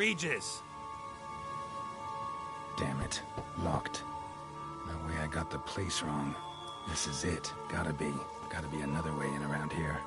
egregious. Damn it. Locked. No way I got the place wrong. This is it. Gotta be. Gotta be another way in around here.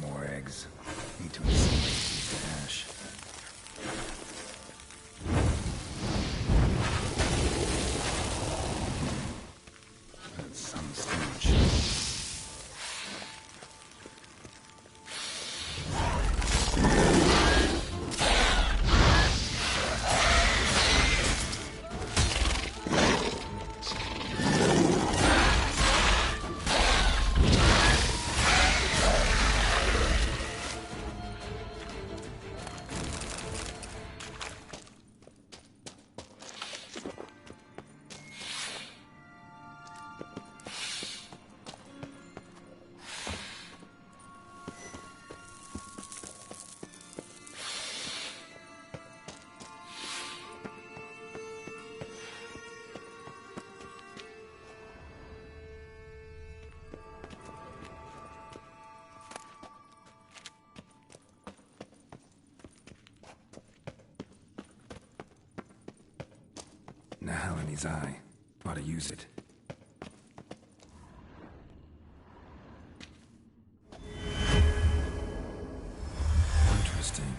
More eggs. Need to incinerate the ash. That's some stench. Now in his eye. Ought to use it. Interesting.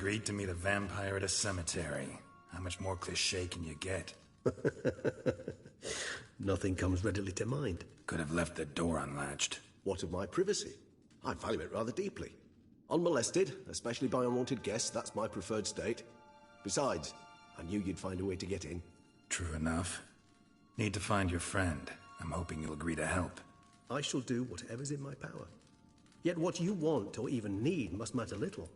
Agreed to meet a vampire at a cemetery. How much more cliché can you get? Nothing comes readily to mind. Could have left the door unlatched. What of my privacy? I value it rather deeply. Unmolested, especially by unwanted guests, that's my preferred state. Besides, I knew you'd find a way to get in. True enough. Need to find your friend. I'm hoping you'll agree to help. I shall do whatever's in my power. Yet what you want or even need must matter little.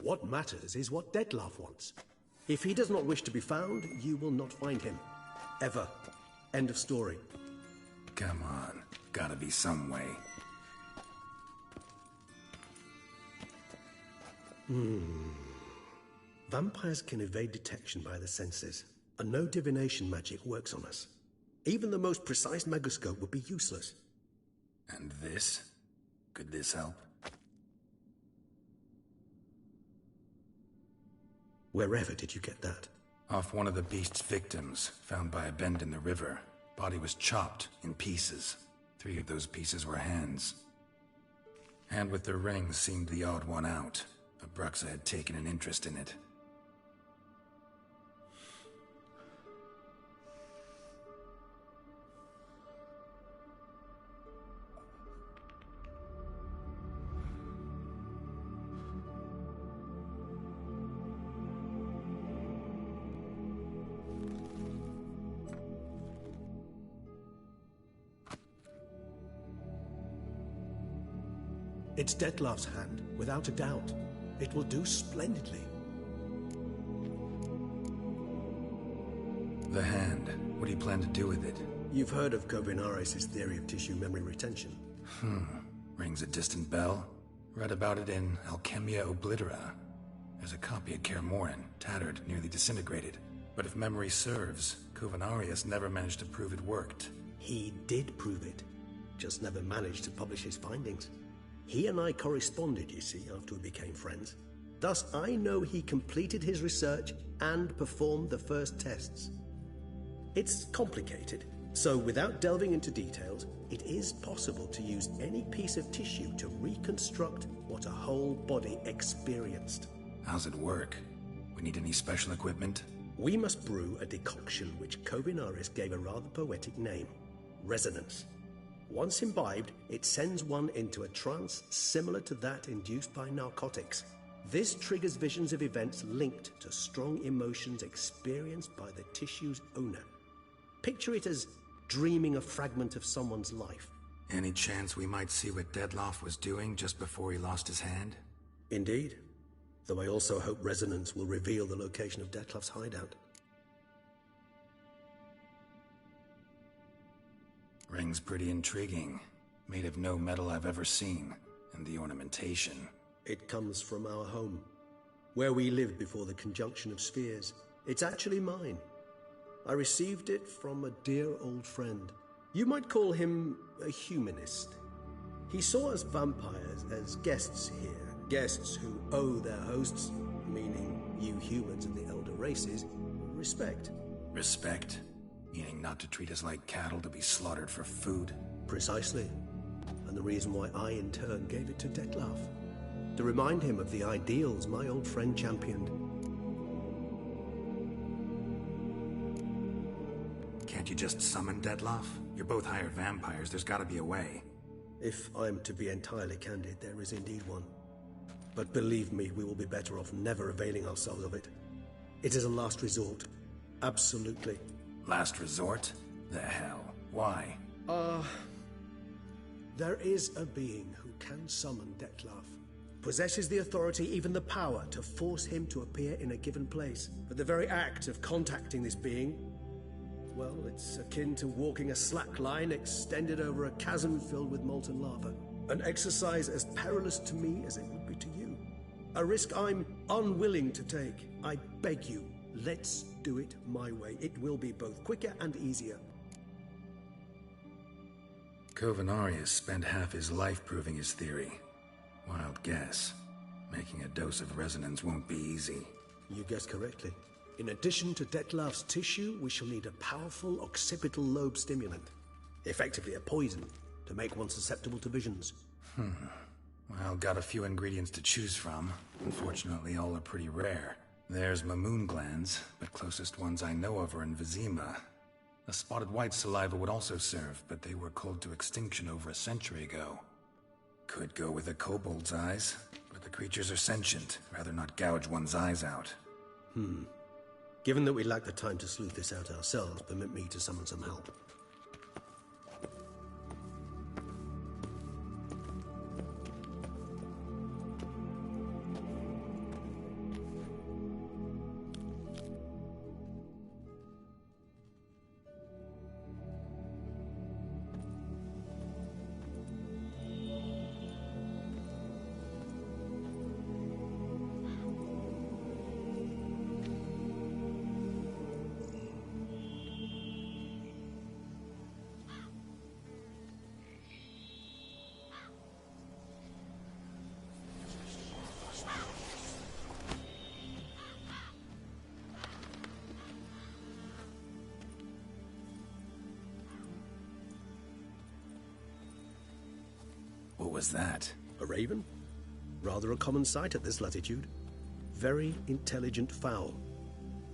What matters is what Dettlaff wants. If he does not wish to be found, you will not find him. Ever. End of story. Come on. Gotta be some way. Vampires can evade detection by the senses, and no divination magic works on us. Even the most precise megoscope would be useless. And this? Could this help? Wherever did you get that? Off one of the beast's victims, found by a bend in the river. Body was chopped in pieces. 3 of those pieces were hands. Hand with the ring seemed the odd one out. Abruxa had taken an interest in it. It's Dettlaff's hand, without a doubt. It will do splendidly. The hand. What do you plan to do with it? You've heard of Kovinaris' theory of tissue memory retention. Rings a distant bell. Read about it in Alchemia Oblitera. There's a copy at Kaer Morhen, tattered, nearly disintegrated. But if memory serves, Kovinaris never managed to prove it worked. He did prove it, just never managed to publish his findings. He and I corresponded, you see, after we became friends. Thus, I know he completed his research and performed the first tests. It's complicated, so without delving into details, it is possible to use any piece of tissue to reconstruct what a whole body experienced. How's it work? We need any special equipment? We must brew a decoction which Kovinaris gave a rather poetic name, resonance. Once imbibed, it sends one into a trance similar to that induced by narcotics. This triggers visions of events linked to strong emotions experienced by the tissue's owner. Picture it as dreaming a fragment of someone's life. Any chance we might see what Dettlaff was doing just before he lost his hand? Indeed. Though I also hope resonance will reveal the location of Dettlaff's hideout. Ring's pretty intriguing. Made of no metal I've ever seen. And the ornamentation. It comes from our home, where we lived before the conjunction of spheres. It's actually mine. I received it from a dear old friend. You might call him a humanist. He saw us vampires as guests here, guests who owe their hosts, meaning you humans and the elder races, respect. Respect? Meaning not to treat us like cattle to be slaughtered for food? Precisely. And the reason why I, in turn, gave it to Dettlaff. To remind him of the ideals my old friend championed. Can't you just summon Dettlaff? You're both hired vampires, there's gotta be a way. If I'm to be entirely candid, there is indeed one. But believe me, we will be better off never availing ourselves of it. It is a last resort. Absolutely. Last resort? The hell? Why? There is a being who can summon Dettlaff. Possesses the authority, even the power, to force him to appear in a given place. But the very act of contacting this being, well, it's akin to walking a slack line extended over a chasm filled with molten lava. An exercise as perilous to me as it would be to you. A risk I'm unwilling to take. I beg you, let's do it my way. It will be both quicker and easier. Kovinaris spent half his life proving his theory. Wild guess. Making a dose of resonance won't be easy. You guessed correctly. In addition to Dettlaff's tissue, we shall need a powerful occipital lobe stimulant. Effectively a poison, to make one susceptible to visions. Well, got a few ingredients to choose from. Unfortunately, all are pretty rare. There's Mamoon glands, but closest ones I know of are in Vizima. A spotted white saliva would also serve, but they were culled to extinction over a century ago. Could go with a kobold's eyes, but the creatures are sentient. Rather not gouge one's eyes out. Given that we lack the time to sleuth this out ourselves, permit me to summon some help. What was that? A raven? Rather a common sight at this latitude. Very intelligent fowl.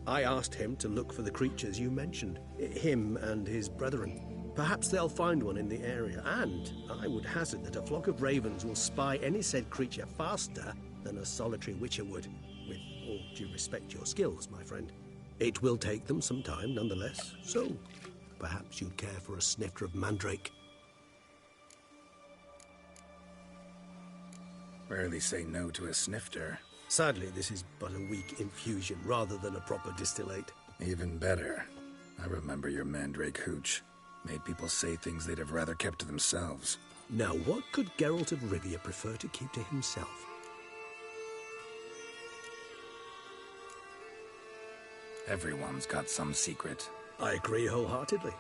I asked him to look for the creatures you mentioned. Him and his brethren. Perhaps they'll find one in the area, and I would hazard that a flock of ravens will spy any said creature faster than a solitary witcher would. With all due respect to your skills, my friend. It will take them some time, nonetheless, so perhaps you'd care for a snifter of mandrake. Rarely say no to a snifter. Sadly, this is but a weak infusion rather than a proper distillate. Even better. I remember your mandrake hooch. Made people say things they'd have rather kept to themselves. Now, what could Geralt of Rivia prefer to keep to himself? Everyone's got some secret. I agree wholeheartedly.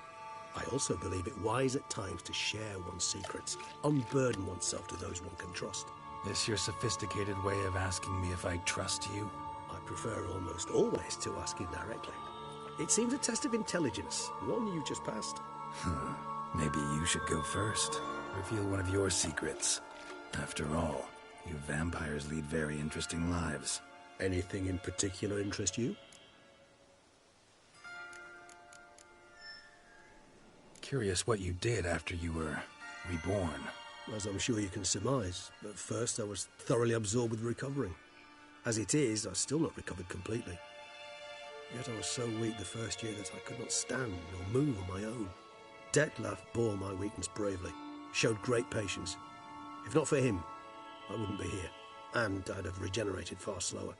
I also believe it wise at times to share one's secrets, unburden oneself to those one can trust. This your sophisticated way of asking me if I trust you? I prefer almost always to ask you directly. It seems a test of intelligence, one you just passed. Maybe you should go first. Reveal one of your secrets. After all, you vampires lead very interesting lives. Anything in particular interest you? Curious what you did after you were reborn. As I'm sure you can surmise, at first I was thoroughly absorbed with recovering. As it is, I've still not recovered completely. Yet I was so weak the first year that I could not stand or move on my own. Detlef bore my weakness bravely, showed great patience. If not for him, I wouldn't be here, and I'd have regenerated far slower.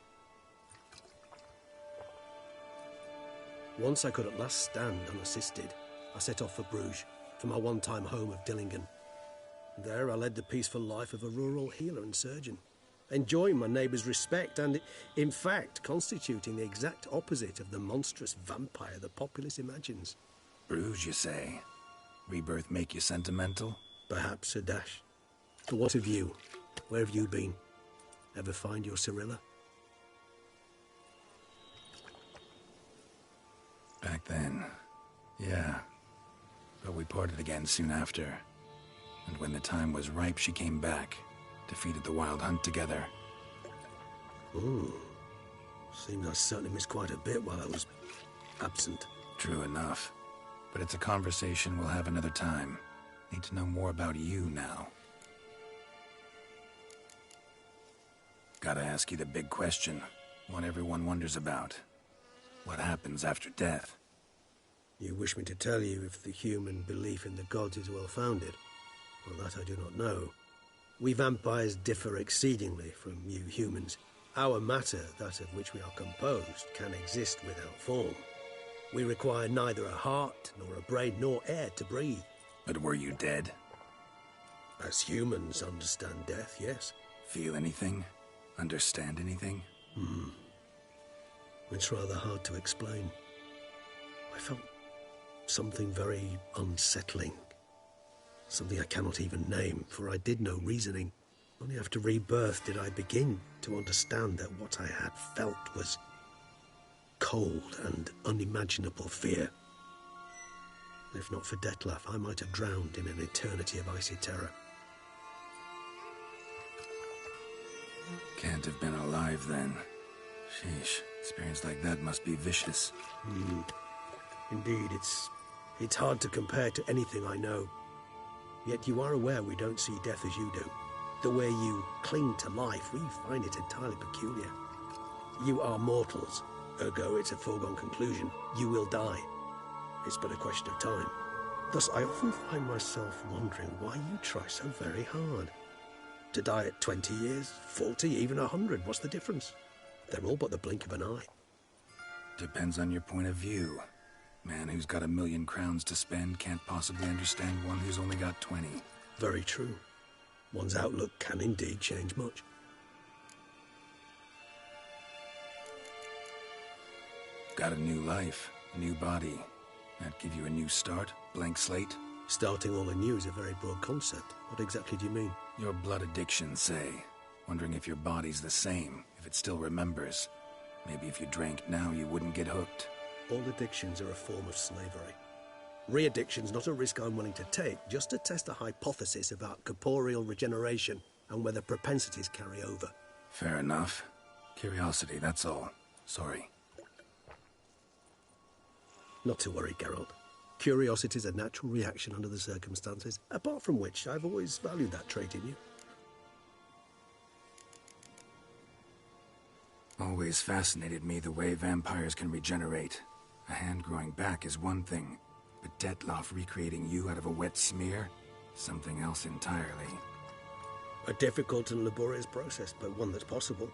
Once I could at last stand unassisted, I set off for Bruges, for my one-time home of Dillingen. There I led the peaceful life of a rural healer and surgeon, enjoying my neighbours' respect and, in fact, constituting the exact opposite of the monstrous vampire the populace imagines. Bruges, you say? Rebirth make you sentimental? Perhaps a dash. But what of you? Where have you been? Ever find your Cyrilla? Back then, yeah. But we parted again soon after. And when the time was ripe, she came back, defeated the Wild Hunt together. Ooh. Seems I certainly missed quite a bit while I was absent. True enough. But it's a conversation we'll have another time. Need to know more about you now. Gotta ask you the big question. One everyone wonders about. What happens after death? You wish me to tell you if the human belief in the gods is well-founded? Well, that I do not know. We vampires differ exceedingly from you humans. Our matter, that of which we are composed, can exist without form. We require neither a heart, nor a brain, nor air to breathe. But were you dead? As humans understand death, yes. Feel anything? Understand anything? It's rather hard to explain. I felt something very unsettling. Something I cannot even name, for I did no reasoning. Only after rebirth did I begin to understand that what I had felt was cold and unimaginable fear. If not for Detlef, I might have drowned in an eternity of icy terror. Can't have been alive then. Sheesh, experience like that must be vicious. Indeed, it's hard to compare to anything I know. Yet you are aware we don't see death as you do. The way you cling to life, we find it entirely peculiar. You are mortals, ergo it's a foregone conclusion. You will die. It's but a question of time. Thus, I often find myself wondering why you try so very hard. To die at 20 years, 40, even 100, what's the difference? They're all but the blink of an eye. Depends on your point of view. Man who's got 1,000,000 crowns to spend can't possibly understand one who's only got 20. Very true. One's outlook can indeed change much. Got a new life, a new body. That give you a new start? Blank slate? Starting all anew is a very broad concept. What exactly do you mean? Your blood addiction, say. Wondering if your body's the same, if it still remembers. Maybe if you drank now, you wouldn't get hooked. All addictions are a form of slavery. Re-addiction's not a risk I'm willing to take, just to test a hypothesis about corporeal regeneration and whether propensities carry over. Fair enough. Curiosity, that's all. Sorry. Not to worry, Geralt. Curiosity is a natural reaction under the circumstances, apart from which I've always valued that trait in you. Always fascinated me the way vampires can regenerate. A hand growing back is one thing, but Detloff recreating you out of a wet smear? Something else entirely. A difficult and laborious process, but one that's possible,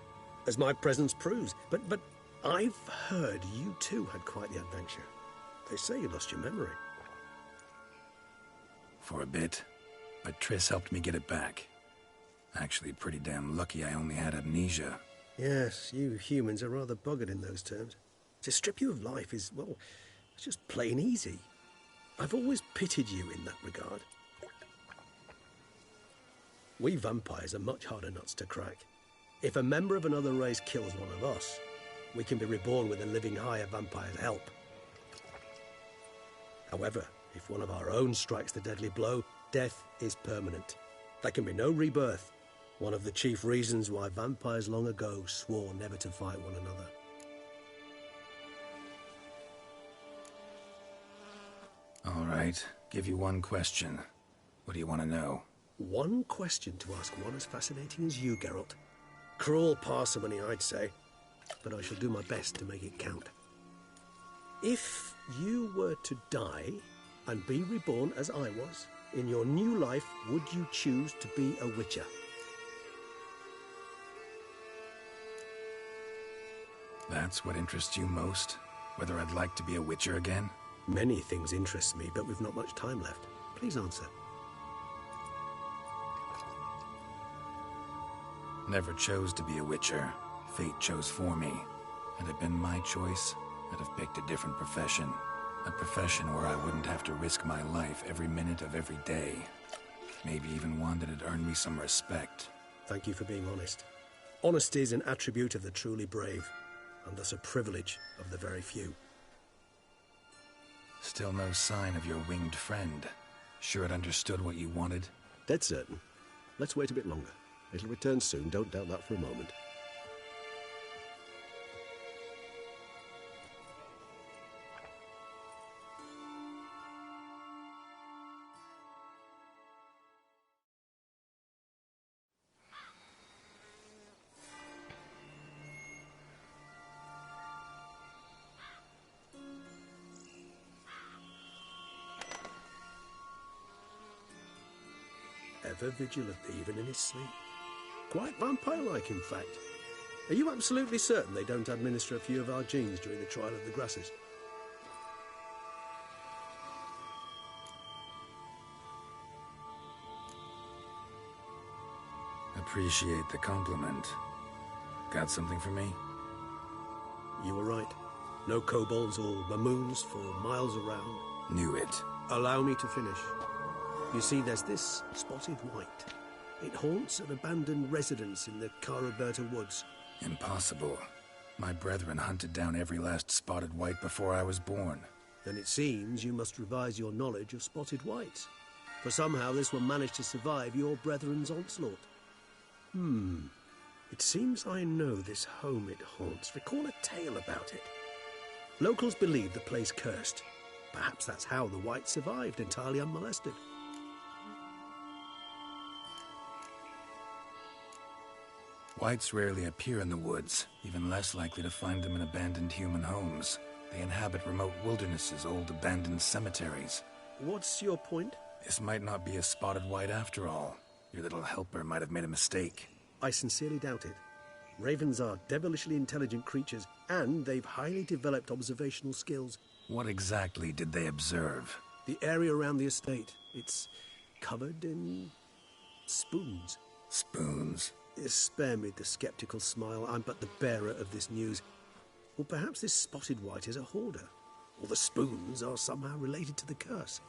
as my presence proves. But I've heard you too had quite the adventure. They say you lost your memory. For a bit, but Triss helped me get it back. Actually, pretty damn lucky I only had amnesia. Yes, you humans are rather buggered in those terms. To strip you of life is, well, it's just plain easy. I've always pitied you in that regard. We vampires are much harder nuts to crack. If a member of another race kills one of us, we can be reborn with a living higher vampire's help. However, if one of our own strikes the deadly blow, death is permanent. There can be no rebirth. One of the chief reasons why vampires long ago swore never to fight one another. All right, give you one question. What do you want to know? One question to ask one as fascinating as you, Geralt. Cruel parsimony, I'd say, but I shall do my best to make it count. If you were to die and be reborn as I was, in your new life, would you choose to be a witcher? That's what interests you most? Whether I'd like to be a witcher again? Many things interest me, but we've not much time left. Please answer. Never chose to be a witcher. Fate chose for me. Had it been my choice, I'd have picked a different profession. A profession where I wouldn't have to risk my life every minute of every day. Maybe even one that'd earn me some respect. Thank you for being honest. Honesty is an attribute of the truly brave, and thus a privilege of the very few. Still no sign of your winged friend. Sure it understood what you wanted? Dead certain. Let's wait a bit longer. It'll return soon, don't doubt that for a moment. Ever vigilant, even in his sleep. Quite vampire-like, in fact. Are you absolutely certain they don't administer a few of our genes during the trial of the grasses? Appreciate the compliment. Got something for me? You were right. No kobolds or mamoons for miles around. Knew it. Allow me to finish. You see, there's this spotted white. It haunts an abandoned residence in the Caraberta woods. Impossible. My brethren hunted down every last spotted white before I was born. Then it seems you must revise your knowledge of spotted whites. For somehow this one managed to survive your brethren's onslaught. It seems I know this home it haunts. Recall a tale about it. Locals believe the place cursed. Perhaps that's how the White survived entirely unmolested. Whites rarely appear in the woods, even less likely to find them in abandoned human homes. They inhabit remote wildernesses, old abandoned cemeteries. What's your point? This might not be a spotted white after all. Your little helper might have made a mistake. I sincerely doubt it. Ravens are devilishly intelligent creatures, and they've highly developed observational skills. What exactly did they observe? The area around the estate. It's covered in spoons. Spoons? Spare me the skeptical smile. I'm but the bearer of this news. Or perhaps this spotted white is a hoarder. Or the spoons are somehow related to the curse.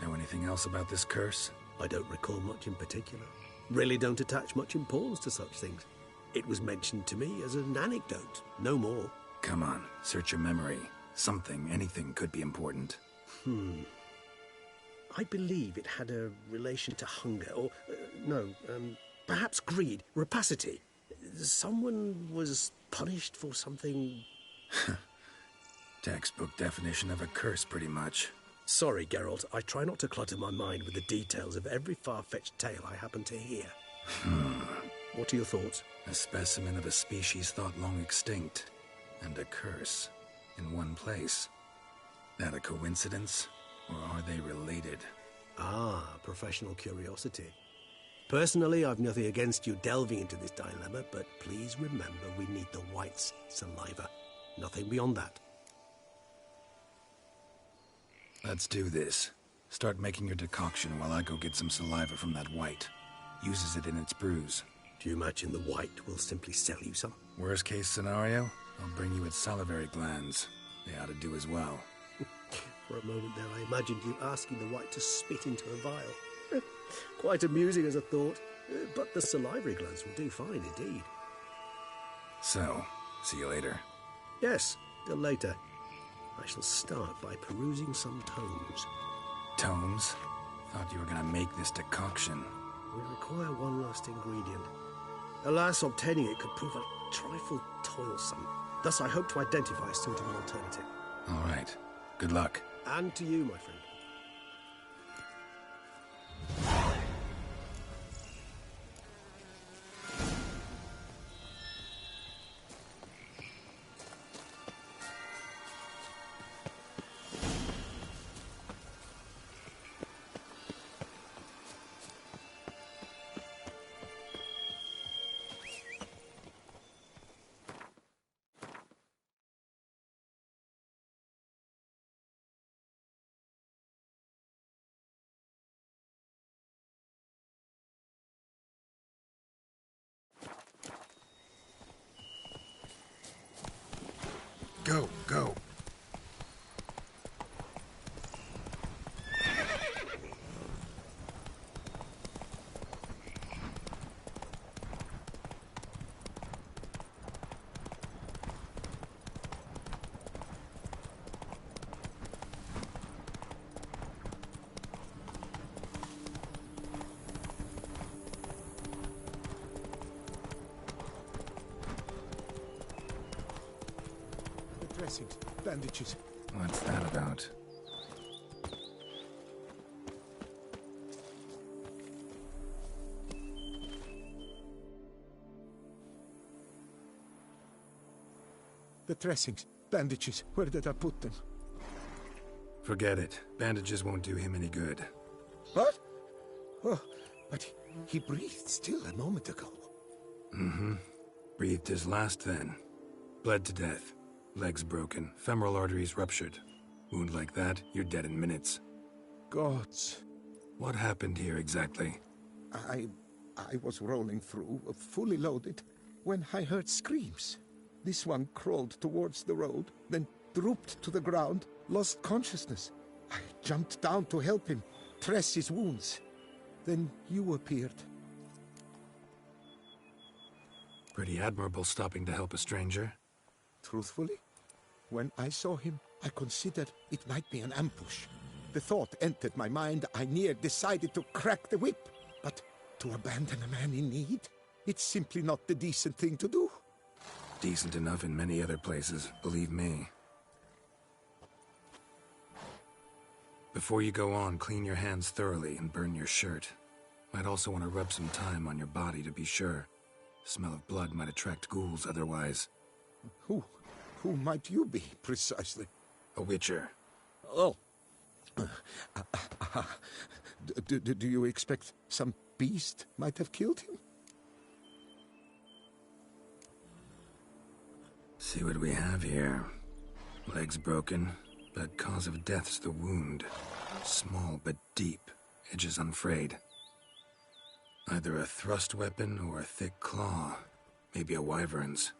Know anything else about this curse? I don't recall much in particular. Really don't attach much importance to such things. It was mentioned to me as an anecdote, no more. Come on, search your memory. Something, anything could be important. I believe it had a relation to hunger, or, perhaps greed, rapacity. Someone was punished for something... Textbook definition of a curse, pretty much. Sorry, Geralt, I try not to clutter my mind with the details of every far-fetched tale I happen to hear. What are your thoughts? A specimen of a species thought long extinct, and a curse in one place. That a coincidence, or are they related? Ah, professional curiosity. Personally, I've nothing against you delving into this dilemma, but please remember we need the White's saliva. Nothing beyond that. Let's do this. Start making your decoction while I go get some saliva from that White. Uses it in its brews. Do you imagine the White will simply sell you some? Worst case scenario, I'll bring you its salivary glands. They ought to do as well. For a moment there, I imagined you asking the White to spit into a vial. Quite amusing as a thought, but the salivary glands will do fine indeed. So, see you later. Yes, till later. I shall start by perusing some tomes. Tomes? Thought you were gonna make this decoction. We require one last ingredient. Alas, obtaining it could prove a trifle toilsome. Thus, I hope to identify a suitable alternative. All right. Good luck. And to you, my friend. Go, go. Dressings, bandages. What's that about? The dressings, bandages. Where did I put them? Forget it. Bandages won't do him any good. What? Oh, but he breathed still a moment ago. Mm-hmm. Breathed his last then. Bled to death. Legs broken, femoral arteries ruptured. Wound like that, you're dead in minutes. Gods. What happened here exactly? I was rolling through, fully loaded, when I heard screams. This one crawled towards the road, then drooped to the ground, lost consciousness. I jumped down to help him, dress his wounds. Then you appeared. Pretty admirable stopping to help a stranger. Truthfully, when I saw him, I considered it might be an ambush. The thought entered my mind, I near decided to crack the whip. But to abandon a man in need? It's simply not the decent thing to do. Decent enough in many other places, believe me. Before you go on, clean your hands thoroughly and burn your shirt. Might also want to rub some thyme on your body to be sure. Smell of blood might attract ghouls otherwise. Who might you be, precisely? A witcher. Oh. Do you expect some beast might have killed him? See what we have here. Legs broken, but cause of death's the wound. Small but deep, edges unfrayed. Either a thrust weapon or a thick claw. Maybe a wyvern's.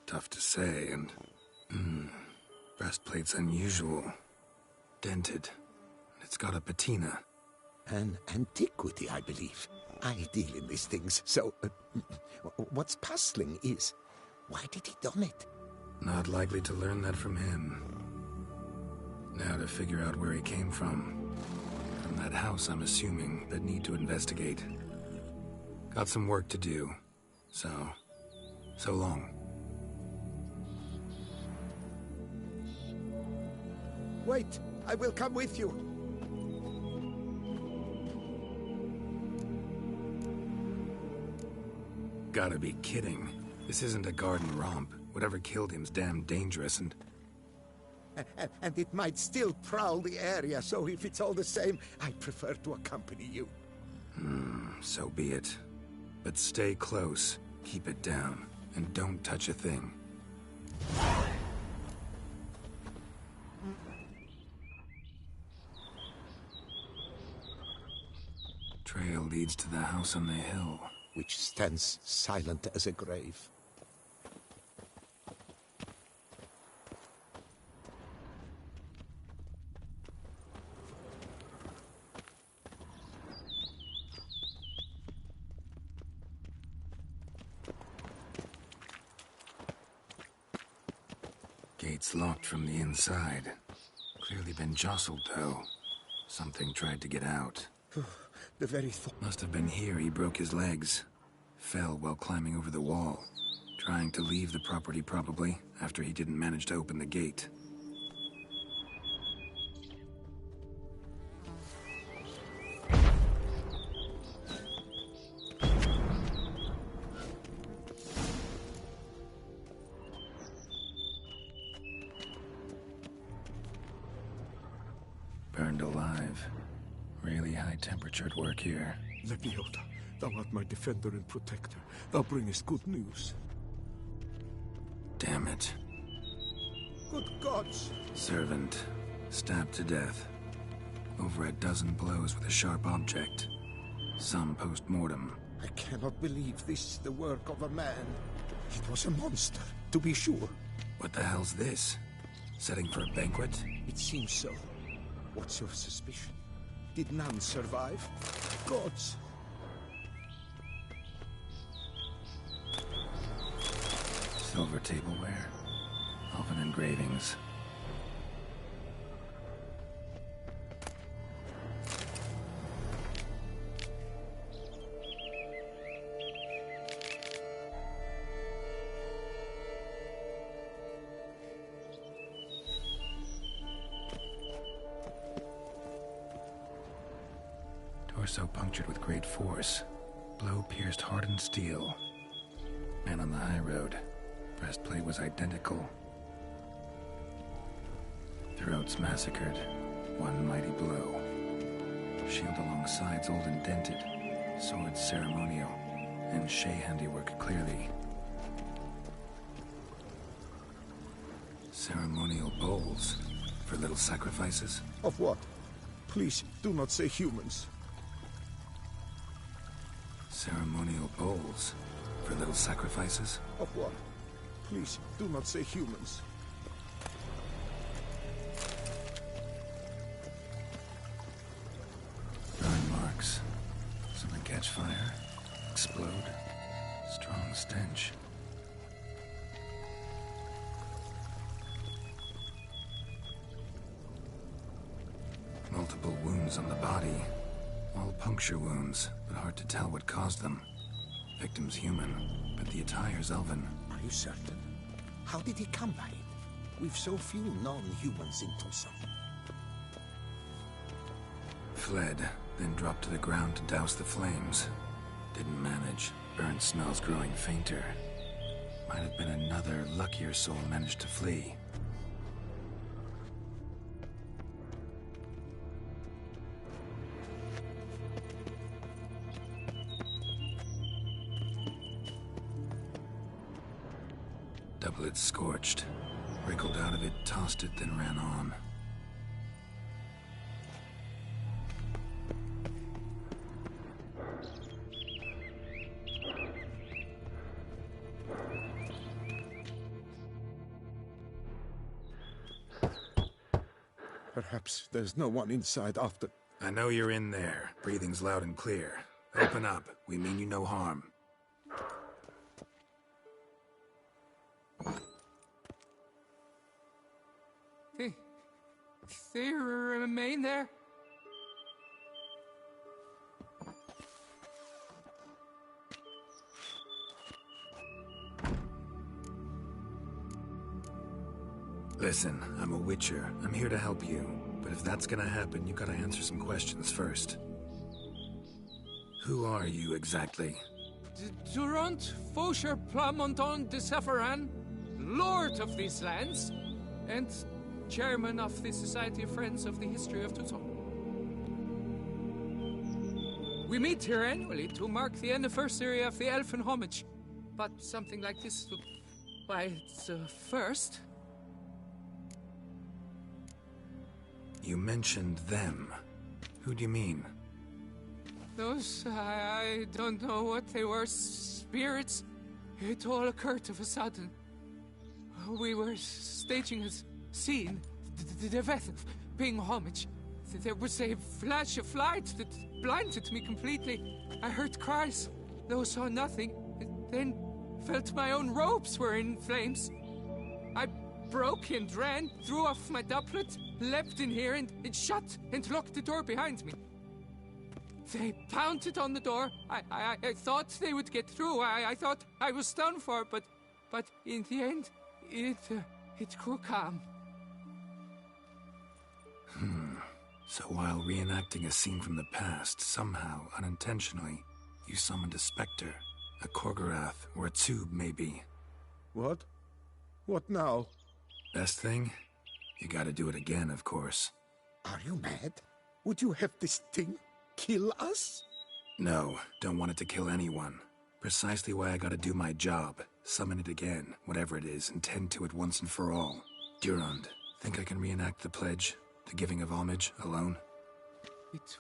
Tough to say, and... breastplate's unusual. Dented. It's got a patina. An antiquity, I believe. I deal in these things, so... what's puzzling is... why did he don it? Not likely to learn that from him. Now to figure out where he came from. From that house, I'm assuming, but need to investigate. Got some work to do. So long. Wait, I will come with you. Gotta be kidding. This isn't a garden romp. Whatever killed him's damn dangerous and it might still prowl the area, so if it's all the same, I prefer to accompany you. So be it. But stay close, keep it down, and don't touch a thing. Trail leads to the house on the hill. Which stands silent as a grave. Gate's locked from the inside. Clearly been jostled, though. Something tried to get out. The very thought. Must have been here he broke his legs. Fell while climbing over the wall. Trying to leave the property, probably, after he didn't manage to open the gate. Burned alive. Really high-temperatured work here. Leviota, thou art my defender and protector. Thou bringest good news. Damn it. Good gods! Servant. Stabbed to death. Over a dozen blows with a sharp object. Some post-mortem. I cannot believe this is the work of a man. It was a monster, to be sure. What the hell's this? Setting for a banquet? It seems so. What's your suspicion? Did none survive? Gods! Silver tableware. Elven engravings. Torso punctured with great force. Blow pierced hardened steel. Man on the high road. Breastplate was identical. Throats massacred. One mighty blow. Shield along sides old and dented. Swords ceremonial. And Shay handiwork clearly. Ceremonial bowls. For little sacrifices? Of what? Please, do not say humans. Ceremonial bowls. For little sacrifices? Of what? Please, do not say humans. Burn marks. Something catch fire. Explode. Strong stench. Multiple multiple wounds on the body. All puncture wounds, but hard to tell what caused them. Victim's human, but the attire's elven. Are you certain? How did he come by it? We've so few non-humans in Tucson. Fled, then dropped to the ground to douse the flames. Didn't manage. Burnt smells growing fainter. Might have been another luckier soul managed to flee. Doublet scorched. Wriggled out of it, tossed it, then ran on. Perhaps there's no one inside after... I know you're in there. Breathing's loud and clear. Open up. We mean you no harm. They remain there? Listen, I'm a witcher. I'm here to help you. But if that's gonna happen, you gotta answer some questions first. Who are you exactly? Durant Faucher Plamonton de Safaran, Lord of these lands, and Chairman of the Society of Friends of the History of Tucson. We meet here annually to mark the anniversary of the Elfin Homage, but something like this, by its first. You mentioned them. Who do you mean? Those, I don't know what they were, spirits. It all occurred of a sudden. We were staging a scene, the death of paying homage. There was a flash of light that blinded me completely. I heard cries, though saw nothing, then felt my own robes were in flames. I broke and ran, threw off my doublet, leapt in here and shut and locked the door behind me. They pounded on the door. I thought they would get through. I thought I was done for, but in the end, it grew calm. So while reenacting a scene from the past, somehow, unintentionally, you summoned a specter, a Korgorath, or a tube, maybe. What? What now? Best thing? You gotta do it again, of course. Are you mad? Would you have this thing kill us? No, don't want it to kill anyone. Precisely why I gotta do my job. Summon it again, whatever it is, and tend to it once and for all. Durand, think I can reenact the pledge? The giving of homage, alone? It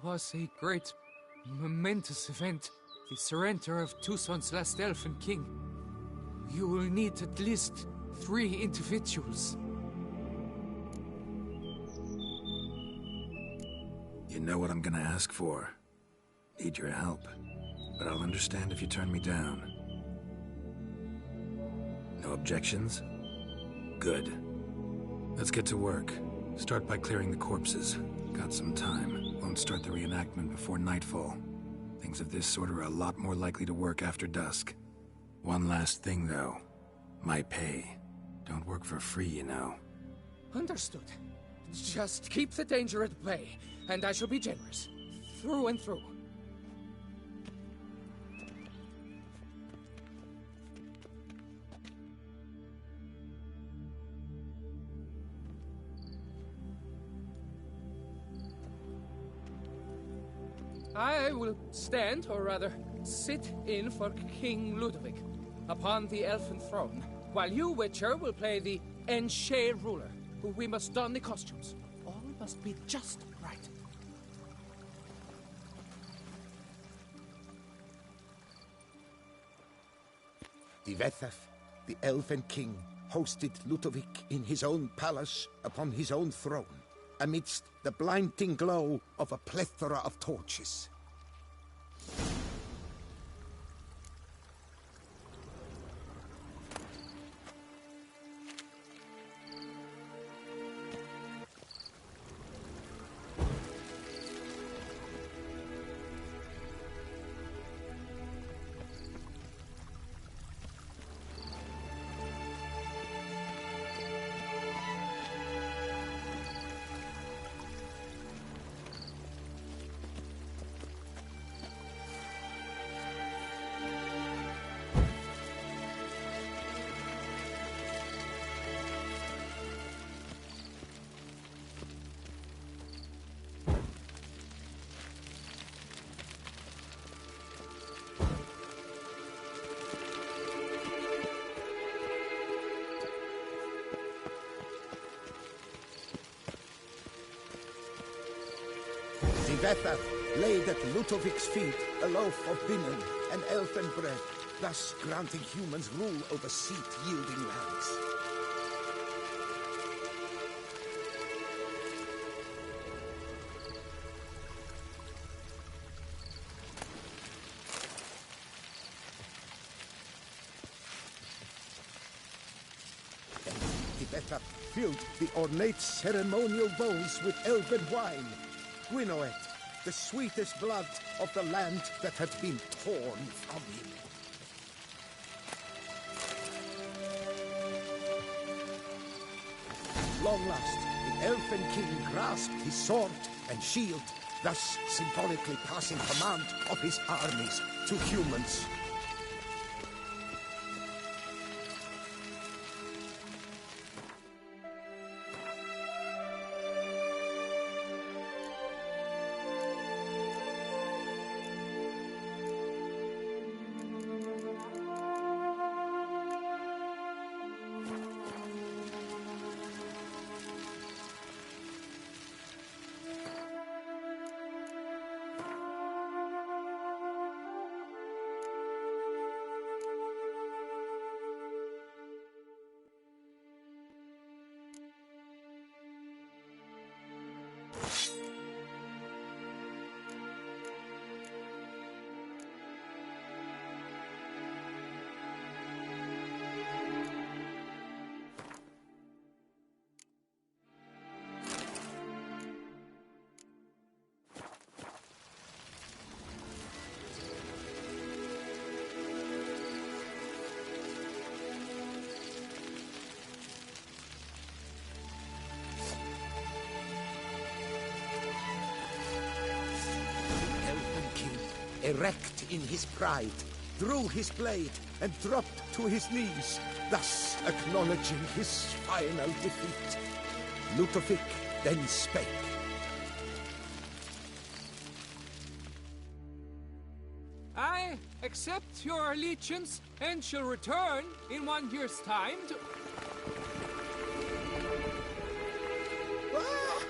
was a great, momentous event. The surrender of Tucson's last elfin king. You will need at least 3 individuals. You know what I'm gonna ask for. Need your help. But I'll understand if you turn me down. No objections? Good. Let's get to work. Start by clearing the corpses. Got some time. Won't start the reenactment before nightfall. Things of this sort are a lot more likely to work after dusk. One last thing, though. My pay. Don't work for free, you know. Understood. Just keep the danger at bay, and I shall be generous. Through and through. I will stand, or rather, sit in for King Ludovic, upon the elfin throne, while you, Witcher, will play the Enche ruler. We must don the costumes. All must be just right. Divethef, the Elven King, hosted Ludovic in his own palace upon his own throne, amidst the blinding glow of a plethora of torches. Tibetha laid at Ludovic's feet a loaf of binnen and elfin bread, thus granting humans rule over seat-yielding lands. Tibetha filled the ornate ceremonial bowls with elven wine, Gwinoet, the sweetest blood of the land that had been torn from him. Long last, the elfin king grasped his sword and shield, thus symbolically passing command of his armies to humans. Erect in his pride, drew his blade and dropped to his knees, thus acknowledging his final defeat. Ludovic then spake. I accept your allegiance and shall return in 1 year's time to... Ah!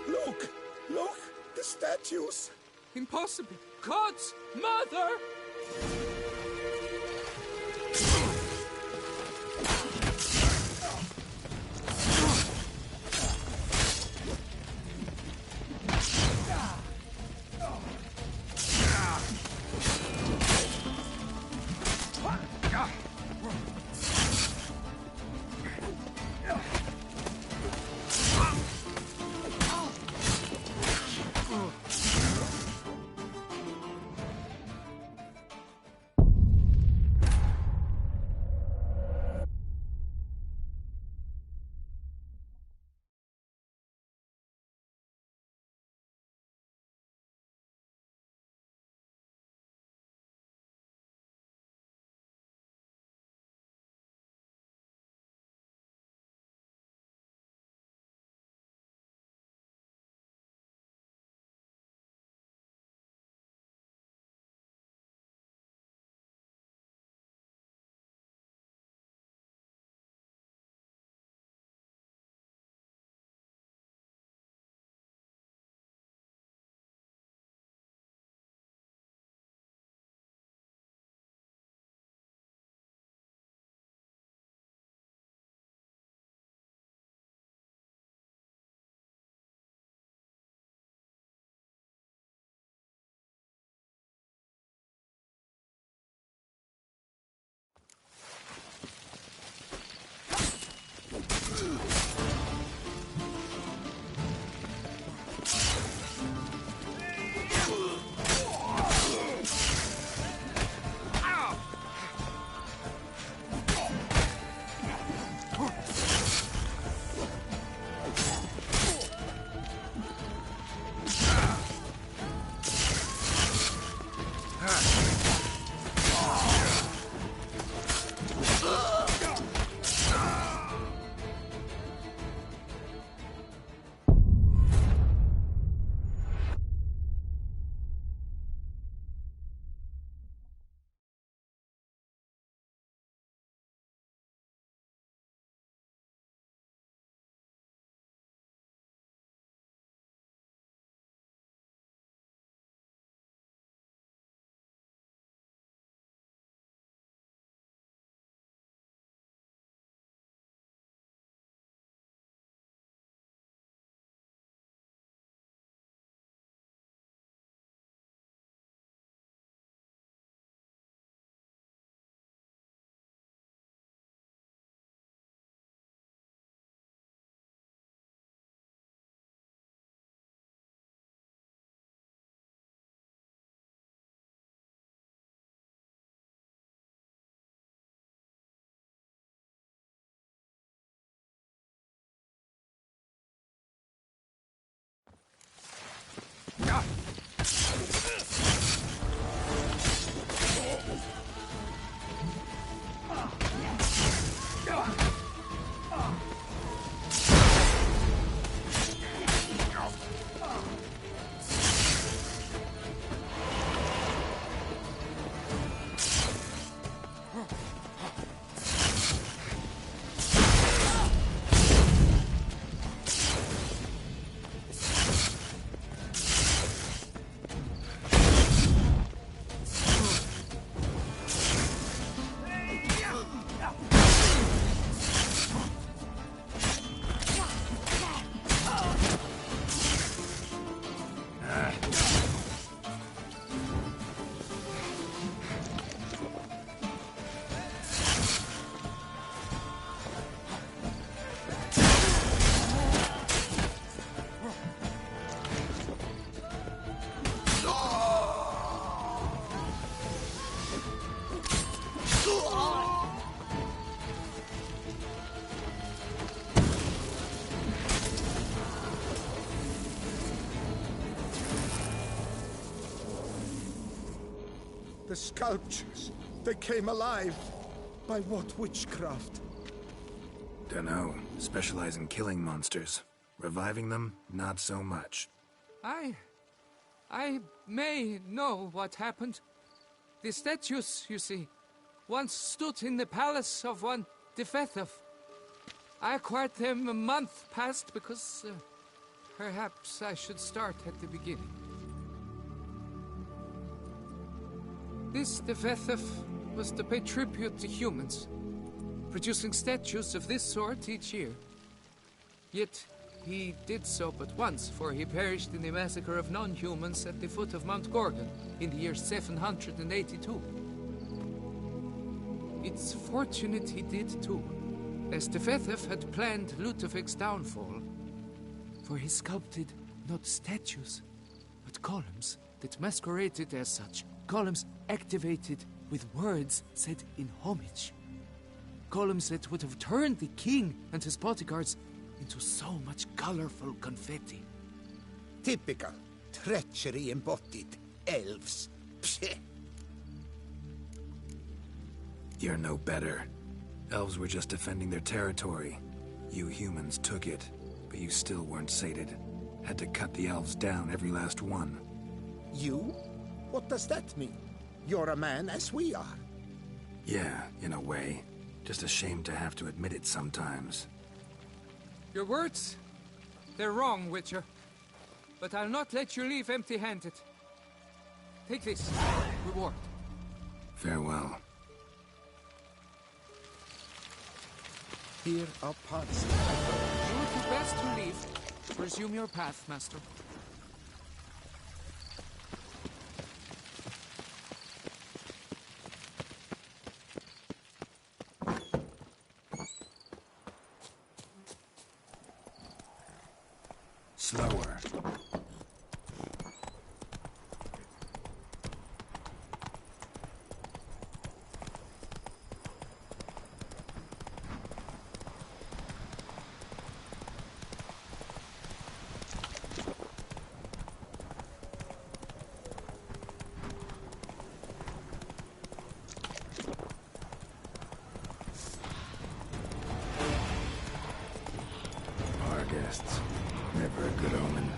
Look! Look! The statues! Impossible! God's mother! The sculptures, they came alive. By what witchcraft? Dunno. Specialize in killing monsters. Reviving them, not so much. I may know what happened. The statues, you see, once stood in the palace of one Defethov. I acquired them a month past because perhaps I should start at the beginning. This Defethov was to pay tribute to humans, producing statues of this sort each year. Yet he did so but once, for he perished in the massacre of non-humans at the foot of Mount Gorgon in the year 782. It's fortunate he did too, as Defethov had planned Ludovic's downfall, for he sculpted not statues, but columns that masqueraded as such. Columns activated with words said in homage. Columns that would have turned the king and his bodyguards into so much colorful confetti. Typical. Treachery embodied. Elves. Psheh. You're no better. Elves were just defending their territory. You humans took it, but you still weren't sated. Had to cut the elves down, every last one. You? What does that mean? You're a man as we are. Yeah, in a way. Just ashamed to have to admit it sometimes. Your words, they're wrong, Witcher. But I'll not let you leave empty-handed. Take this, reward. Farewell. Here are parts. You would do best to leave. Resume your path, Master. Slower. Our guests. Never a good omen.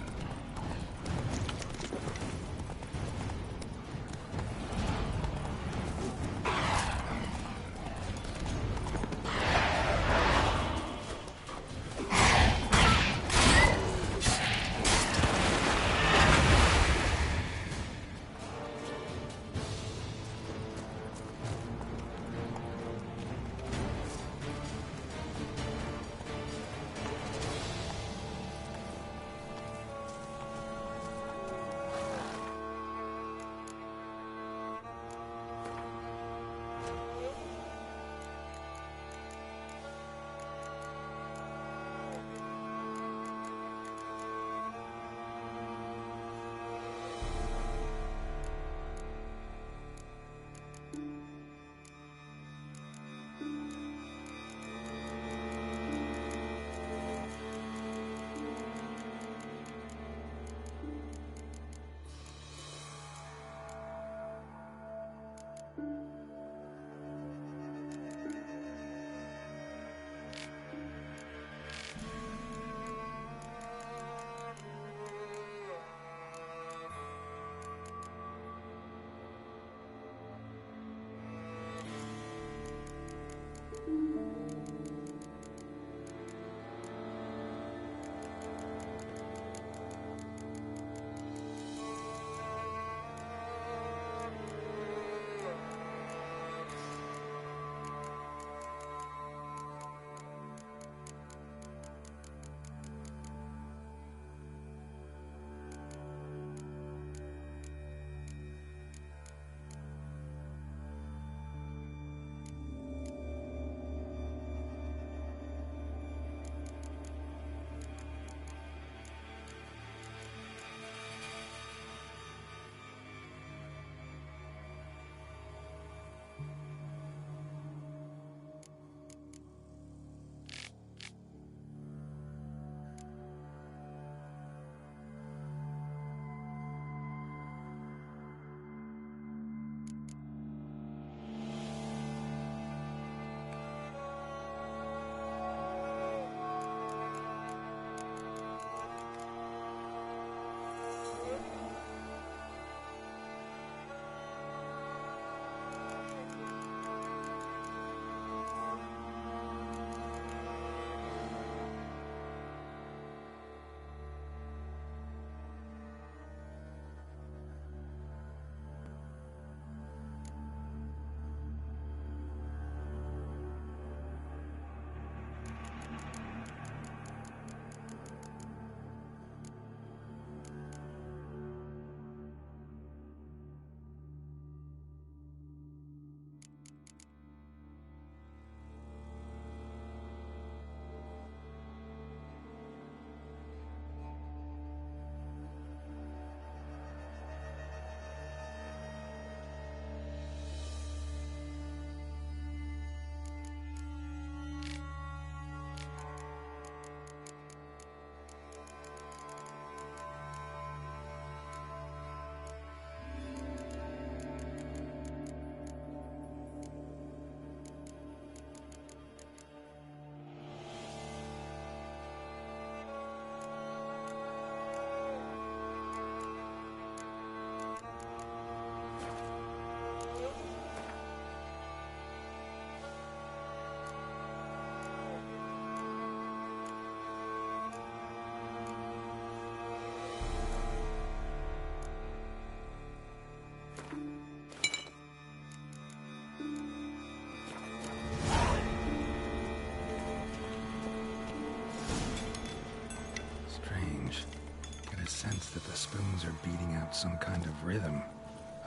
The spoons are beating out some kind of rhythm,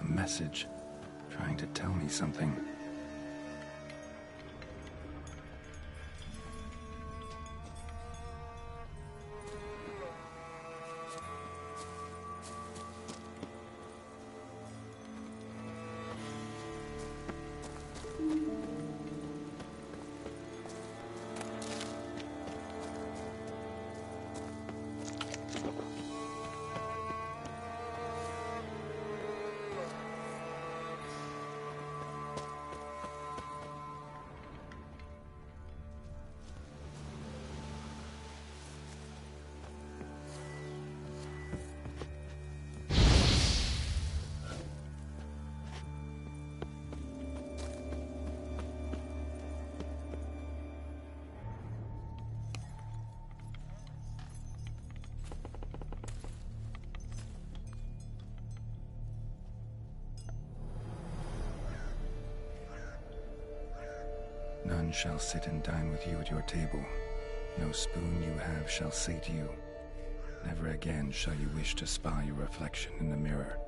a message, trying to tell me something. None shall sit and dine with you at your table. No spoon you have shall sate you. Never again shall you wish to spy your reflection in the mirror.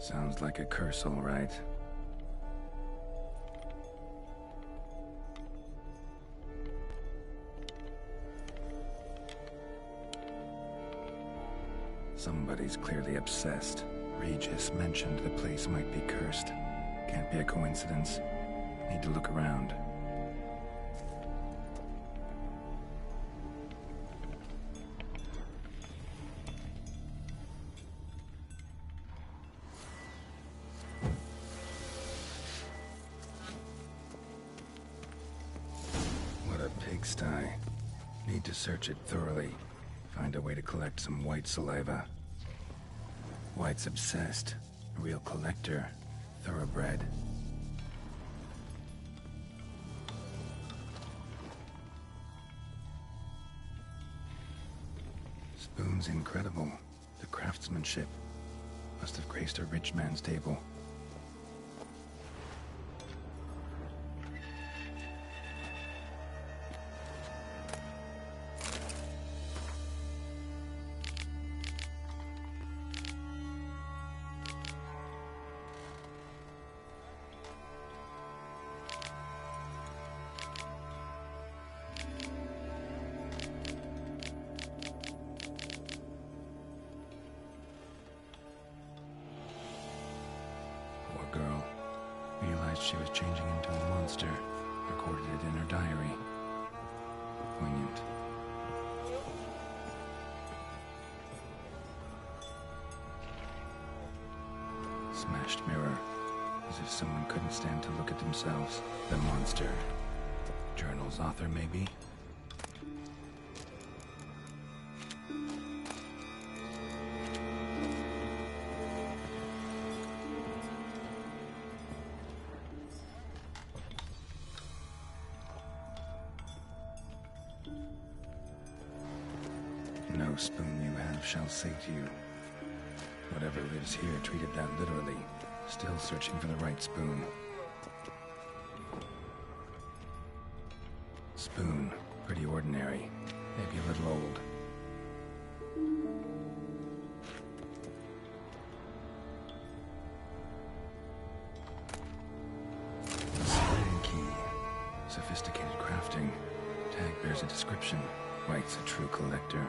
Sounds like a curse, all right. Somebody's clearly obsessed. Regis mentioned the place might be cursed. Can't be a coincidence. Need to look around. What a pigsty. Need to search it thoroughly. Find a way to collect some white saliva. White's obsessed. A real collector. Thoroughbred. Spoon's incredible. The craftsmanship. Must have graced a rich man's table. Girl realized she was changing into a monster, recorded it in her diary. Poignant. Smashed mirror, as if someone couldn't stand to look at themselves. The monster. Journal's author, maybe? No spoon you have shall sate you. Whatever lives here treated that literally. Still searching for the right spoon. Spoon. Pretty ordinary. Maybe a little old. Spoon key. Sophisticated crafting. Tag bears a description. White's a true collector.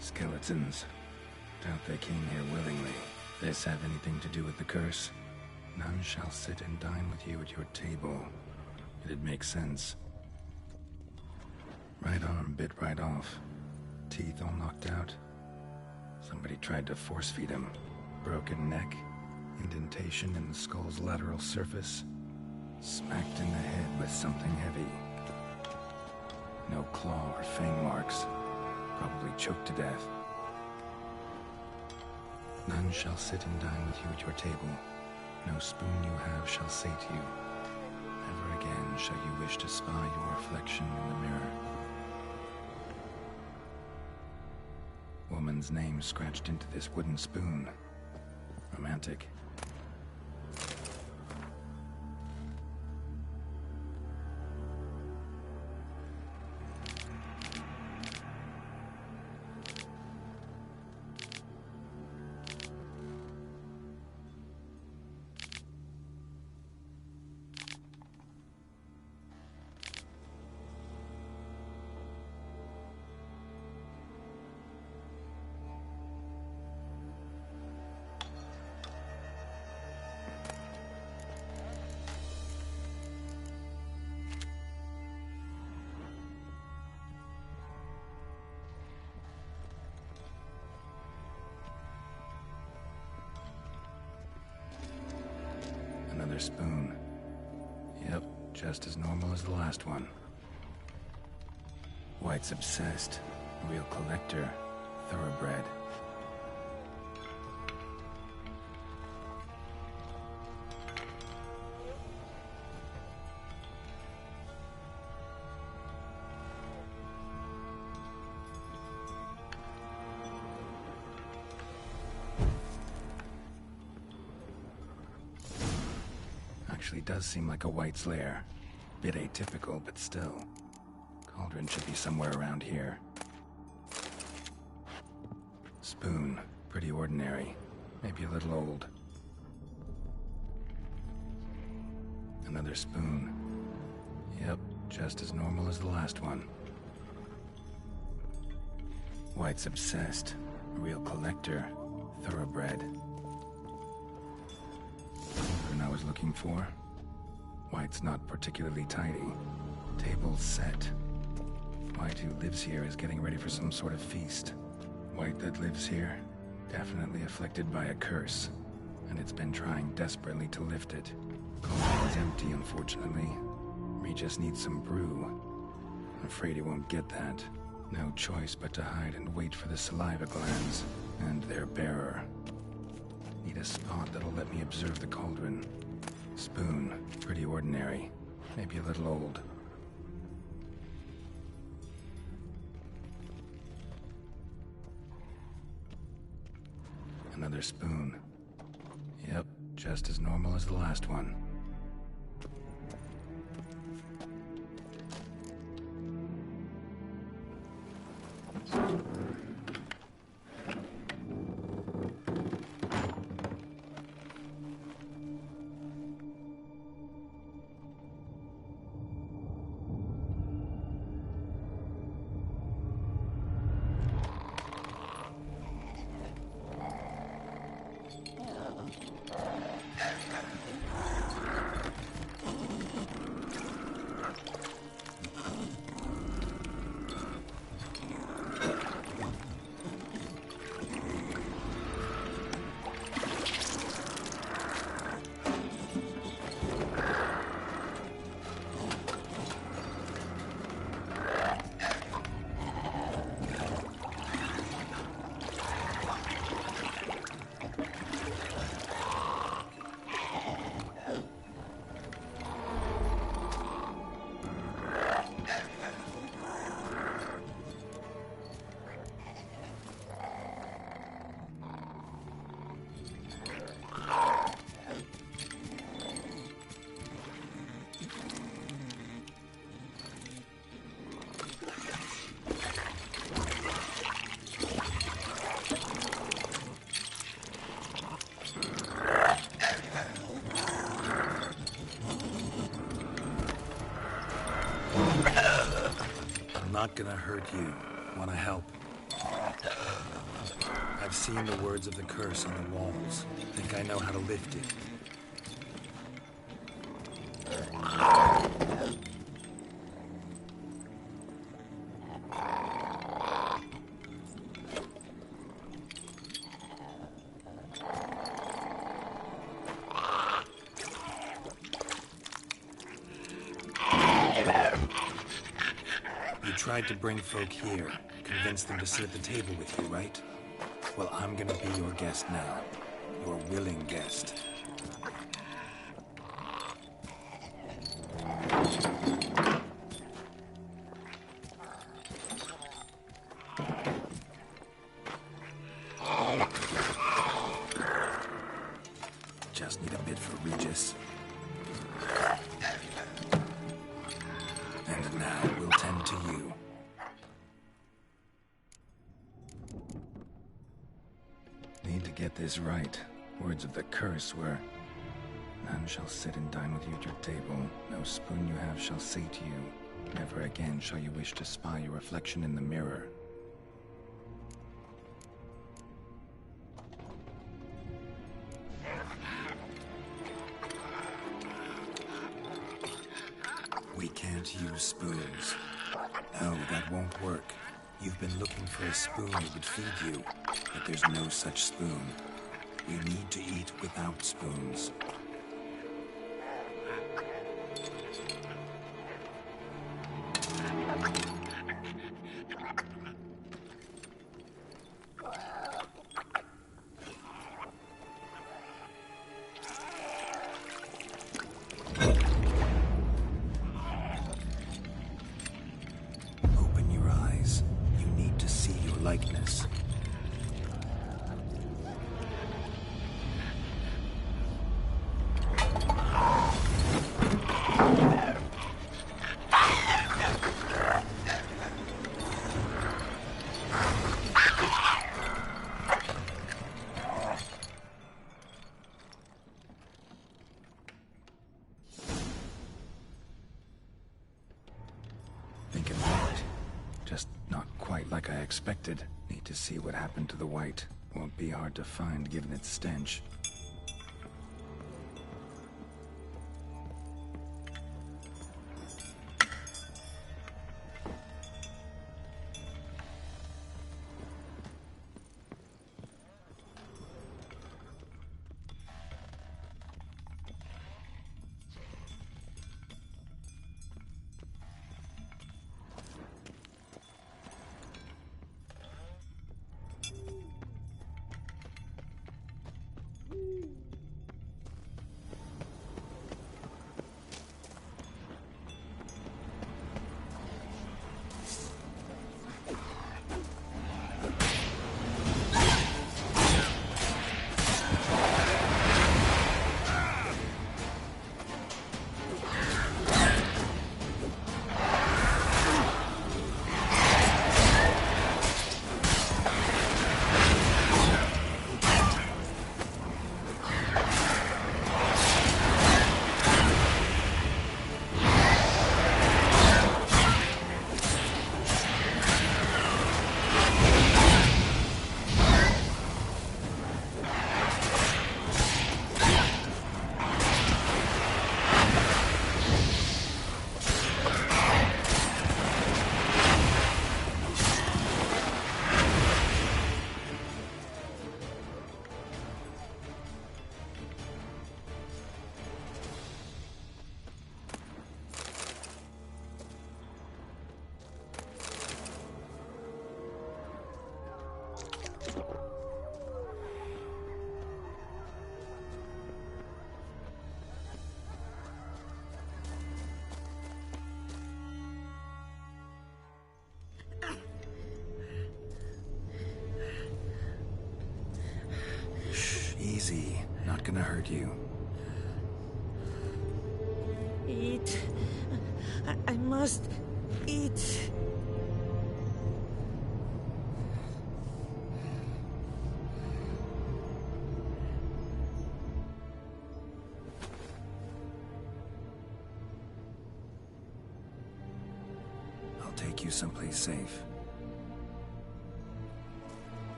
Skeletons. Doubt they came here willingly. This have anything to do with the curse? None shall sit and dine with you at your table. It'd make sense. Right arm bit right off. Teeth all knocked out. Somebody tried to force feed him. Broken neck. Indentation in the skull's lateral surface. Smacked in the head with something heavy. No claw or fang marks. Probably choked to death. None shall sit and dine with you at your table. No spoon you have shall sate you. Never again shall you wish to spy your reflection in the mirror. Woman's name scratched into this wooden spoon. Romantic. Another spoon. Yep, just as normal as the last one. White's obsessed. Real collector. Thoroughbred. Actually does seem like a White's lair. Bit atypical, but still. Cauldron should be somewhere around here. Spoon. Pretty ordinary. Maybe a little old. Another spoon. Yep, just as normal as the last one. White's obsessed. Real collector. Thoroughbred. Cauldron I was looking for. White's not particularly tidy. Table's set. White who lives here is getting ready for some sort of feast. White that lives here, definitely afflicted by a curse, and it's been trying desperately to lift it. Cauldron's empty, unfortunately. We just need some brew. I'm afraid he won't get that. No choice but to hide and wait for the saliva glands and their bearer. Need a spot that'll let me observe the cauldron. Spoon, pretty ordinary. Maybe a little old. Another spoon. Yep, just as normal as the last one. Not gonna hurt you. Wanna help? I've seen the words of the curse on the walls. Think I know how to lift it. Tried to bring folk here, convince them to sit at the table with you, right? Well, I'm gonna be your guest now. Your willing guest. get this right. Words of the curse were, "None shall sit and dine with you at your table. No spoon you have shall say to you, never again shall you wish to spy your reflection in the mirror." We can't use spoons. No, that won't work. You've been looking for a spoon that would feed you, but there's no such spoon. We need to eat without spoons. Open your eyes. You need to see your likeness. Think of that. Just not quite like I expected. Need to see what happened to the white. Won't be hard to find given its stench. Easy. Not gonna hurt you. Eat. I must eat. I'll take you someplace safe.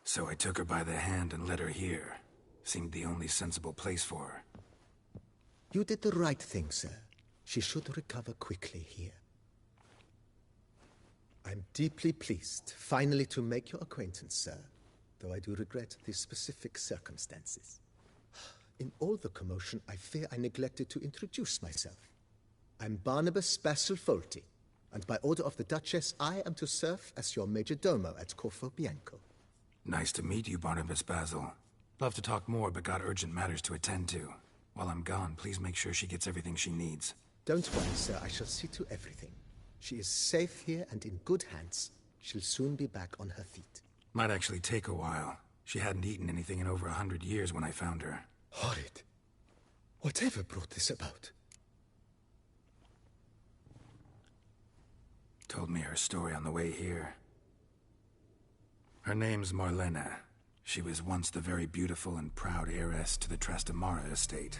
So I took her by the hand and led her here. Seemed the only sensible place for her. You did the right thing, sir. She should recover quickly here. I'm deeply pleased, finally, to make your acquaintance, sir, though I do regret the specific circumstances. In all the commotion, I fear I neglected to introduce myself. I'm Barnabas Basilfolti, and by order of the Duchess, I am to serve as your major domo at Corfo Bianco. Nice to meet you, Barnabas Basil. Love to talk more, but got urgent matters to attend to. While I'm gone, please make sure she gets everything she needs. Don't worry, sir. I shall see to everything. She is safe here and in good hands. She'll soon be back on her feet. Might actually take a while. She hadn't eaten anything in over 100 years when I found her. Horrid. Whatever brought this about? Told me her story on the way here. Her name's Marlena. She was once the very beautiful and proud heiress to the Trastamara estate.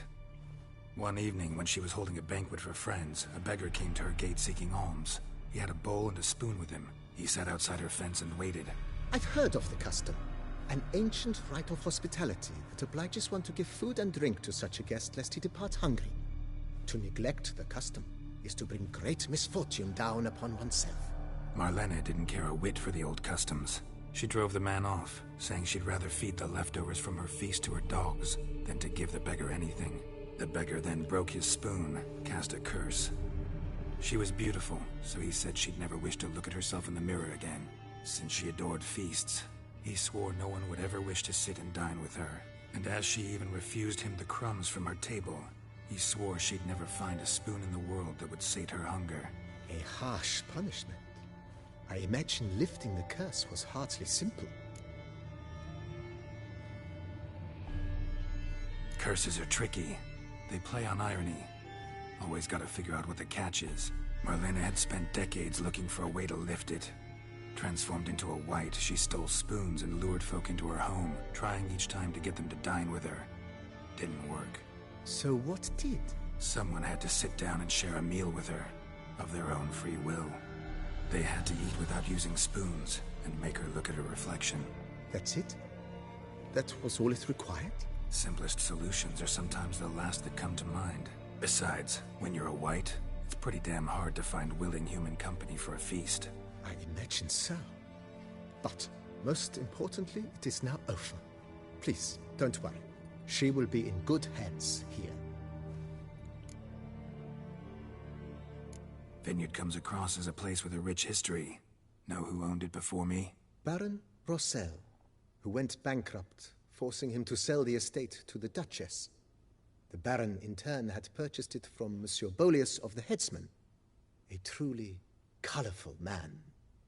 One evening, when she was holding a banquet for friends, a beggar came to her gate seeking alms. He had a bowl and a spoon with him. He sat outside her fence and waited. I've heard of the custom. An ancient rite of hospitality that obliges one to give food and drink to such a guest lest he depart hungry. To neglect the custom is to bring great misfortune down upon oneself. Marlena didn't care a whit for the old customs. She drove the man off, saying she'd rather feed the leftovers from her feast to her dogs than to give the beggar anything. The beggar then broke his spoon, cast a curse. She was beautiful, so he said she'd never wish to look at herself in the mirror again. Since she adored feasts, he swore no one would ever wish to sit and dine with her. And as she even refused him the crumbs from her table, he swore she'd never find a spoon in the world that would sate her hunger. A harsh punishment. I imagine lifting the curse was hardly simple. Curses are tricky. They play on irony. Always gotta figure out what the catch is. Marlena had spent decades looking for a way to lift it. Transformed into a wight, she stole spoons and lured folk into her home, trying each time to get them to dine with her. Didn't work. So what did? Someone had to sit down and share a meal with her, of their own free will. They had to eat without using spoons, and make her look at her reflection. That's it? That was all it required? Simplest solutions are sometimes the last that come to mind. Besides, when you're a wight, it's pretty damn hard to find willing human company for a feast. I imagine so. But, most importantly, it is now over. Please, don't worry. She will be in good hands here. Vineyard comes across as a place with a rich history. Know who owned it before me? Baron Rossel, who went bankrupt, forcing him to sell the estate to the Duchess. The Baron, in turn, had purchased it from Monsieur Bolius of the Headsman, a truly colorful man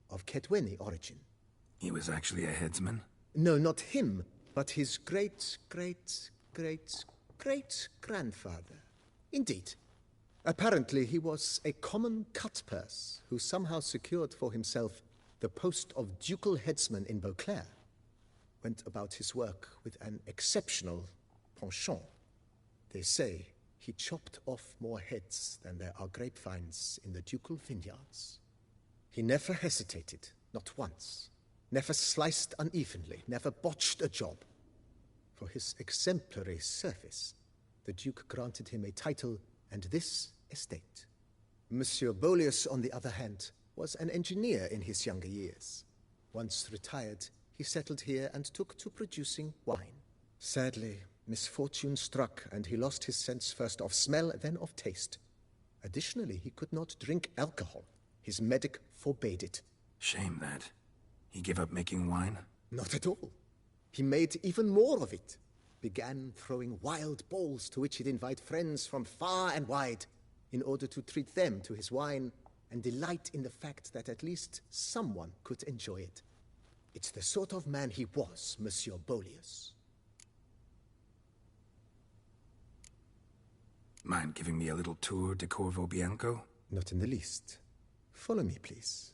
of Ketweni origin. He was actually a headsman? No, not him, but his great-grandfather. Indeed. Apparently, he was a common cut-purse who somehow secured for himself the post of ducal headsman in Beauclair. Went about his work with an exceptional penchant. They say he chopped off more heads than there are grapevines in the ducal vineyards. He never hesitated, not once. Never sliced unevenly, never botched a job. For his exemplary service, the Duke granted him a title and this estate. Monsieur Bolius, on the other hand, was an engineer in his younger years. Once retired, he settled here and took to producing wine. Sadly, misfortune struck and he lost his sense first of smell, then of taste. Additionally, he could not drink alcohol. His medic forbade it. Shame that. He gave up making wine? Not at all. He made even more of it. Began throwing wild balls to which he'd invite friends from far and wide in order to treat them to his wine and delight in the fact that at least someone could enjoy it. It's the sort of man he was, Monsieur Bolius. Mind giving me a little tour de Corvo Bianco? Not in the least. Follow me, please.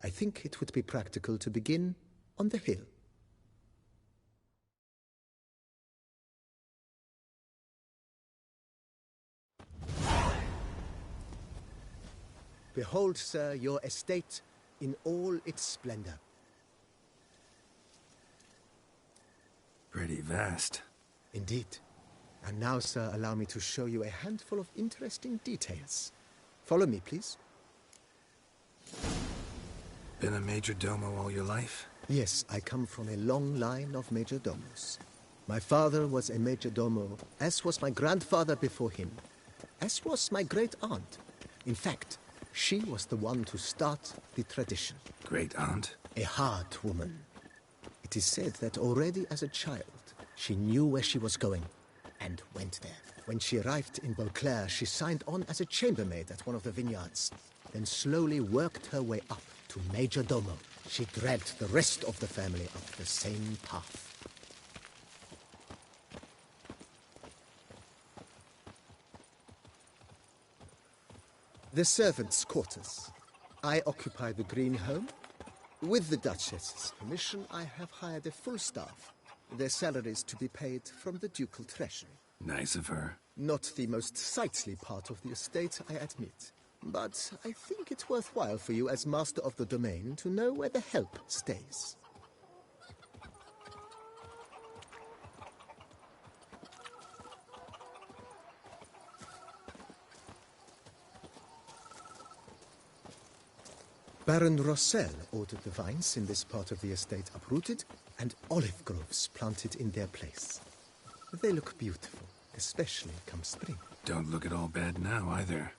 I think it would be practical to begin on the hill. Behold, sir, your estate in all its splendor. Pretty vast. Indeed. And now, sir, allow me to show you a handful of interesting details. Follow me, please. Been a major domo all your life? Yes, I come from a long line of major domos. My father was a major domo, as was my grandfather before him, as was my great-aunt. In fact, she was the one to start the tradition. Great-aunt? A hard woman. It is said that already as a child, She knew where she was going and went there. When she arrived in Beauclair, she signed on as a chambermaid at one of the vineyards, then slowly worked her way up to Major Domo. She dragged the rest of the family up the same path. The servants' quarters. I occupy the green home. With the Duchess's permission, I have hired a full staff. Their salaries to be paid from the ducal treasury. Nice of her. Not the most sightly part of the estate, I admit. But I think it's worthwhile for you as master of the domain to know where the help stays. Baron Rossel ordered the vines in this part of the estate uprooted and olive groves planted in their place. They look beautiful, especially come spring. Don't look at all bad now, either.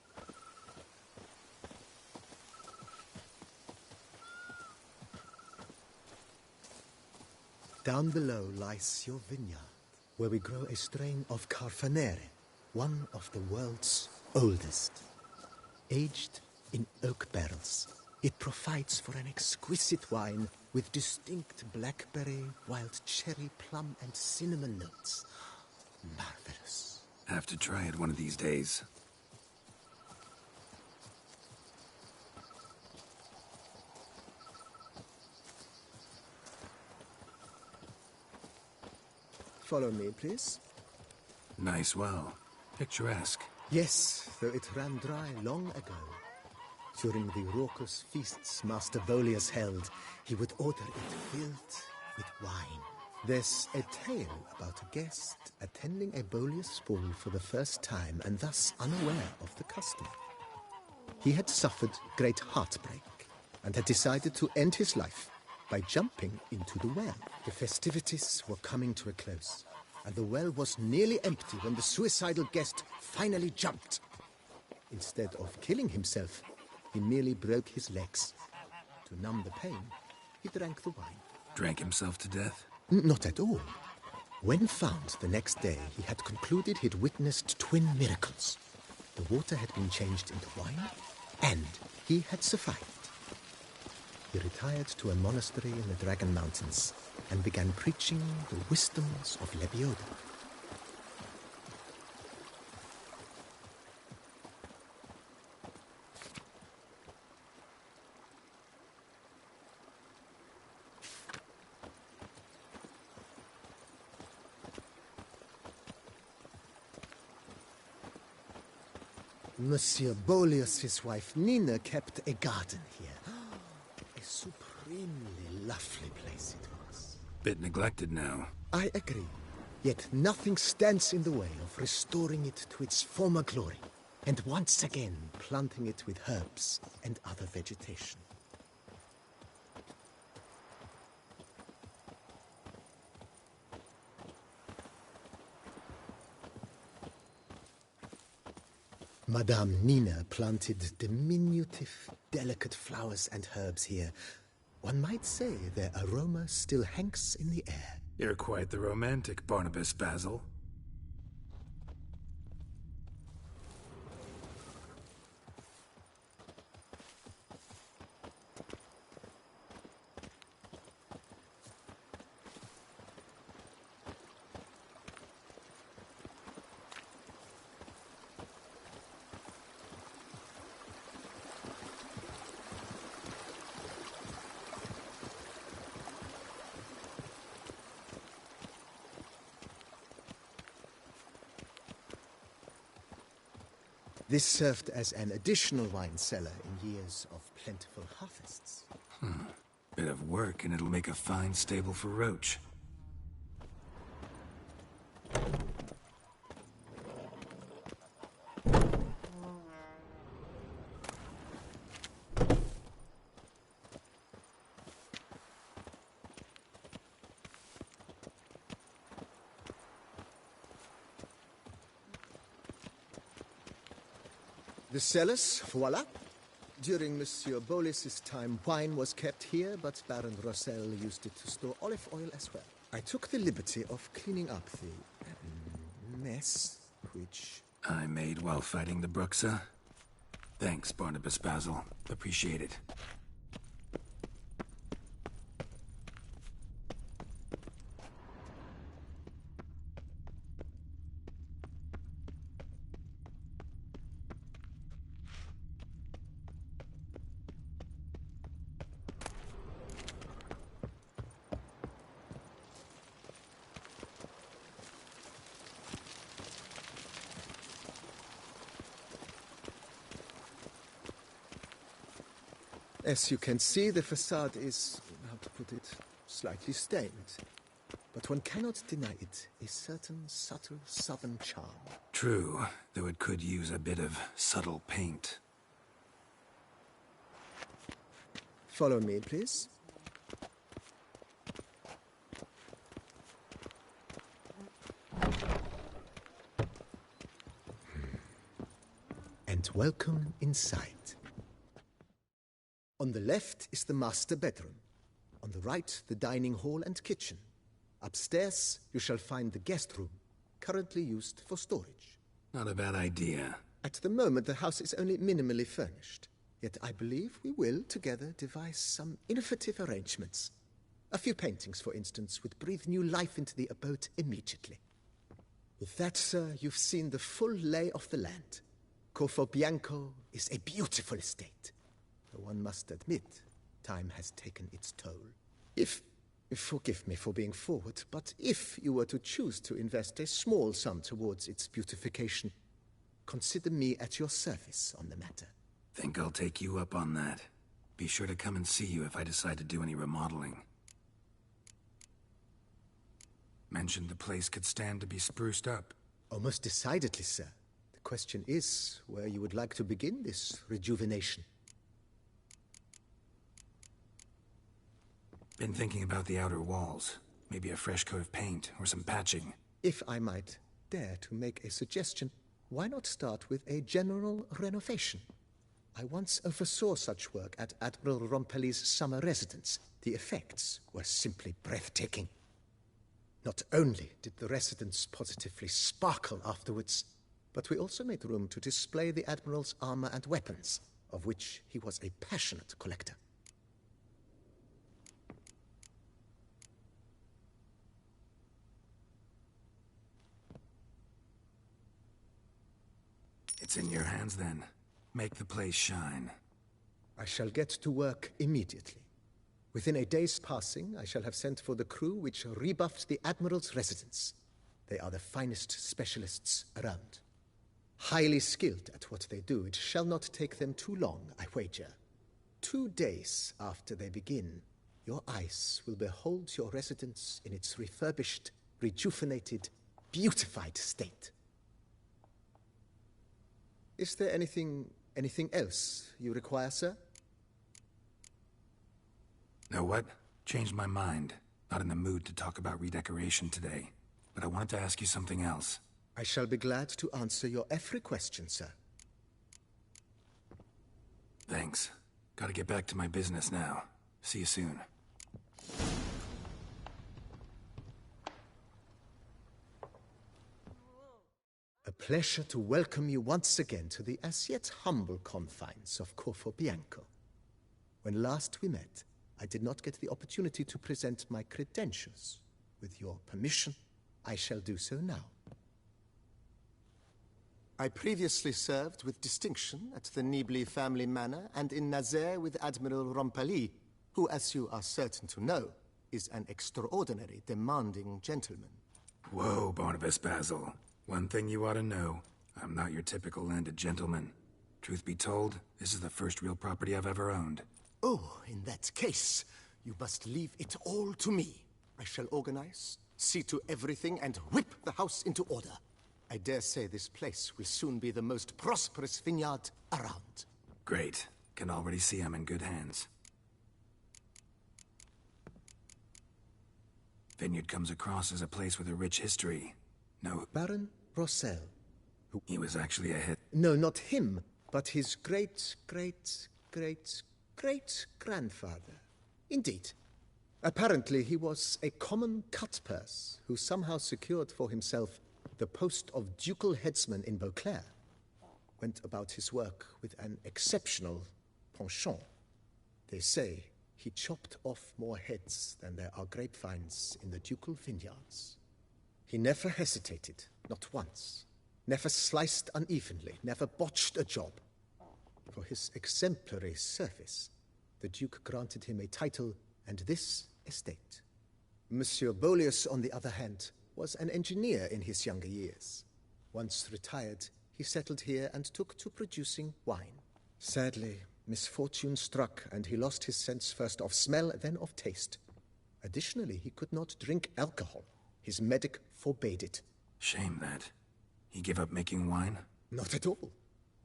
Down below lies your vineyard, where we grow a strain of Carfanere, one of the world's oldest. Aged in oak barrels, it provides for an exquisite wine with distinct blackberry, wild cherry, plum, and cinnamon notes. Marvelous. Have to try it one of these days. Follow me, please. Nice well. Picturesque. Yes, though it ran dry long ago. During the raucous feasts Master Bolius held, he would order it filled with wine. There's a tale about a guest attending a Bolius ball for the first time and thus unaware of the custom. He had suffered great heartbreak and had decided to end his life by jumping into the well. The festivities were coming to a close, and the well was nearly empty when the suicidal guest finally jumped. Instead of killing himself, he merely broke his legs. To numb the pain, he drank the wine. Drank himself to death? Not at all. When found the next day, he had concluded he'd witnessed twin miracles. The water had been changed into wine, and he had survived. He retired to a monastery in the Dragon Mountains and began preaching the wisdoms of Lebioda. Monsieur Bolius' wife Nina kept a garden here. A supremely lovely place it was. Bit neglected now. I agree. Yet nothing stands in the way of restoring it to its former glory, and once again planting it with herbs and other vegetation. Madame Nina planted diminutive, delicate flowers and herbs here. One might say their aroma still hangs in the air. You're quite the romantic, Barnabas Basil. This served as an additional wine cellar in years of plentiful harvests. Bit of work and it'll make a fine stable for Roach. The cellars, voila. During Monsieur Bolis's time, wine was kept here, but Baron Rossel used it to store olive oil as well. I took the liberty of cleaning up the mess, which... I made while fighting the Bruxa. Thanks, Barnabas Basil. Appreciate it. As you can see, the facade is, how to put it, slightly stained. But one cannot deny it a certain subtle southern charm. True, though it could use a bit of subtle paint. Follow me, please. And welcome inside. On the left is the master bedroom. On the right, the dining hall and kitchen. Upstairs, you shall find the guest room, currently used for storage. Not a bad idea. At the moment, the house is only minimally furnished. Yet I believe we will, together, devise some innovative arrangements. A few paintings, for instance, would breathe new life into the abode immediately. With that, sir, you've seen the full lay of the land. Corfobianco is a beautiful estate. Though one must admit, time has taken its toll. Forgive me for being forward, but if you were to choose to invest a small sum towards its beautification, consider me at your service on the matter. Think I'll take you up on that. Be sure to come and see you if I decide to do any remodeling. Mentioned the place could stand to be spruced up. Oh, most decidedly, sir. The question is where you would like to begin this rejuvenation. Been thinking about the outer walls. Maybe a fresh coat of paint or some patching. If I might dare to make a suggestion, why not start with a general renovation? I once oversaw such work at Admiral Rompelli's summer residence. The effects were simply breathtaking. Not only did the residence positively sparkle afterwards, but we also made room to display the Admiral's armor and weapons, of which he was a passionate collector. It's in your hands then. Make the place shine. I shall get to work immediately. Within a day's passing, I shall have sent for the crew which rebuffed the Admiral's residence. They are the finest specialists around. Highly skilled at what they do, it shall not take them too long, I wager. 2 days after they begin, your eyes will behold your residence in its refurbished, rejuvenated, beautified state. Is there anything else you require, sir? Know what? Changed my mind. Not in the mood to talk about redecoration today. But I wanted to ask you something else. I shall be glad to answer your every question, sir. Thanks. Gotta get back to my business now. See you soon. A pleasure to welcome you once again to the as yet humble confines of Corfobianco. When last we met, I did not get the opportunity to present my credentials. With your permission, I shall do so now. I previously served with distinction at the Nibli family manor and in Nazaire with Admiral Rompelli, who, as you are certain to know, is an extraordinary, demanding gentleman. Whoa, Barnabas Basil. One thing you ought to know, I'm not your typical landed gentleman. Truth be told, this is the first real property I've ever owned. Oh, in that case, you must leave it all to me. I shall organize, see to everything, and whip the house into order. I dare say this place will soon be the most prosperous vineyard around. Great. Can already see I'm in good hands. Vineyard comes across as a place with a rich history. No, Baron Rossel. he was actually a hit. No, not him, but his great-great-great-great-grandfather. Indeed. Apparently, he was a common cutpurse who somehow secured for himself the post of ducal headsman in Beauclair. Went about his work with an exceptional penchant. They say he chopped off more heads than there are grapevines in the ducal vineyards. He never hesitated, not once. Never sliced unevenly, never botched a job. For his exemplary service, the Duke granted him a title and this estate. Monsieur Bolius, on the other hand, was an engineer in his younger years. Once retired, he settled here and took to producing wine. Sadly, misfortune struck, and he lost his sense first of smell, then of taste. Additionally, he could not drink alcohol. His medic forbade it. Shame that. He gave up making wine? Not at all.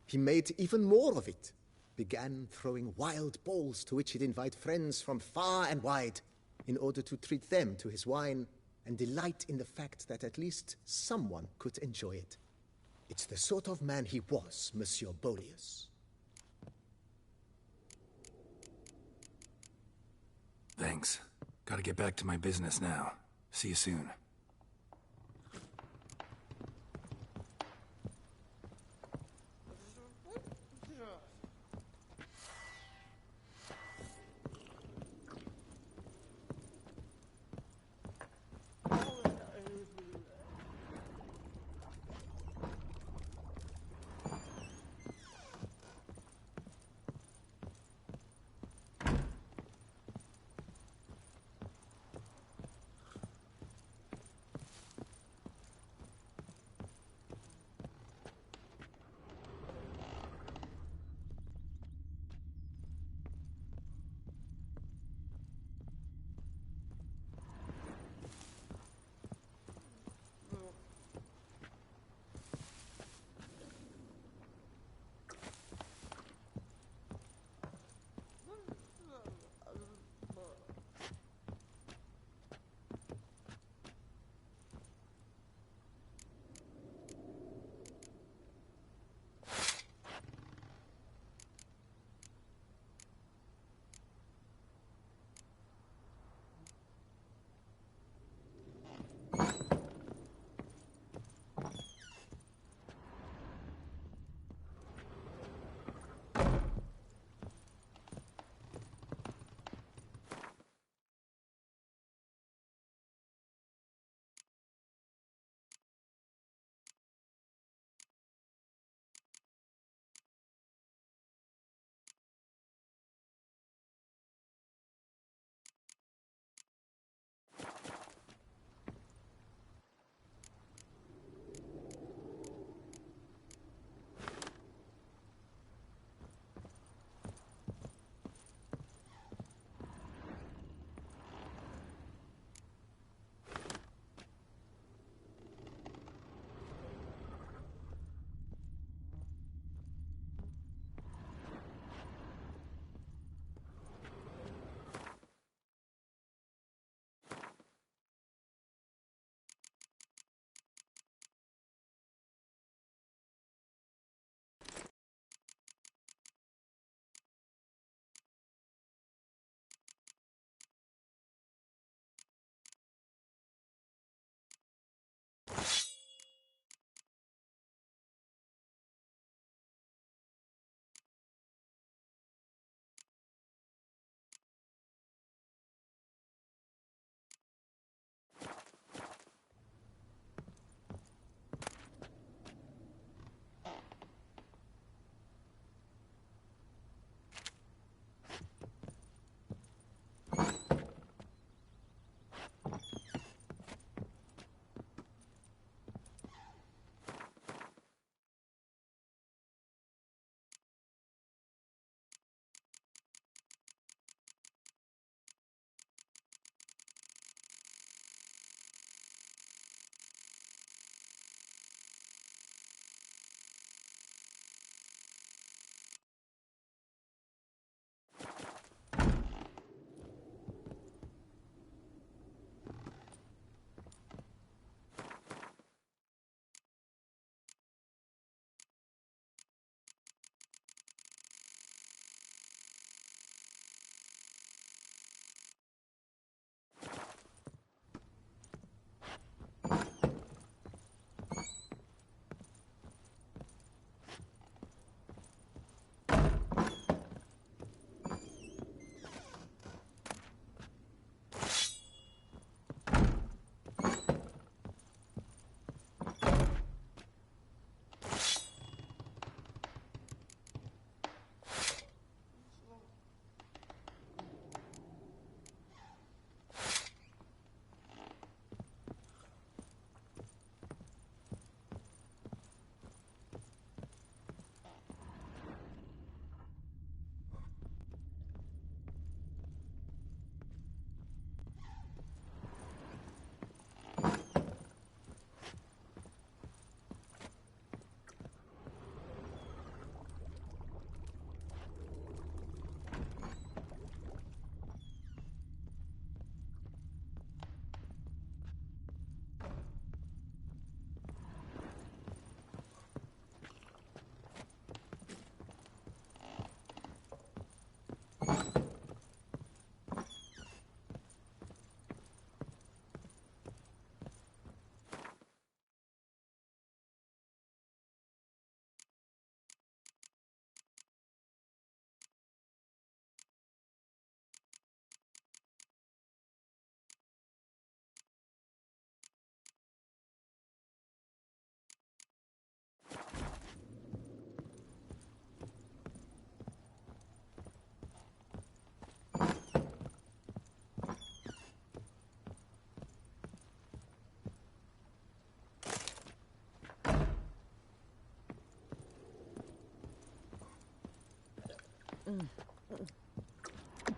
He made even more of it. Began throwing wild balls to which he'd invite friends from far and wide in order to treat them to his wine and delight in the fact that at least someone could enjoy it. It's the sort of man he was, Monsieur Bolius. Thanks. Gotta get back to my business now. See you soon.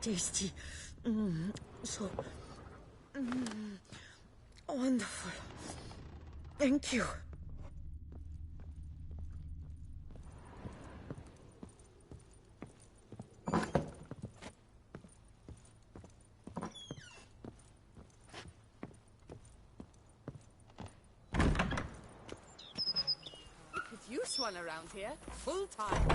Tasty. So wonderful. Thank you. Could use one around here, full time.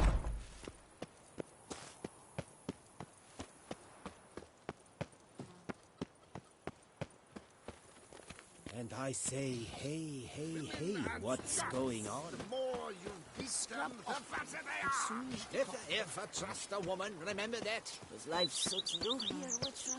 And I say, hey, hey, hey, what's going on? The more you beat them, the fatter they are! If ever trust a woman, remember that. Does life suit you here, Witcher?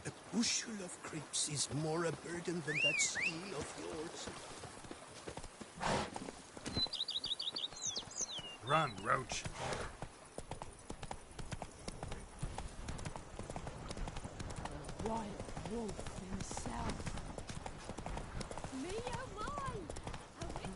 A bushel of grapes is more a burden than that steel of yours. Run, Roach. Wild wolf himself. Me oh mine! A witch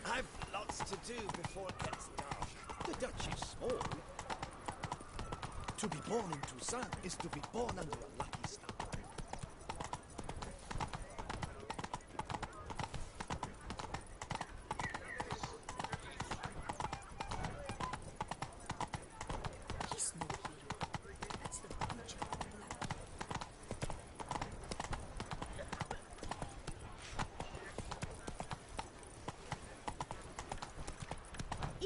I've lots to do before it gets dark. The Dutch is small. To be born in Toussaint is to be born under a lucky star. He's no hero. That's the beauty of the black.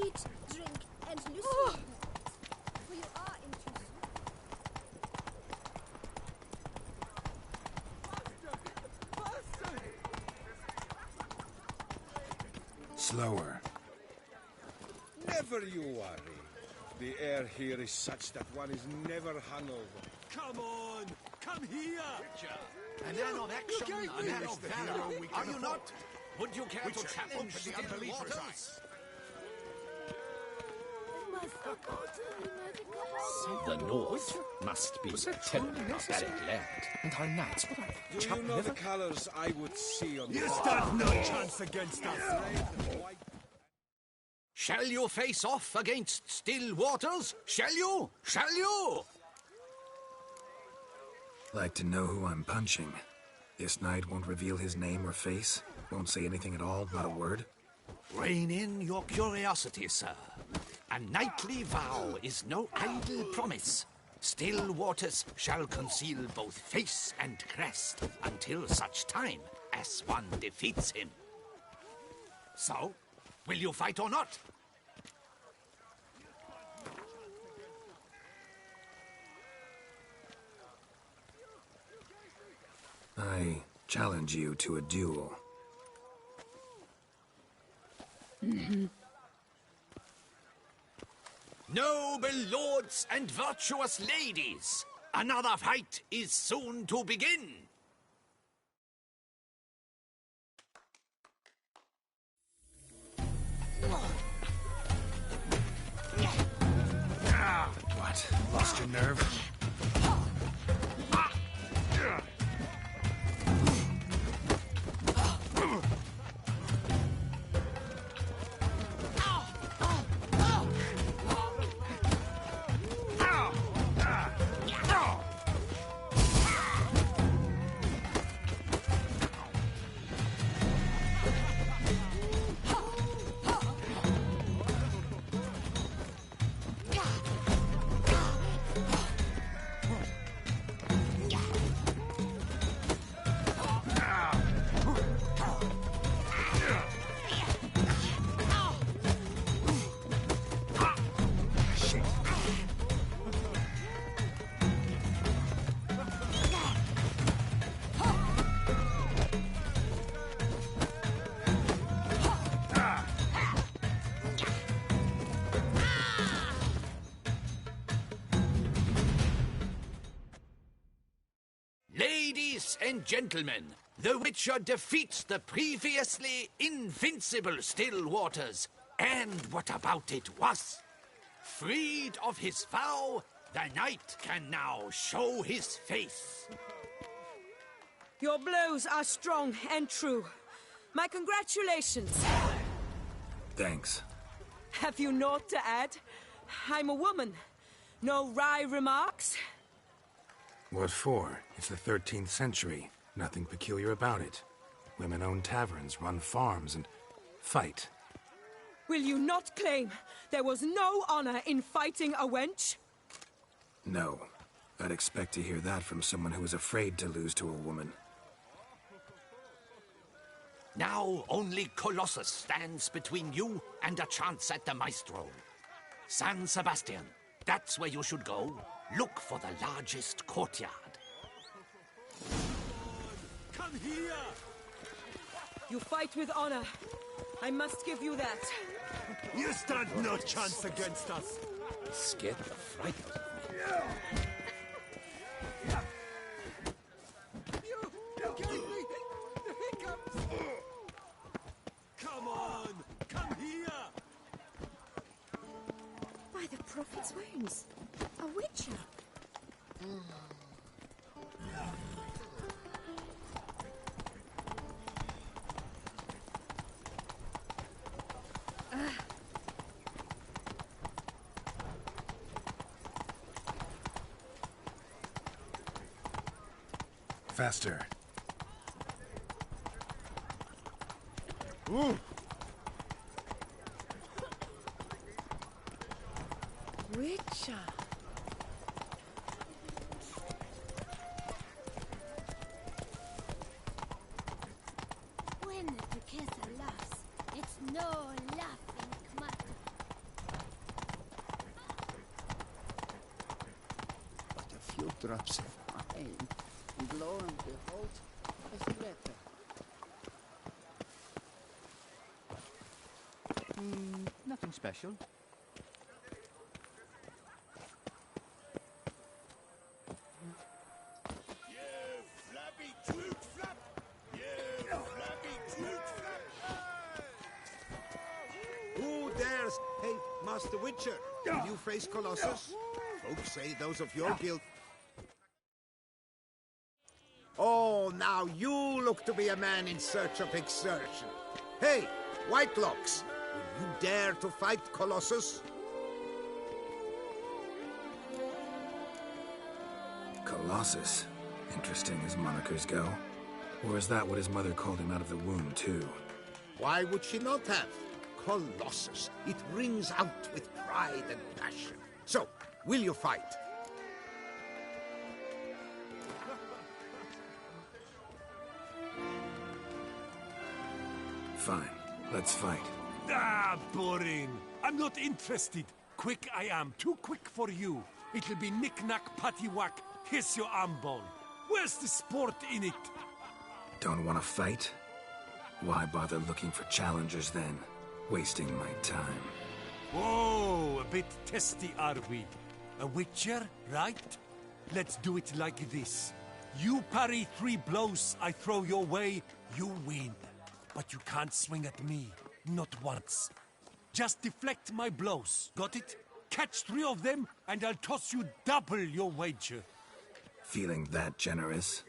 Eat, drink, and listen. For you are in Toussaint. Slower. Never you worry. The air here is such that one is never hungover. Come on! Come here! A man of action, a man of valor. Are you not? Would you care to challenge the still waters? The North must be a terribly barbaric land. And our knights, what are they? Do you know the colors I would see on the stand no chance against us. Shall you face off against still waters? Shall you? Shall you? Like to know who I'm punching. This knight won't reveal his name or face. Won't say anything at all, not a word. Rein in your curiosity, sir. A knightly vow is no idle promise. Still waters shall conceal both face and crest until such time as one defeats him. So, will you fight or not? I challenge you to a duel. Noble lords and virtuous ladies, another fight is soon to begin. What? Lost your nerve? Ladies and gentlemen, the Witcher defeats the previously invincible Still Waters. And what about it was? Freed of his vow, the knight can now show his face. Your blows are strong and true. My congratulations. Thanks. Have you naught to add? I'm a woman. No wry remarks? What for? It's the 13th century. Nothing peculiar about it. Women own taverns, run farms, and fight. Will you not claim there was no honor in fighting a wench? No. I'd expect to hear that from someone who is afraid to lose to a woman. Now only Colossus stands between you and a chance at the Maestro. San Sebastian, that's where you should go. Look for the largest courtyard. Come here! You fight with honor. I must give you that. You stand no chance against us. Scared the fright out of me. You gave me the hiccups! Come on! Come here! By the prophet's wounds. A witcher. Faster. Ooh. Witcher. When the Duchessa laughs, it's no laughing matter. But a few drops of wine. And lo and behold, it's better. Nothing special. Who dares? Hey, Master Witcher, will you face Colossus? Folks say those of your guild. Oh, now you look to be a man in search of exertion. Hey, Whitelocks, will you dare to fight Colossus? Colossus. Interesting as monikers go. Or is that what his mother called him out of the womb, too? Why would she not have? Colossus. It rings out with pride and passion. So, will you fight? Fine. Let's fight. Ah, boring. I'm not interested. Quick I am. Too quick for you. It'll be knick-knack, patty-whack. Kiss your arm bone. Where's the sport in it? Don't want to fight? Why bother looking for challengers then? Wasting my time. Whoa, a bit testy are we? A witcher, right? Let's do it like this. You parry 3 blows I throw your way, you win. But you can't swing at me, not once. Just deflect my blows, got it? Catch 3 of them, and I'll toss you double your wager. Feeling that generous?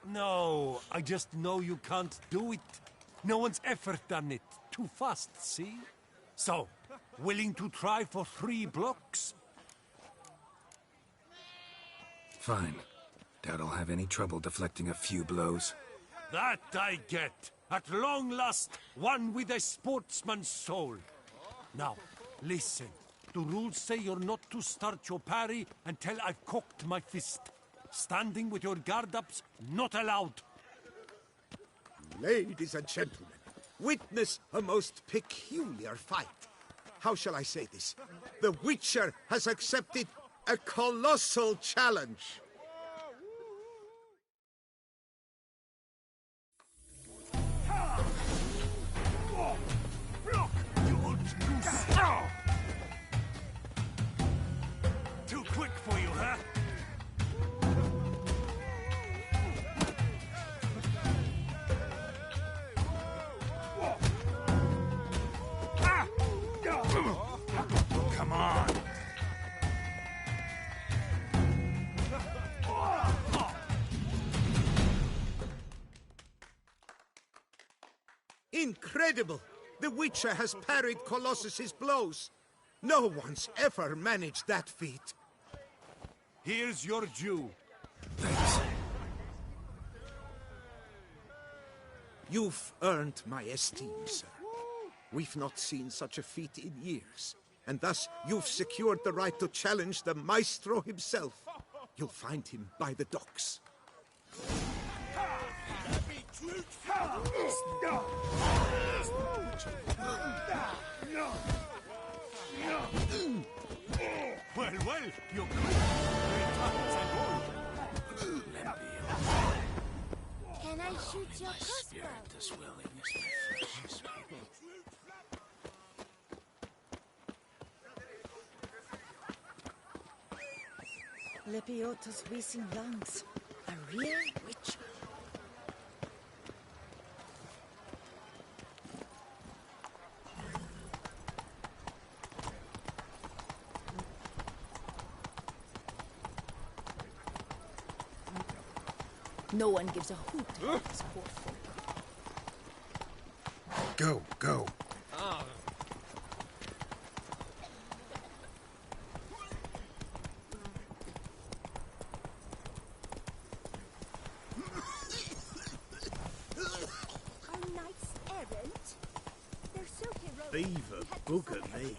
No, I just know you can't do it. No one's ever done it. Too fast, see? So, willing to try for 3 blocks? Fine. Doubt I'll have any trouble deflecting a few blows. That I get. At long last, one with a sportsman's soul. Now, listen. The rules say you're not to start your parry until I've cocked my fist. Standing with your guard-ups, not allowed. Ladies and gentlemen, witness a most peculiar fight. How shall I say this? The Witcher has accepted a colossal challenge. Too quick for you, huh? Incredible! The Witcher has parried Colossus's blows. No one's ever managed that feat. Here's your due. Thanks. You've earned my esteem, sir. We've not seen such a feat in years, and thus you've secured the right to challenge the Maestro himself. You'll find him by the docks. Well, you're good. Can I shoot your crossbow? This willingness. Lepiota's wheezing lungs. A real witcher. No one gives a hoot about this poor folk. Go. Are knights errant? They're so heroic. Beaver booger me.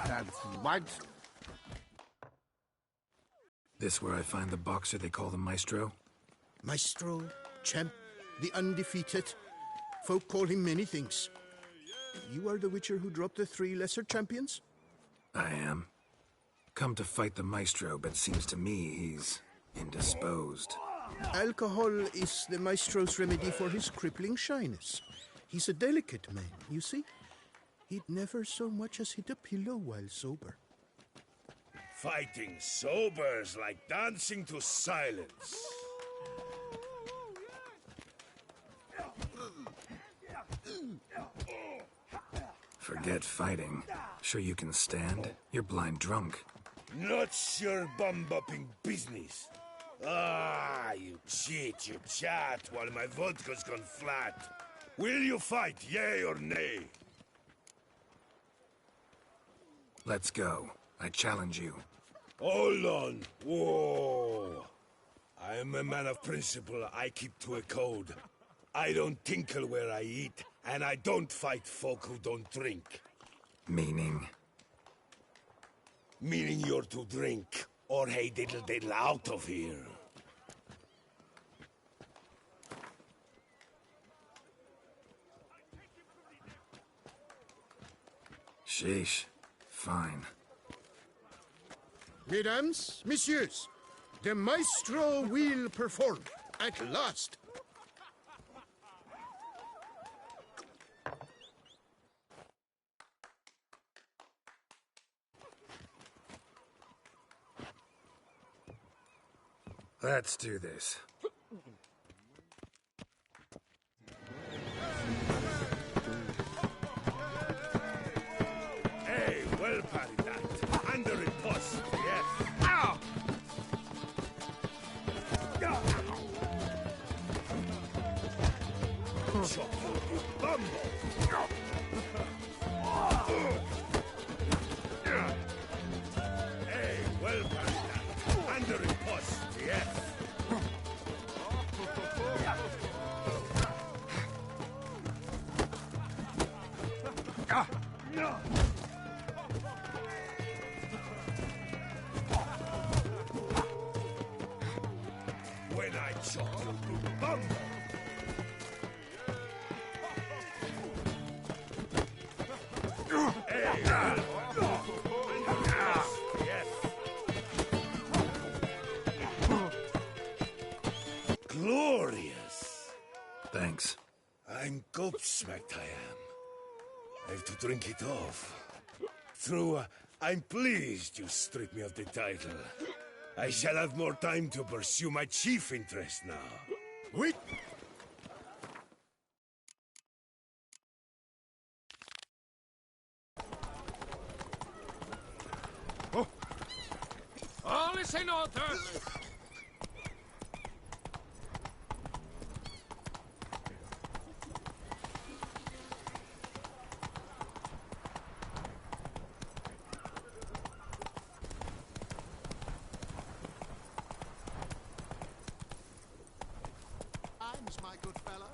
That's what? This where I find the boxer they call the Maestro? Maestro, champ, the undefeated. Folk call him many things. You are the Witcher who dropped the 3 lesser champions? I am. Come to fight the Maestro, but seems to me he's indisposed. Alcohol is the Maestro's remedy for his crippling shyness. He's a delicate man, you see. He'd never so much as hit a pillow while sober. Fighting sober's like dancing to silence. Forget fighting. Sure you can stand? You're blind drunk. Not your bum-bopping business. Ah, you cheat, you chat, while my vodka's gone flat. Will you fight, yay or nay? Let's go. I challenge you. Hold on. Whoa. I am a man of principle. I keep to a code. I don't tinkle where I eat, and I don't fight folk who don't drink. Meaning? Meaning you're to drink, or hey diddle out of here. Sheesh. Fine. Mesdames, messieurs, the Maestro will perform at last. Let's do this. Hey, well parried that. Under it, boss. Yeah. Ow! Chop you bumble. Hey, well parried that. Under it, boss. Yeah. shot. Bumper. Glorious. Thanks. I'm gobsmacked, I am. I have to drink it off. I'm pleased you stripped me of the title. I shall have more time to pursue my chief interest now. Wait! Oh. All is in order! My good fellow.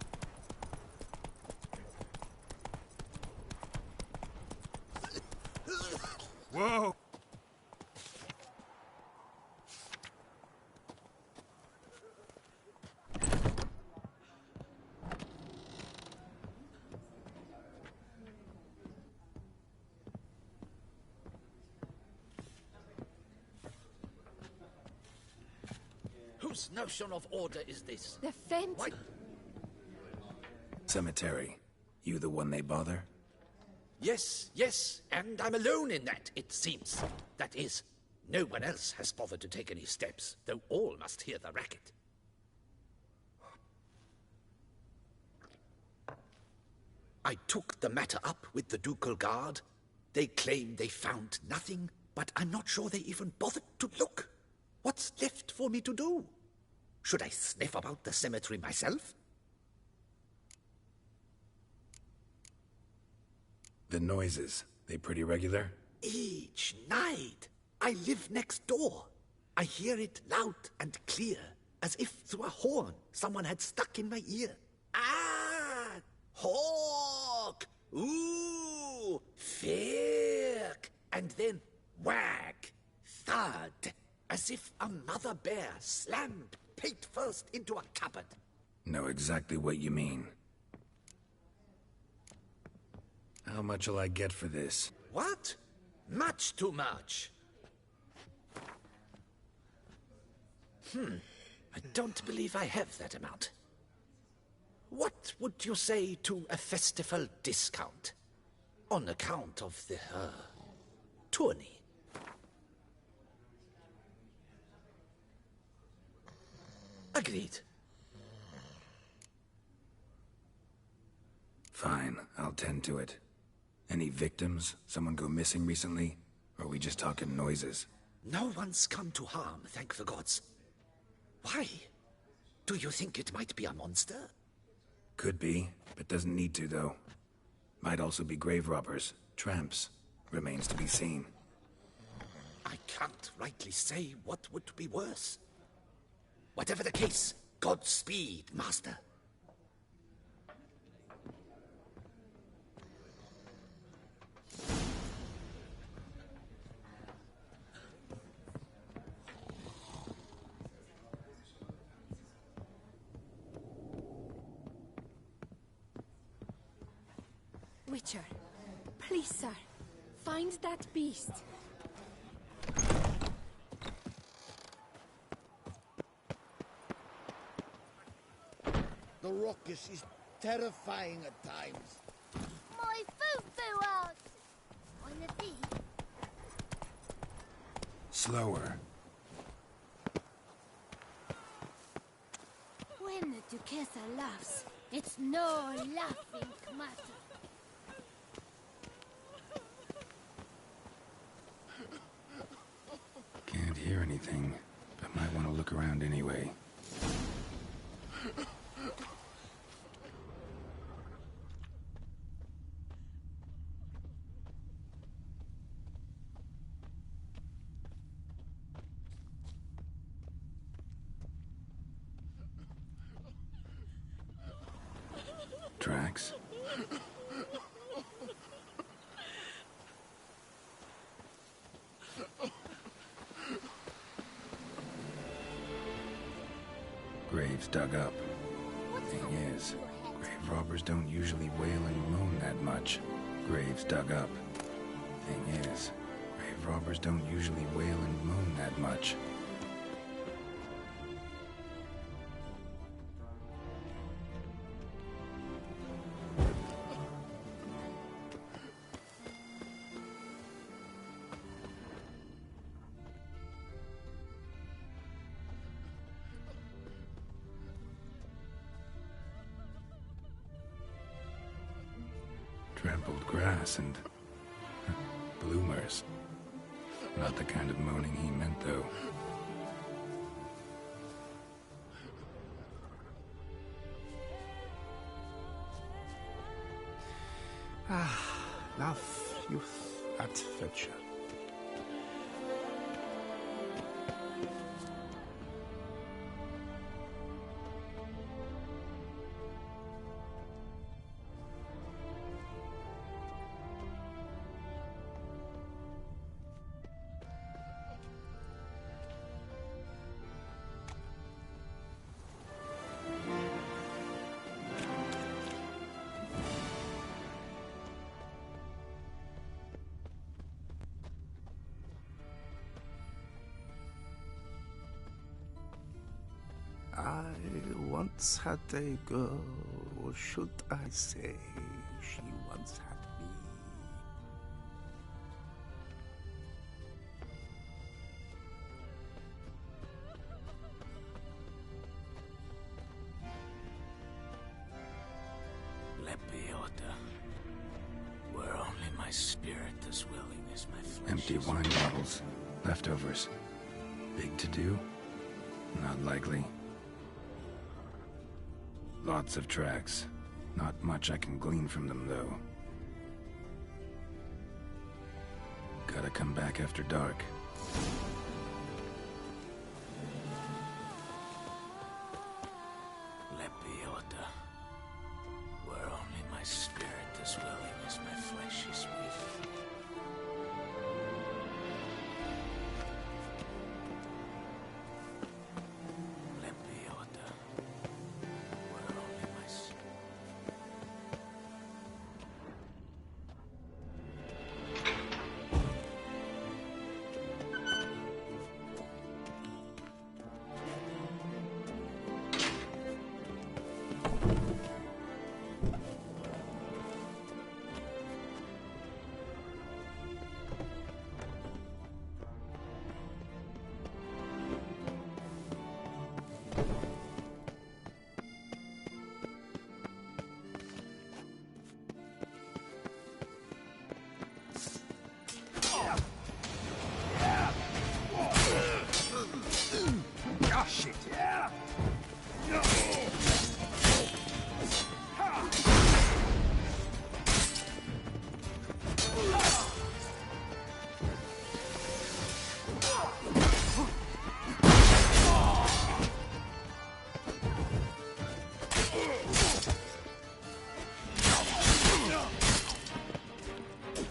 Whoa! Whose notion of order is this? The fence. Why? Cemetery. You the one they bother? Yes, yes, and I'm alone in that, it seems. That is, no one else has bothered to take any steps, though all must hear the racket. I took the matter up with the ducal guard. They claim they found nothing, but I'm not sure they even bothered to look. What's left for me to do? Should I sniff about the cemetery myself? The noises, they pretty regular? Each night. I live next door. I hear it loud and clear, as if through a horn someone had stuck in my ear. Ah! Hawk! Ooh! Firk! And then wag! Thud! As if a mother bear slammed pate first into a cupboard. Know exactly what you mean. How much'll I get for this? What? Much too much. I don't believe I have that amount. What would you say to a festival discount? On account of the, tourney? Agreed. Fine, I'll tend to it. Any victims? Someone go missing recently? Or are we just talking noises? No one's come to harm, thank the gods. Why? Do you think it might be a monster? Could be, but doesn't need to, though. Might also be grave robbers, tramps. Remains to be seen. I can't rightly say what would be worse. Whatever the case, Godspeed, Master. Witcher, please, sir, find that beast. The ruckus is terrifying at times. My foo-foo out! On the feet. Slower. When the Duquesa laughs, it's no laughing matter. Can't hear anything, but might want to look around anyway. Tracks? Graves dug up. Thing is, grave robbers don't usually wail and moan that much. Graves dug up. Thing is, grave robbers don't usually wail and moan that much. Trampled grass and bloomers. Not the kind of moaning he meant, though. Love, youth, adventure. I once had a girl, or should I say, she once had me. Lepiota, were only my spirit as willing as my flesh. Empty wine bottles. Leftovers. Big to do? Not likely. Lots of tracks. Not much I can glean from them, though. Gotta come back after dark. Lepiota, were only my spirit as willing as my flesh is weak.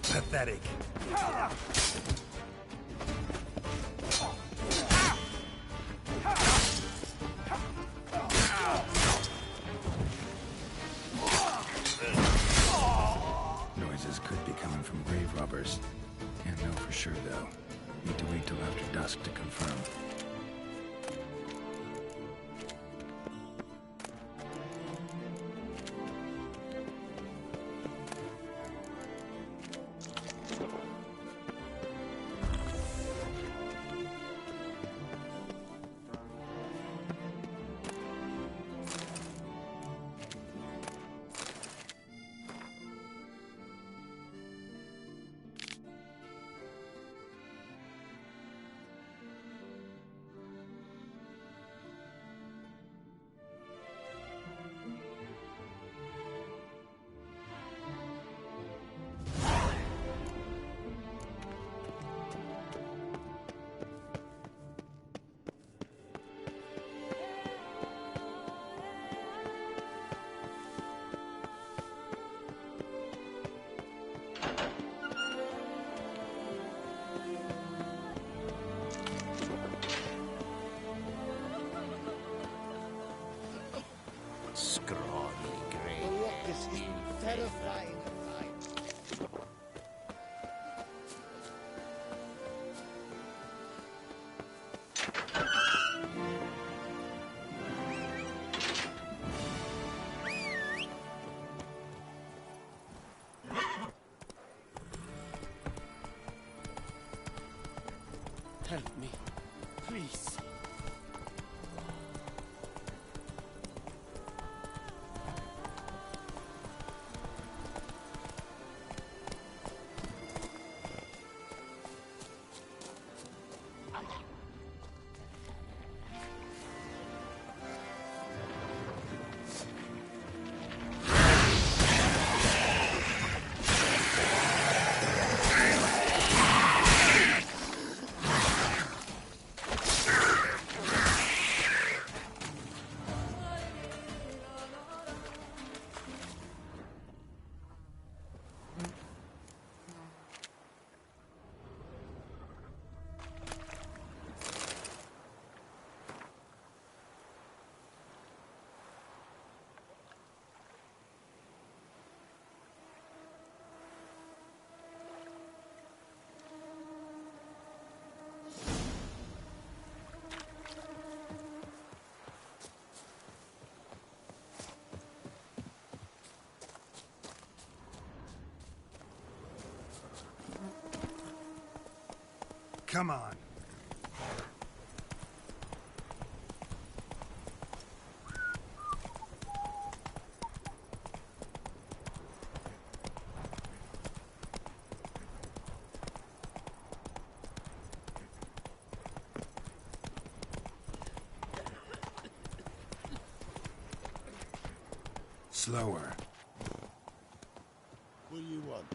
Pathetic. Noises could be coming from grave robbers. Can't know for sure, though. Need to wait till after dusk to confirm. terrifying. Help me, please. Come on. Slower. What do you want?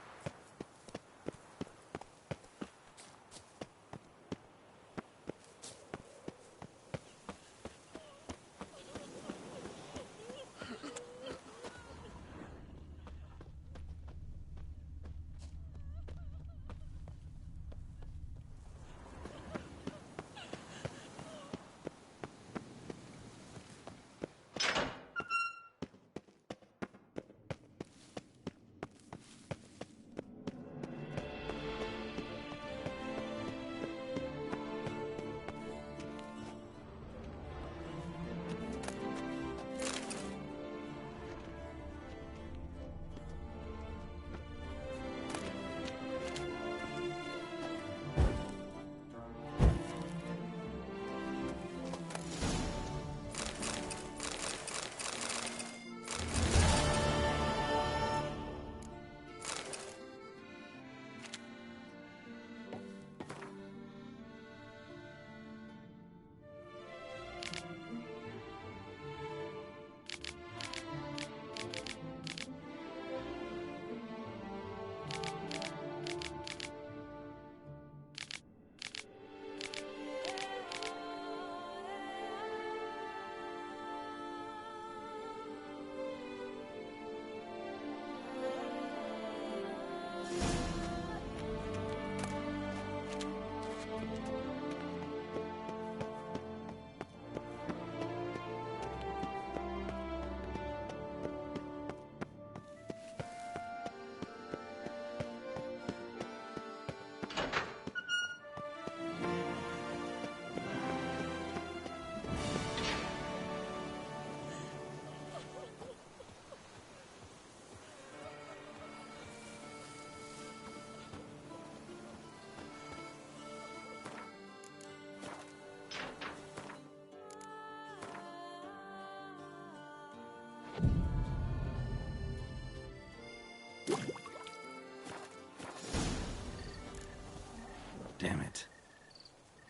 Damn it.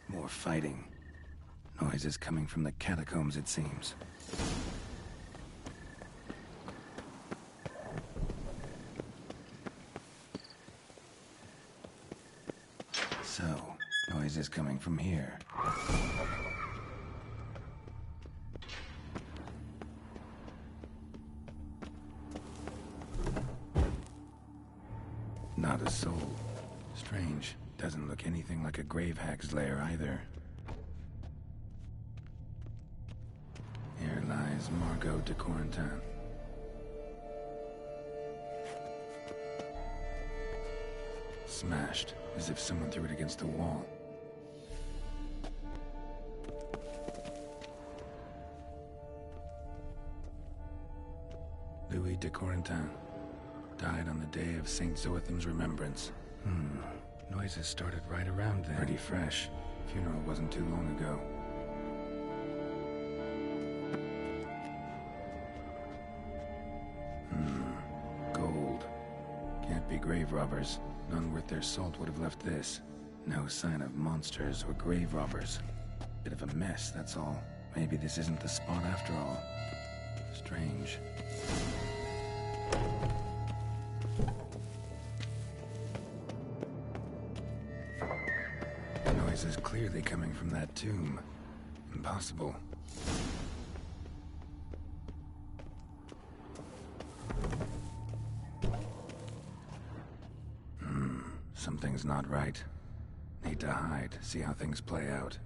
More fighting. Noises coming from the catacombs, it seems. So, noises coming from here. Not a soul. Strange. Doesn't look anything like a grave hag's lair either. Here lies Margot de Corentin. smashed, as if someone threw it against the wall. Louis de Corentin died on the day of Saint Zoetham's remembrance. Noises started right around then. Pretty fresh. Funeral wasn't too long ago. Gold. Can't be grave robbers. None worth their salt would have left this. No sign of monsters or grave robbers. Bit of a mess, that's all. Maybe this isn't the spot after all. Strange. The noise is clearly coming from that tomb. Impossible. Something's not right. Need to hide, see how things play out.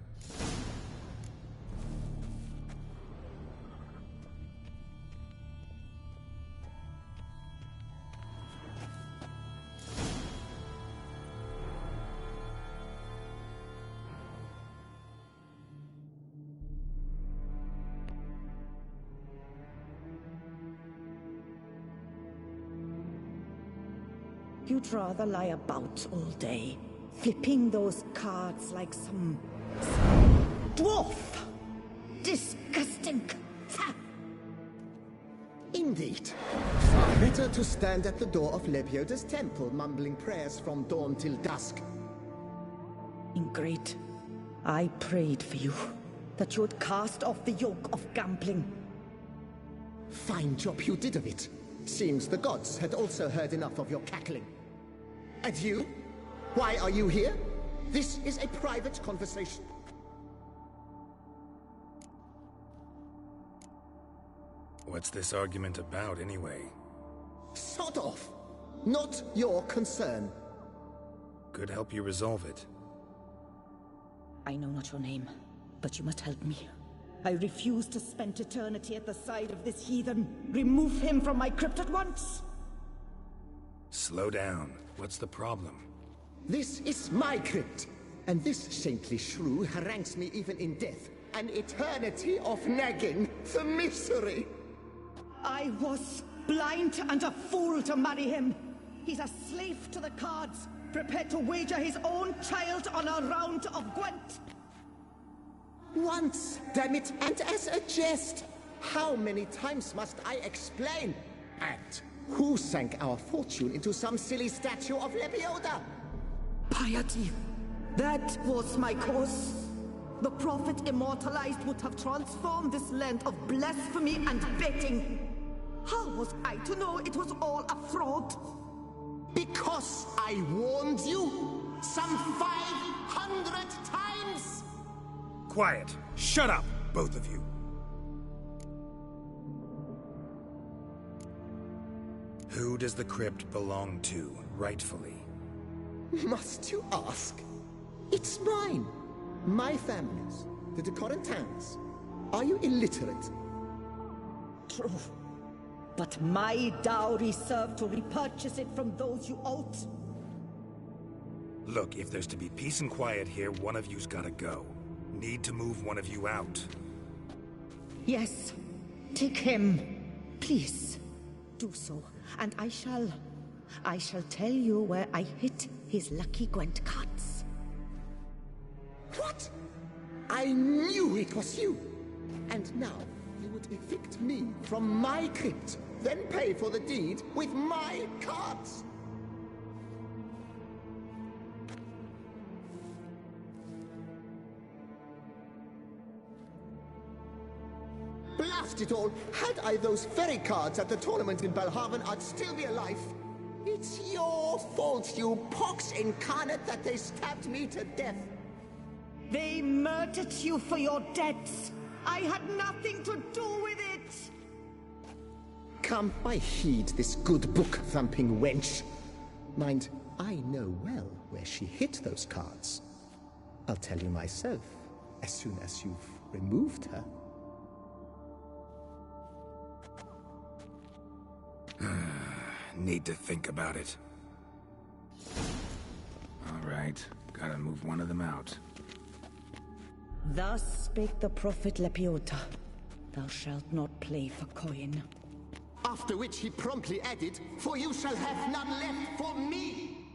You'd rather lie about all day, flipping those cards like some dwarf. Disgusting. Indeed. Far better to stand at the door of Lebioda's temple, mumbling prayers from dawn till dusk. Ingrate, I prayed for you, that you would cast off the yoke of gambling. Fine job you did of it. Seems the gods had also heard enough of your cackling. And you? Why are you here? This is a private conversation. What's this argument about, anyway? Sod off! Not your concern. Could help you resolve it. I know not your name, but you must help me. I refuse to spend eternity at the side of this heathen. Remove him from my crypt at once! Slow down. What's the problem? This is my crypt, and this saintly shrew harangues me even in death. An eternity of nagging, the misery! I was blind and a fool to marry him. He's a slave to the cards, prepared to wager his own child on a round of Gwent. Once, damn it, and as a jest! How many times must I explain? And who sank our fortune into some silly statue of Lebioda? Piety. That was my cause. The prophet immortalized would have transformed this land of blasphemy and betting. How was I to know it was all a fraud? Because I warned you some 500 times! Quiet! Shut up, both of you! Who does the crypt belong to, rightfully? Must you ask? It's mine. My family's. The de Corentins. Are you illiterate? True. But my dowry served to repurchase it from those you owed. Look, if there's to be peace and quiet here, one of you's gotta go. Need to move one of you out. Yes. Take him. Please. Do so. And I shall tell you where I hid his lucky Gwent cards. What? I knew it was you! And now, you would evict me from my crypt, then pay for the deed with my cards! Blast it all! Had I those very cards at the tournament in Belhaven, I'd still be alive. It's your fault, you pox incarnate, that they stabbed me to death. They murdered you for your debts. I had nothing to do with it. Come, I heed this good book-thumping wench. Mind, I know well where she hid those cards. I'll tell you myself, as soon as you've removed her. Need to think about it. right. Gotta move one of them out. Thus spake the prophet Lepiota. Thou shalt not play for coin. After which he promptly added, "For you shall have none left for me!"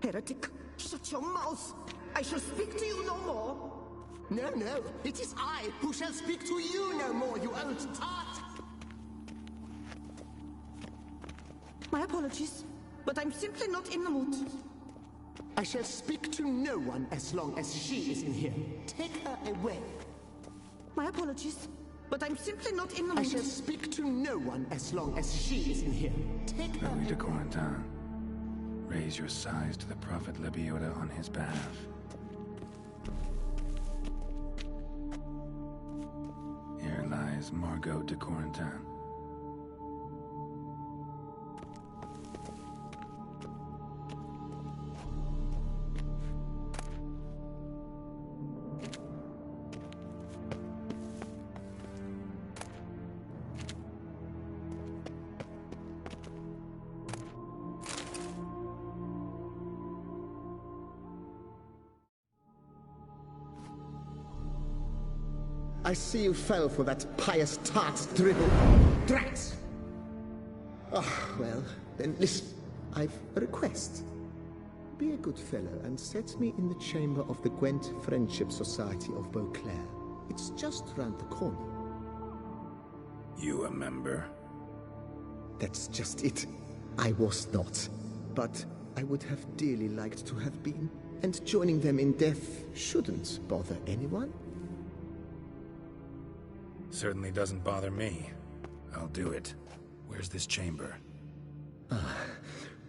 Heretic, shut your mouth! I shall speak to you no more! No, no, it is I who shall speak to you no more, you old tart! My apologies, but I'm simply not in the mood. I shall speak to no one as long as she is in here. Take her away. My apologies, but I'm simply not in the mood. I shall speak to no one as long as she is in here. Take her Louis de away. Corentin, raise your sighs to the Prophet Lepiota on his behalf. Here lies Margot de Corentin. I see you fell for that pious tart's dribble. Drats! Ah, well, then listen. I've a request. Be a good fellow and set me in the chamber of the Gwent Friendship Society of Beauclair. It's just round the corner. You a member? That's just it. I was not. But I would have dearly liked to have been. And joining them in death shouldn't bother anyone. Certainly doesn't bother me. I'll do it. Where's this chamber?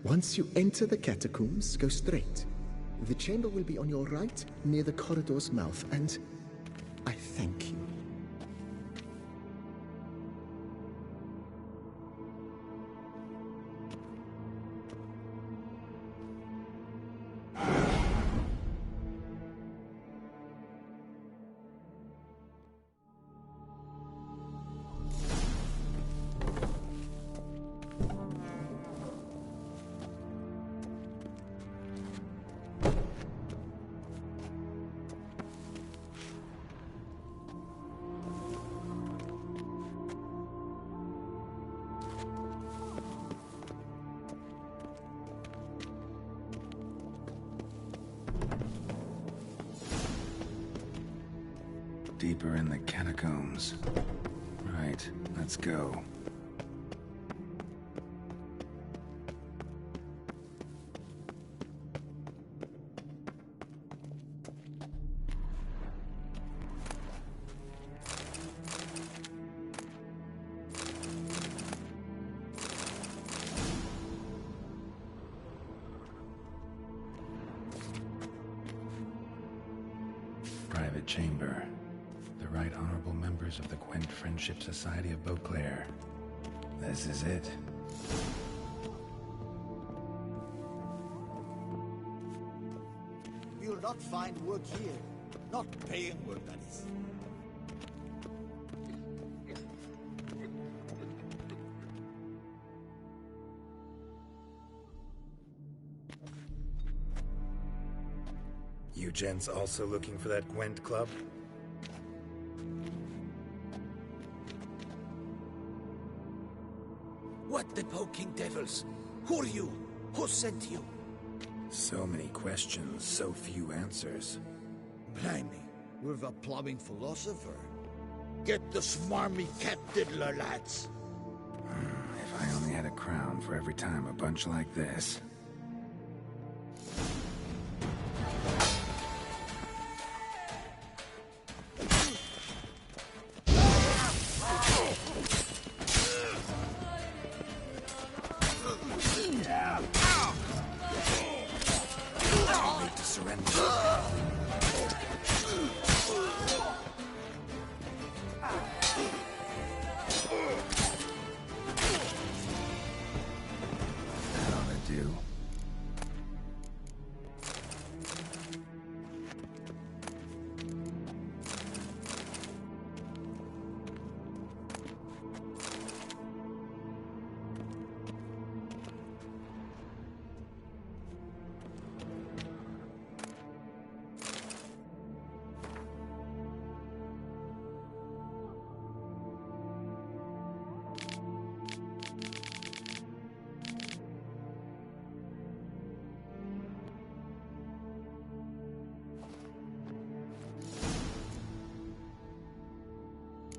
Once you enter the catacombs, go straight. The chamber will be on your right, near the corridor's mouth, and I thank you. Deeper in the catacombs. Right, let's go. Private chamber. The Right Honorable members of the Gwent Friendship Society of Beauclair. This is it. You'll not find work here. Not paying work, that is. You gents also looking for that Gwent club? What the poking devils? Who are you? Who sent you? So many questions, so few answers. Blimey, we're the plumbing philosopher. Get the smarmy cat diddler, lads. If I only had a crown for every time a bunch like this. That ought to do.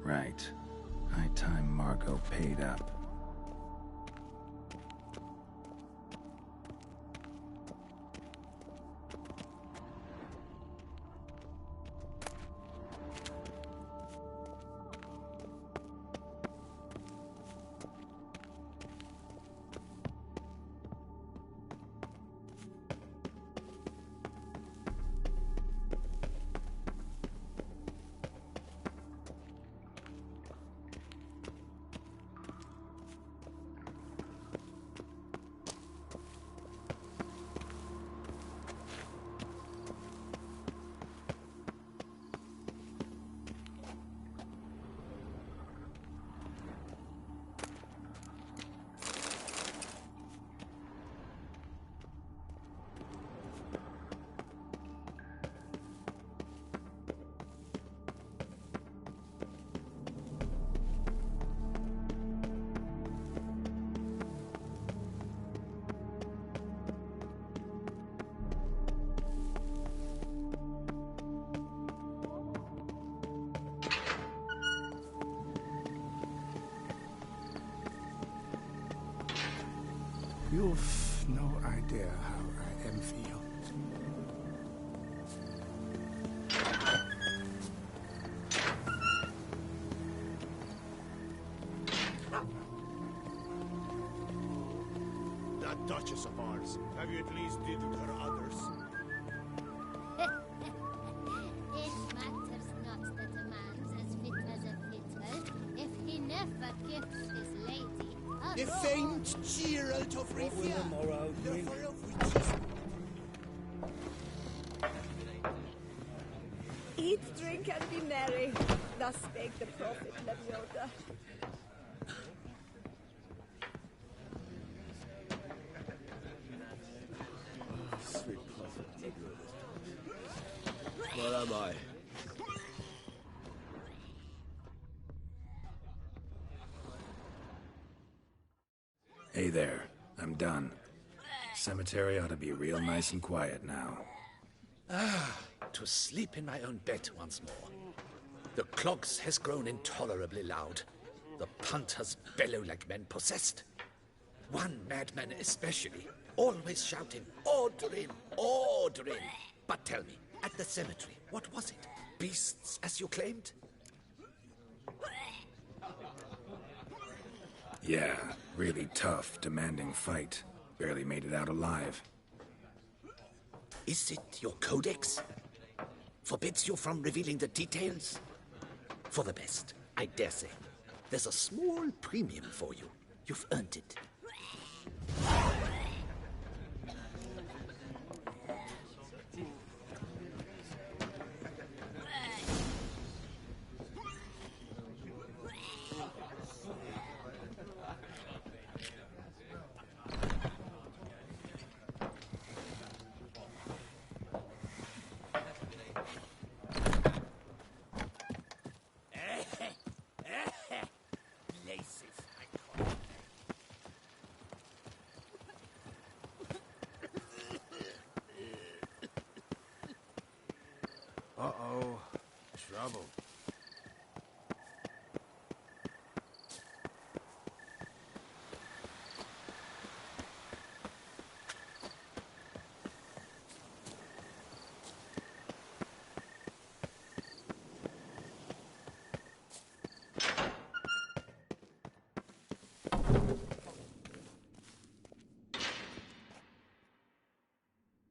Right. High time Margot paid up. You've no idea how I envy you. That Duchess of ours, have you at least did with her others? It matters not that a man's as fit as a fiddle if he never gives his lady a The rose. faint Gerald of Rivia, lover of witches. Eat, drink, and be merry. Thus spake the prophet Leviota. Sweet prophet, where am I? Hey there, I'm done. Cemetery ought to be real nice and quiet now. To sleep in my own bed once more. The clogs has grown intolerably loud. The punters bellow like men possessed. One madman especially, always shouting, "Order in, order in!" But tell me, at the cemetery, what was it? Beasts, as you claimed? Yeah, really tough, demanding fight. Barely made it out alive. Is it your codex? Forbids you from revealing the details? For the best, I dare say. There's a small premium for you. You've earned it. Uh-oh. Trouble.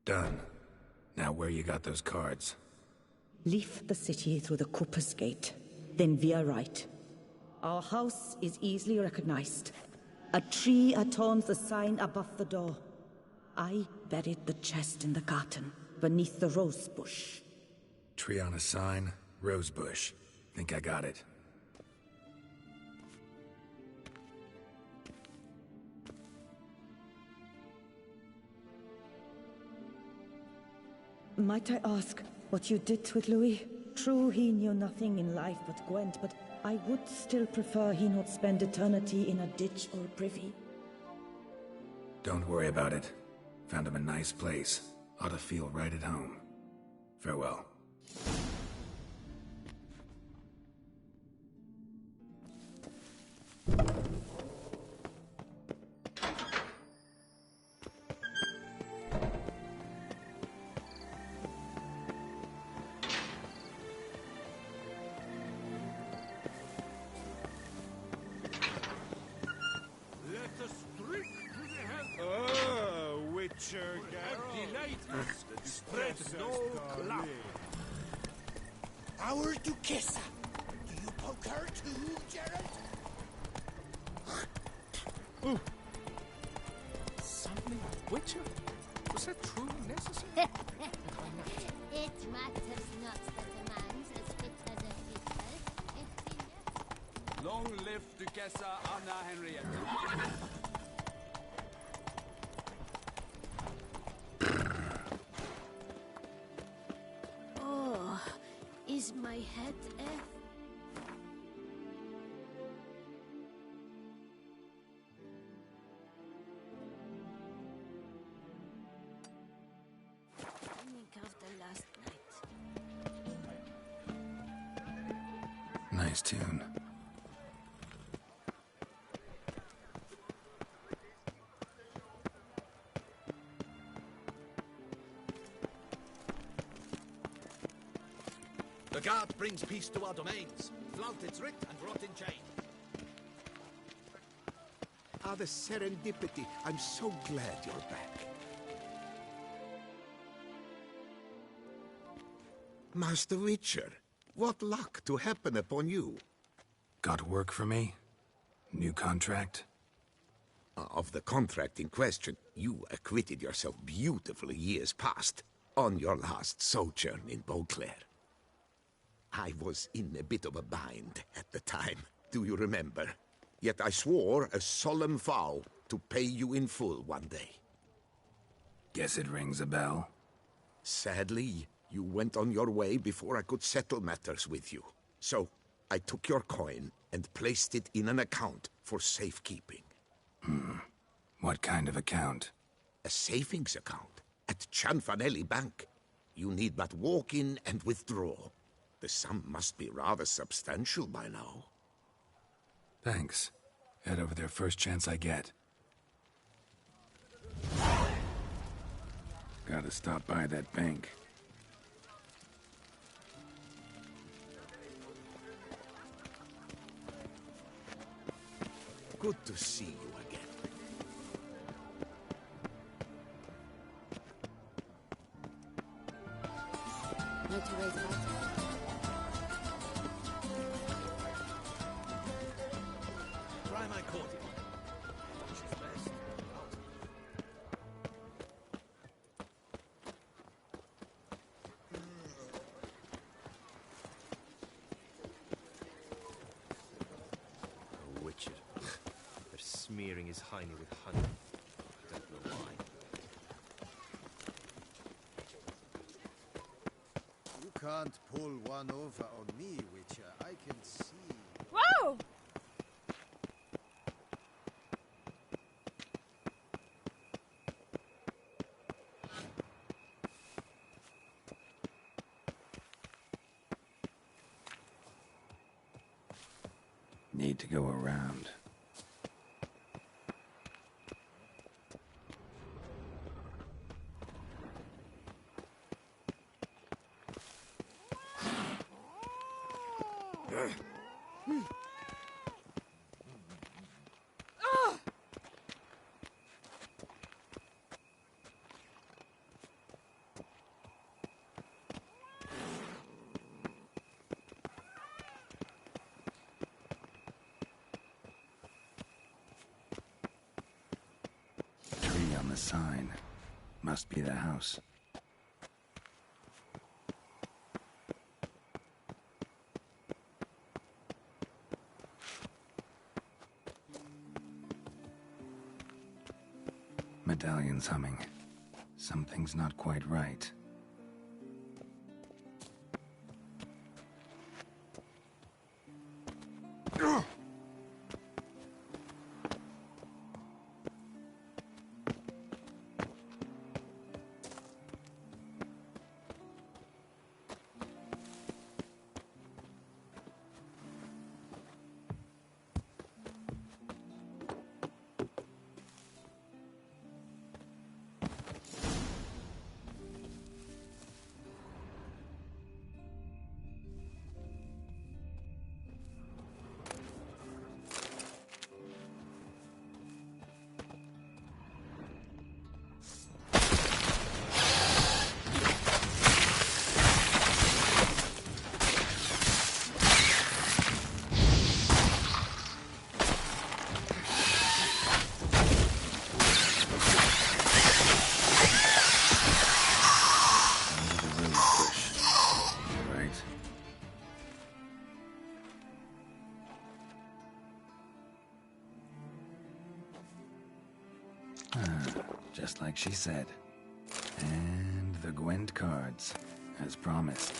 Done. Now where you got those cards? Leave the city through the Cooper's Gate, then veer right. Our house is easily recognized. A tree adorns the sign above the door. I buried the chest in the garden, beneath the rose bush. Tree on a sign, rose bush. Think I got it. Might I ask what you did with Louis? True, he knew nothing in life but Gwent, but I would still prefer he not spend eternity in a ditch or privy. Don't worry about it. Found him a nice place. Ought to feel right at home. Farewell. Our Duchessa. Do you poke her too, Geralt? Something of Witcher? Was that truly necessary? It matters not that a man's as fit as a fiddle, if he never... Long live Duchessa Anna Henrietta. Oh, is my head think of the last night. Nice tune. The guard brings peace to our domains. Flout its writ and rot in chain. Ah, the serendipity. I'm so glad you're back. Master Witcher, what luck to happen upon you. Got work for me? New contract? Of the contract in question, you acquitted yourself beautifully years past, on your last sojourn in Beauclair. I was in a bit of a bind at the time, do you remember? Yet I swore a solemn vow to pay you in full one day. Guess it rings a bell. Sadly, you went on your way before I could settle matters with you. So, I took your coin and placed it in an account for safekeeping. What kind of account? A savings account at Cianfanelli Bank. You need but walk in and withdraw. The sum must be rather substantial by now. Thanks. Head over there first chance I get. Gotta stop by that bank. Good to see you again. No to raise that. Try my cordial. She's best. A Witcher. They're smearing his hiney with honey. I don't know why. You can't pull one over on me, Witcher. I can see. Whoa! Need to go around. Tree on the sign. Must be the house. Medallion's humming. Something's not quite right. just like she said. And the Gwent cards, as promised.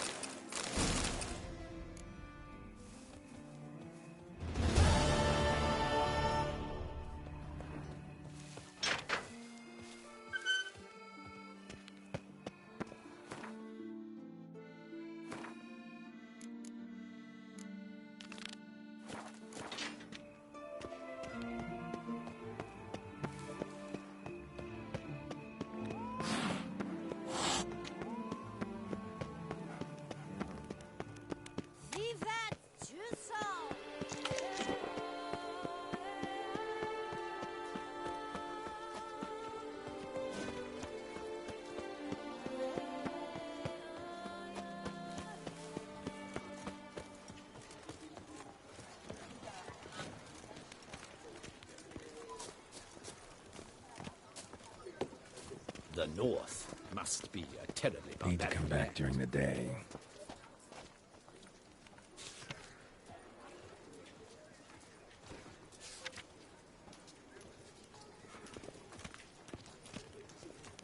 The North must be a terribly Need to barbaric come back land. during the day.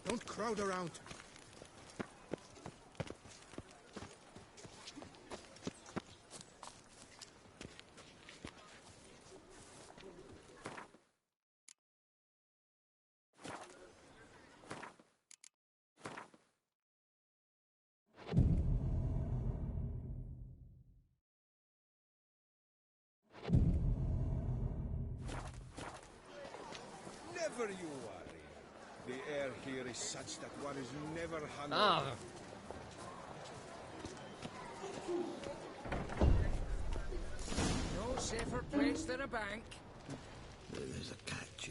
Don't crowd around. Never you worry. The air here is such that one is never hungry. Ah. No safer place than a bank. There's a catch.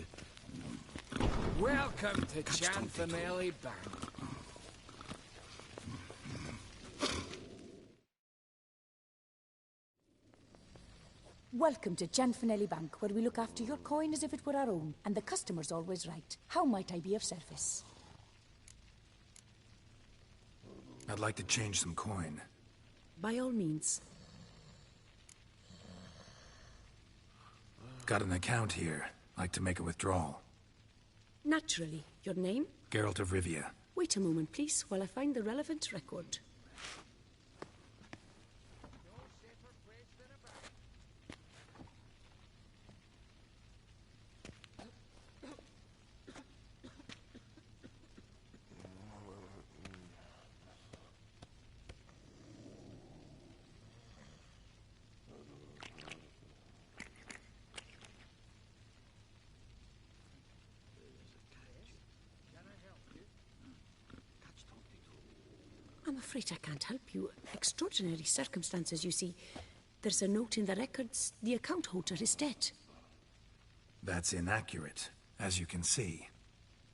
Welcome to Chanfanelli Bank. Welcome to Chanfanelli Bank, where we look after your coin as if it were our own, and the customer's always right. How might I be of service? I'd like to change some coin. By all means. Got an account here. Like to make a withdrawal. Naturally. Your name? Geralt of Rivia. Wait a moment, please, while I find the relevant record. I'm afraid I can't help you. Extraordinary circumstances, you see. There's a note in the records. The account holder is dead. That's inaccurate, as you can see.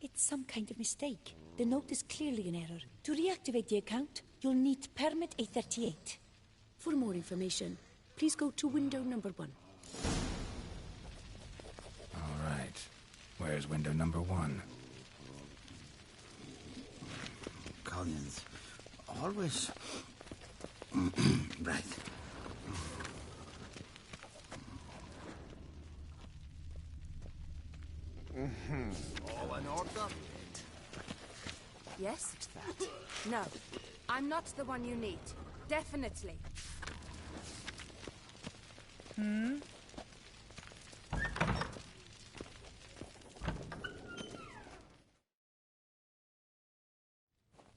It's some kind of mistake. The note is clearly an error. To reactivate the account, you'll need permit A38. For more information, please go to window number 1. All right. Where's window number 1? Collins. Always. Right. Oh, an order? Yes? No. I'm not the one you need. Definitely.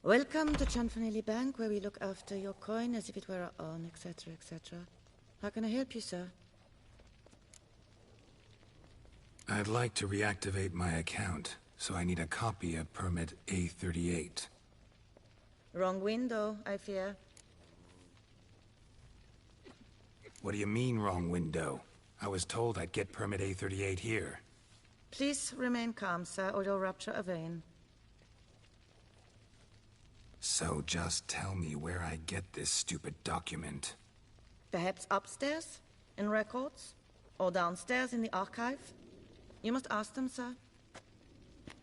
Welcome to Chanfanelli Bank, where we look after your coin as if it were our own, etc., etc. How can I help you, sir? I'd like to reactivate my account, so I need a copy of permit A38. Wrong window, I fear. What do you mean, wrong window? I was told I'd get permit A38 here. Please remain calm, sir, or you'll rupture a vein. So just tell me where I get this stupid document. Perhaps upstairs, in records, or downstairs in the archive? You must ask them, sir.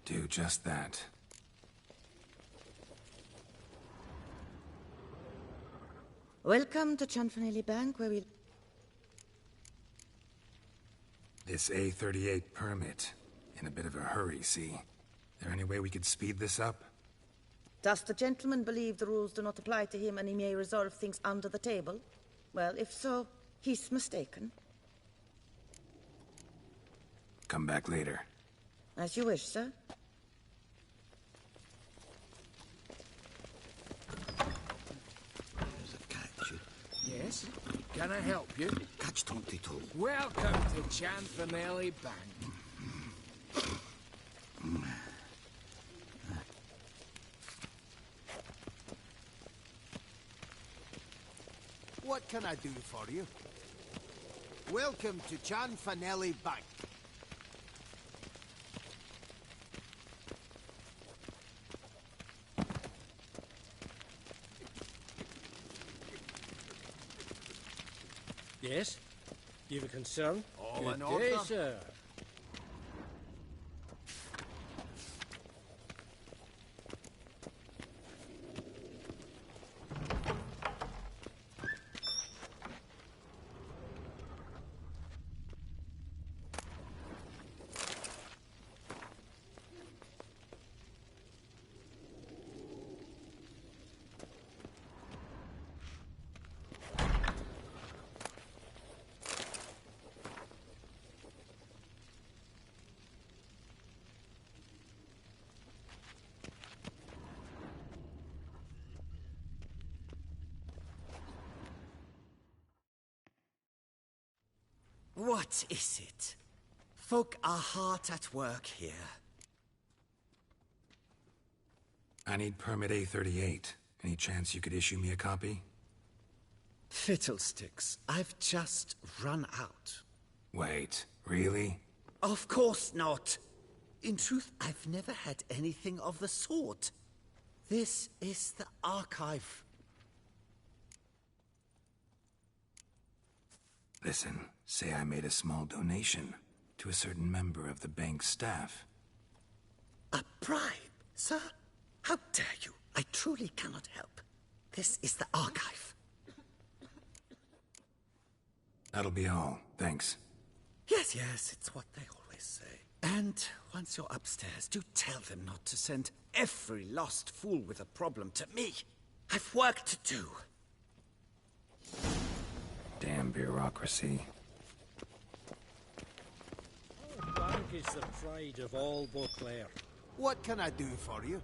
Do just that. Welcome to Chanfanelli Bank, where we... This A38 permit. In a bit of a hurry, see? There any way we could speed this up? Does the gentleman believe the rules do not apply to him and he may resolve things under the table? Well, if so, he's mistaken. Come back later. As you wish, sir. There's a catch. Yes? Can I help you? Catch 22. Welcome to Chanfanelli Bank. What can I do for you? Welcome to Chanfanelli Bank. Yes? You've a concern? All in Good order? day, sir. What is it? Folk are hard at work here. I need permit A38. Any chance you could issue me a copy? Fiddlesticks, I've just run out. Wait, really? Of course not. In truth, I've never had anything of the sort. This is the archive. Listen, say I made a small donation to a certain member of the bank's staff. A bribe, sir? How dare you? I truly cannot help. This is the archive. That'll be all. Thanks. Yes, it's what they always say. And once you're upstairs, do tell them not to send every lost fool with a problem to me. I've work to do. Damn bureaucracy. Our bank is the pride of all Beauclair. What can I do for you?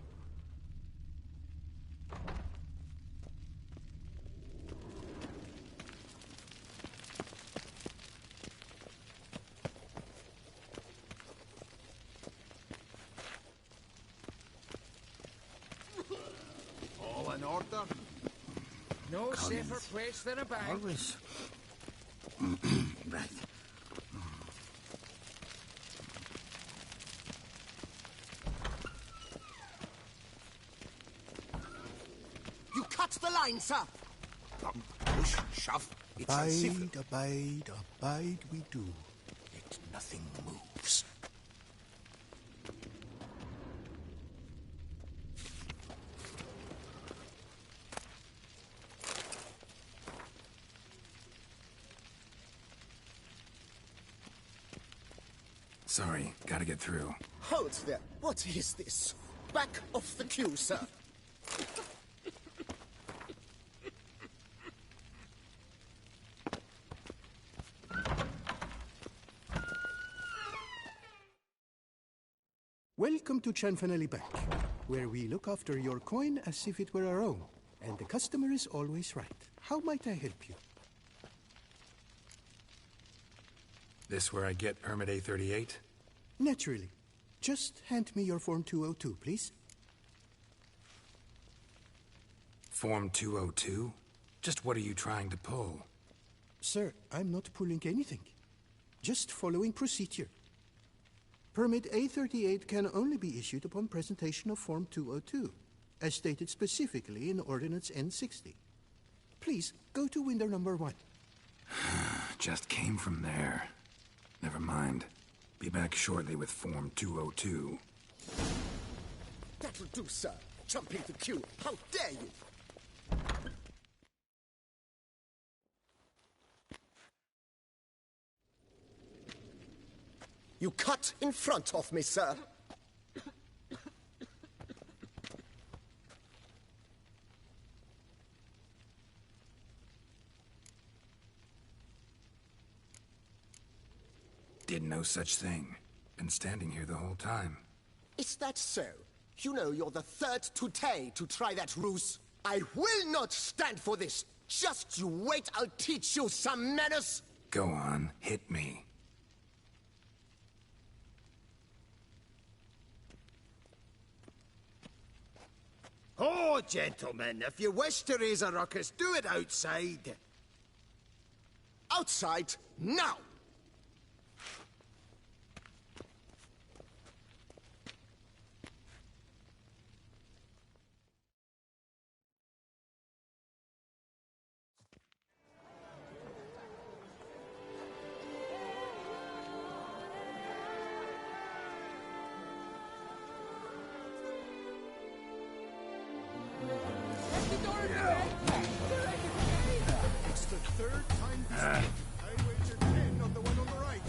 All in order? No safer place than a bank. Always. Right. You cut the line, sir. Push, shove. It's uncivil. Abide we do. Yet nothing moves. Sorry, gotta get through. Hold there. What is this? Back off the queue, sir. Welcome to Chanfanelli Bank, where we look after your coin as if it were our own, and the customer is always right. How might I help you? This where I get permit A38? Naturally. Just hand me your Form 202, please. Form 202? Just what are you trying to pull? Sir, I'm not pulling anything. Just following procedure. Permit A38 can only be issued upon presentation of Form 202, as stated specifically in Ordinance N60. Please, go to window number 1. Just came from there. Never mind. Be back shortly with Form 202. That'll do, sir. Jumping the queue. How dare you? You cut in front of me, sir. did no such thing. Been standing here the whole time. Is that so? You know you're the third today to try that ruse. I will not stand for this. Just you wait, I'll teach you some manners. Go on, hit me. Oh, gentlemen, if you wish to raise a ruckus, do it outside. Outside, now! It's the third time this week. I wager 10 on the one on the right.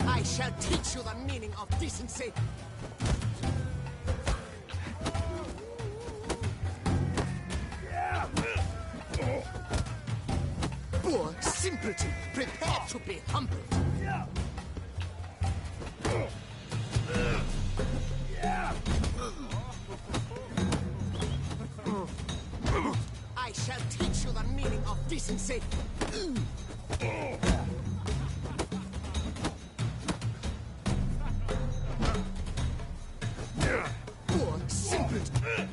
I shall teach you the meaning of decency. Poor simpleton, prepare to be humbled. I shall teach you the meaning of decency. Poor simpleton.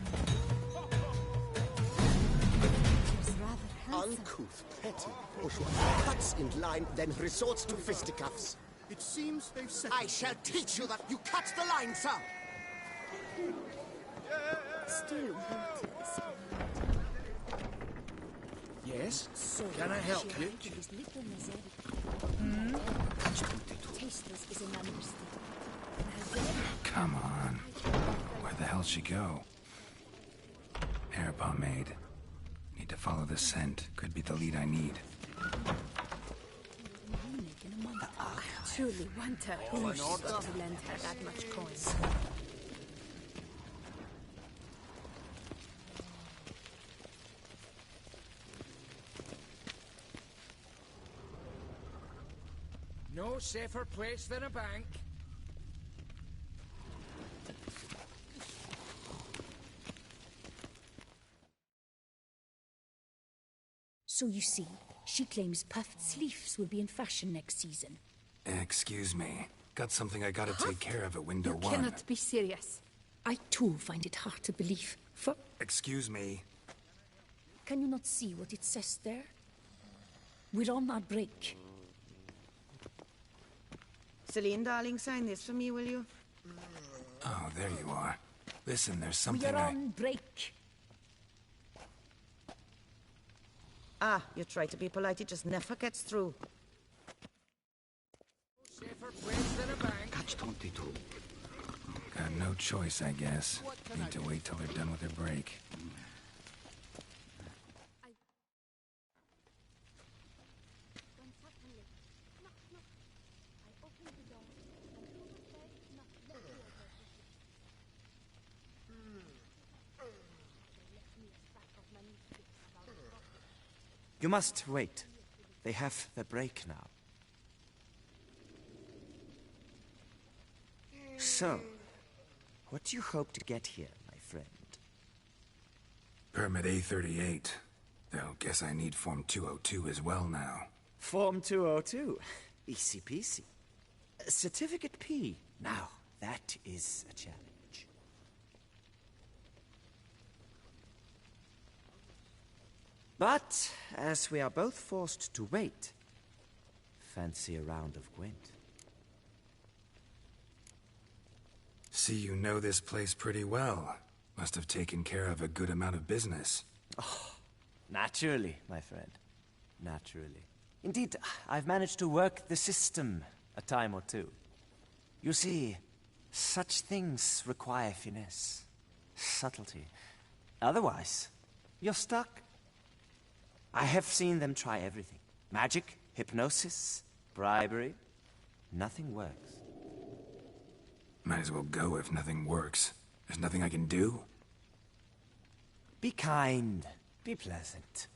Uncouth, petty, bourgeois. Cuts in line, then resorts to fisticuffs. It seems they've set. I shall teach you that you cut the line, sir. Still waters. Yes? So Can I help you? Tasteless is an understatement. Come on. Where the hell'd she go? Hair pomade. Need to follow the scent. Could be the lead I need. Truly wonder who wished to lend her that much coins. No safer place than a bank. So you see, she claims puffed sleeves will be in fashion next season. Excuse me. Got something I gotta take care of at window You one. cannot be serious. I too find it hard to believe. For Excuse me. can you not see what it says there? We're on our break. Celine, darling, sign this for me, will you? Oh, there you are. Listen, there's something We're on break. Ah, you try to be polite, it just never gets through. Safer place than a bank. Catch 22. Got no choice, I guess. Need to wait till they're done with their break. You must wait. They have the break now. So, what do you hope to get here, my friend? Permit A38. Though, guess I need Form 202 as well now. Form 202. Easy peasy. Certificate P. Now, that is a challenge. But, as we are both forced to wait, fancy a round of Gwent. See, you know this place pretty well. Must have taken care of a good amount of business. Oh, naturally, my friend. Naturally. Indeed, I've managed to work the system a time or two. You see, such things require finesse, subtlety. Otherwise, you're stuck. I have seen them try everything. Magic, hypnosis, bribery. Nothing works. Might as well go if nothing works. There's nothing I can do. Be kind. Be pleasant.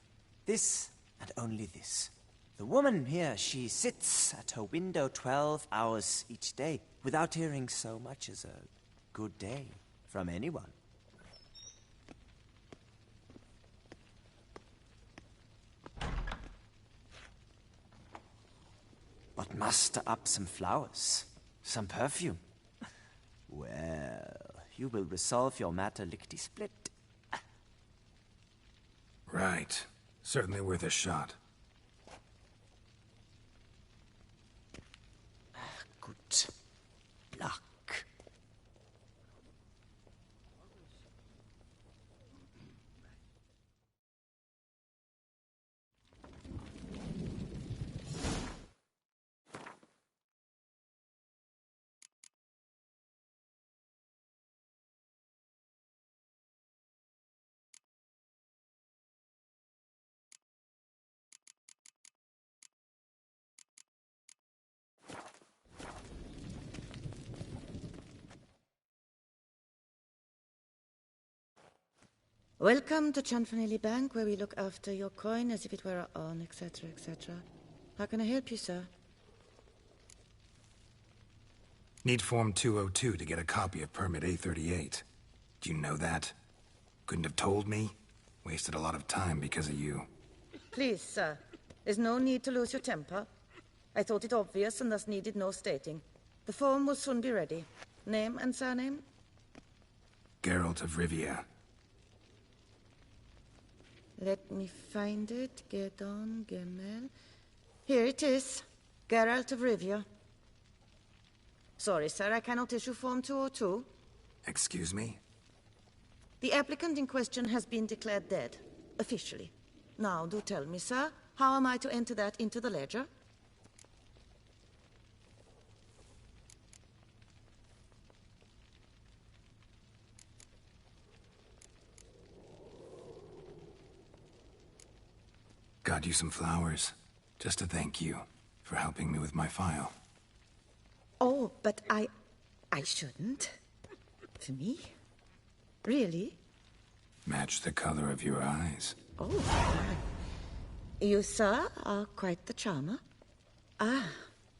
This and only this. The woman here, she sits at her window 12 hours each day without hearing so much as a good day from anyone. But muster up some flowers, some perfume. Well, you will resolve your matter lickety-split. Right. Certainly worth a shot. Good luck. Welcome to Chanfanelli Bank, where we look after your coin as if it were our own, etc., etc. How can I help you, sir? Need Form 202 to get a copy of Permit A38. Do you know that? Couldn't have told me? Wasted a lot of time because of you. Please, sir. There's no need to lose your temper. I thought it obvious and thus needed no stating. The form will soon be ready. Name and surname? Geralt of Rivia. Let me find it. Gedon, Gemel. Here it is. Geralt of Rivia. Sorry, sir, I cannot issue Form 202. Excuse me? The applicant in question has been declared dead, officially. Now, do tell me, sir, how am I to enter that into the ledger? Got you some flowers, just to thank you for helping me with my file. Oh, but I shouldn't. For me? Really? Match the color of your eyes. Oh, you, sir, are quite the charmer. Ah,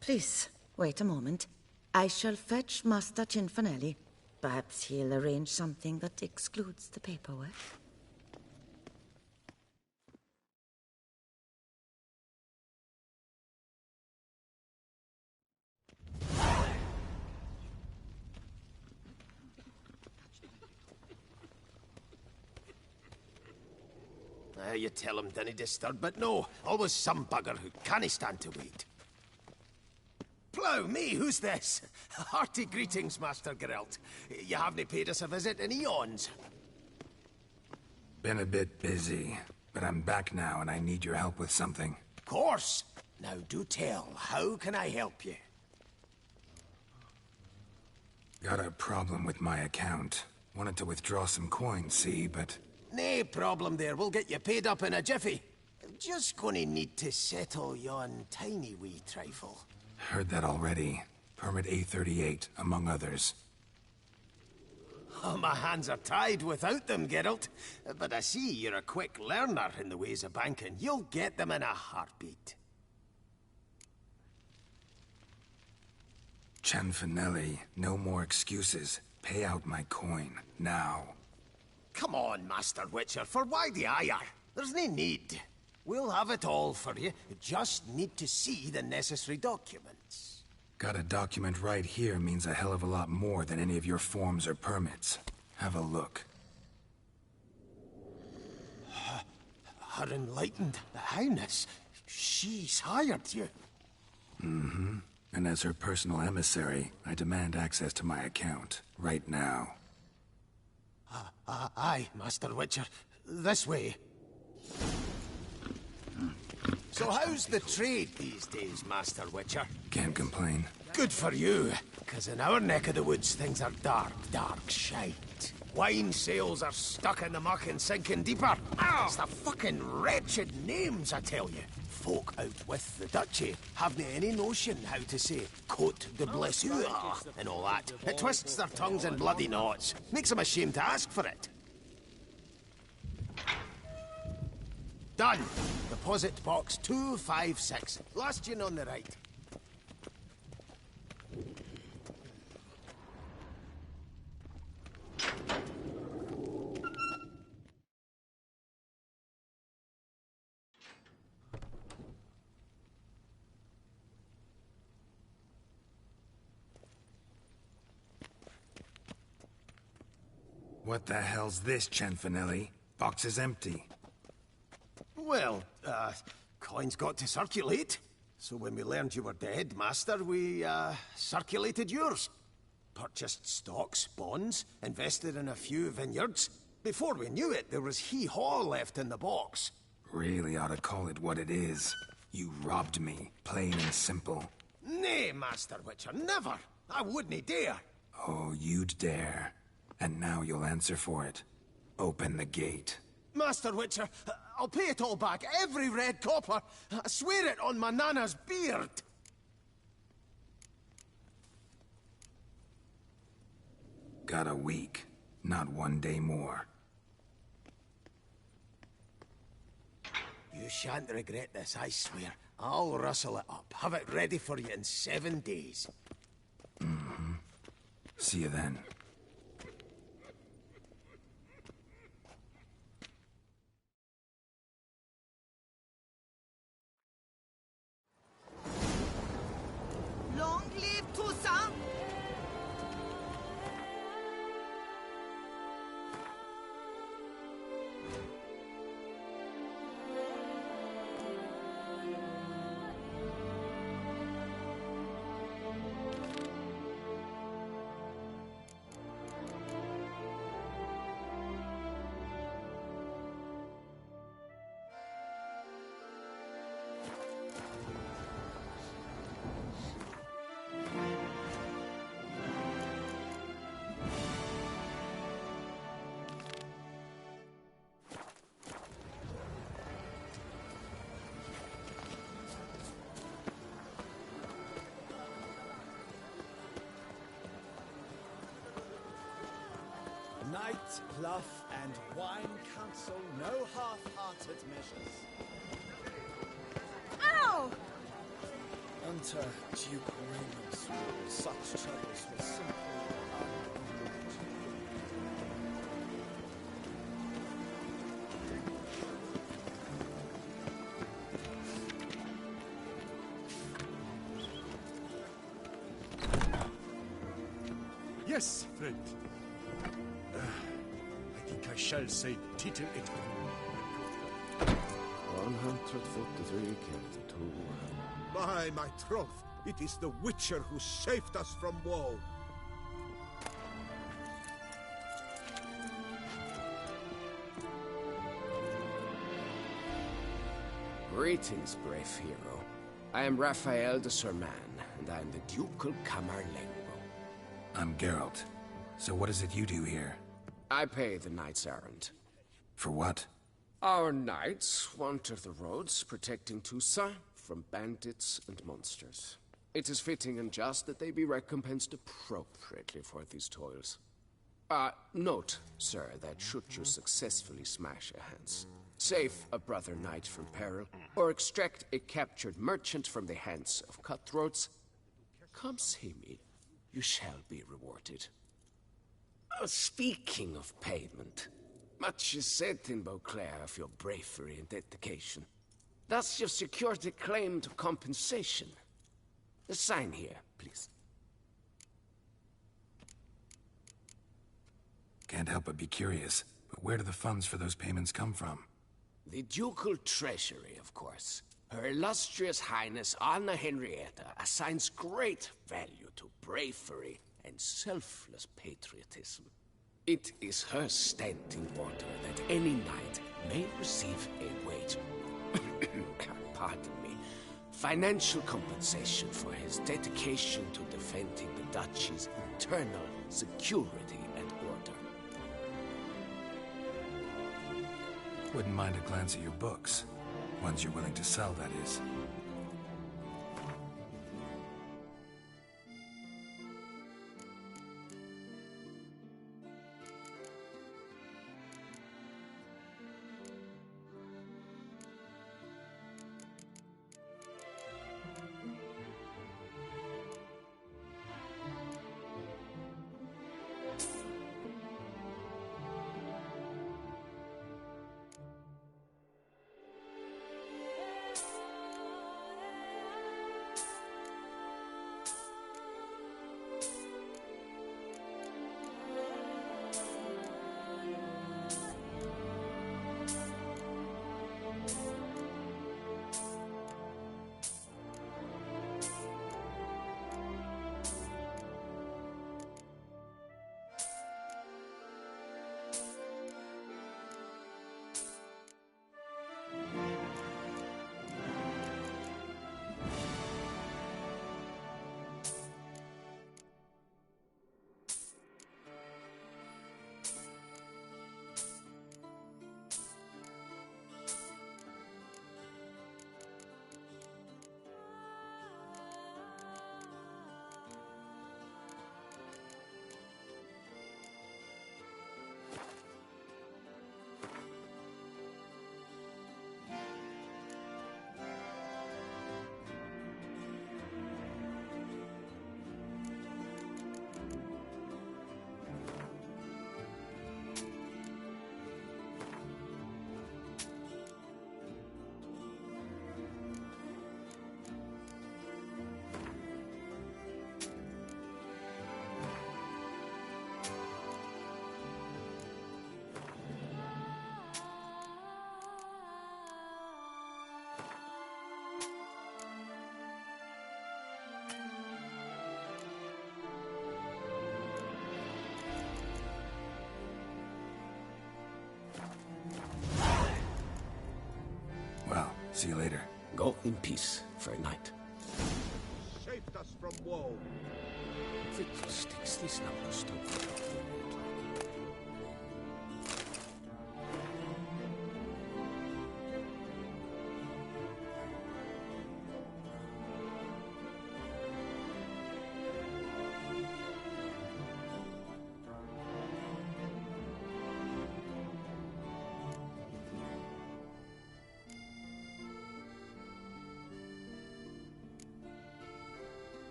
please, wait a moment. I shall fetch Master Cinfanelli. Perhaps he'll arrange something that excludes the paperwork. You tell him, dinna disturb, but no, always some bugger who can't stand to wait. Plough me, who's this? Hearty greetings, Master Geralt. You haven't paid us a visit in eons. Been a bit busy, but I'm back now and I need your help with something. Of course. Now do tell, how can I help you? Got a problem with my account. Wanted to withdraw some coins, see, but... Nae problem there, we'll get you paid up in a jiffy. Just gonna need to settle yon tiny wee trifle. Heard that already. Permit A38, among others. Oh, my hands are tied without them, Geralt. But I see you're a quick learner in the ways of banking. You'll get them in a heartbeat. Chanfanelli, no more excuses. Pay out my coin, now. Come on, Master Witcher, for why the ire? There's no need. We'll have it all for you. You just need to see the necessary documents. Got a document right here means a hell of a lot more than any of your forms or permits. Have a look. Her Enlightened Highness, she's hired you. Mm-hmm. And as her personal emissary, I demand access to my account, right now. Aye, Master Witcher. This way. So how's the trade these days, Master Witcher? Can't complain. Good for you, because in our neck of the woods things are dark, dark shite. Wine sales are stuck in the muck and sinking deeper. It's the fucking wretched names, I tell you. Folk out with the duchy haven't any notion how to say Cote de Blessure and all that. It twists their tongues in bloody knots. Makes them ashamed to ask for it. Done. Deposit box 256. Last in on the right. What the hell's this, Cianfanelli? Box is empty. Well, coins got to circulate. So when we learned you were dead, Master, we, circulated yours. Purchased stocks, bonds, invested in a few vineyards. Before we knew it, there was hee-haw left in the box. Really ought to call it what it is. You robbed me, plain and simple. Nay, Master Witcher, never. I wouldn't dare. Oh, you'd dare. And now you'll answer for it. Open the gate. Master Witcher, I'll pay it all back, every red copper. I swear it on my nana's beard. Got a week, not 1 day more. You shan't regret this, I swear. I'll rustle it up, have it ready for you in 7 days. Mm-hmm. See you then. Long live Toussaint! Night, bluff, and wine counsel no half-hearted measures. Ow! Unto Duke Raymond's rule, such troubles were simply unavoidable. Yes, friend. I think I shall say titel et 143 killed, 2. My troth, it is the Witcher who saved us from woe. Greetings, brave hero. I am Raphael de Serman, and I am the Ducal Camerlengo. I'm Geralt. So what is it you do here? I pay the knight's errand. For what? Our knights wander the roads, protecting Toussaint from bandits and monsters. It is fitting and just that they be recompensed appropriately for these toils. Note, sir, that should you successfully smash a hands, save a brother knight from peril, or extract a captured merchant from the hands of cutthroats, come see me. You shall be rewarded. Speaking of payment, much is said in Beauclair of your bravery and dedication. Thus you've secured a claim to compensation. Sign here, please. Can't help but be curious, but where do the funds for those payments come from? The ducal treasury, of course. Her illustrious highness Anna Henrietta assigns great value to bravery and selfless patriotism. It is her standing order that any knight may receive a wage, pardon me, financial compensation for his dedication to defending the duchy's internal security and order. Wouldn't mind a glance at your books. Ones you're willing to sell, that is. See you later. Go in peace, Fair Knight. Saved us from woe. Sticks this number stone.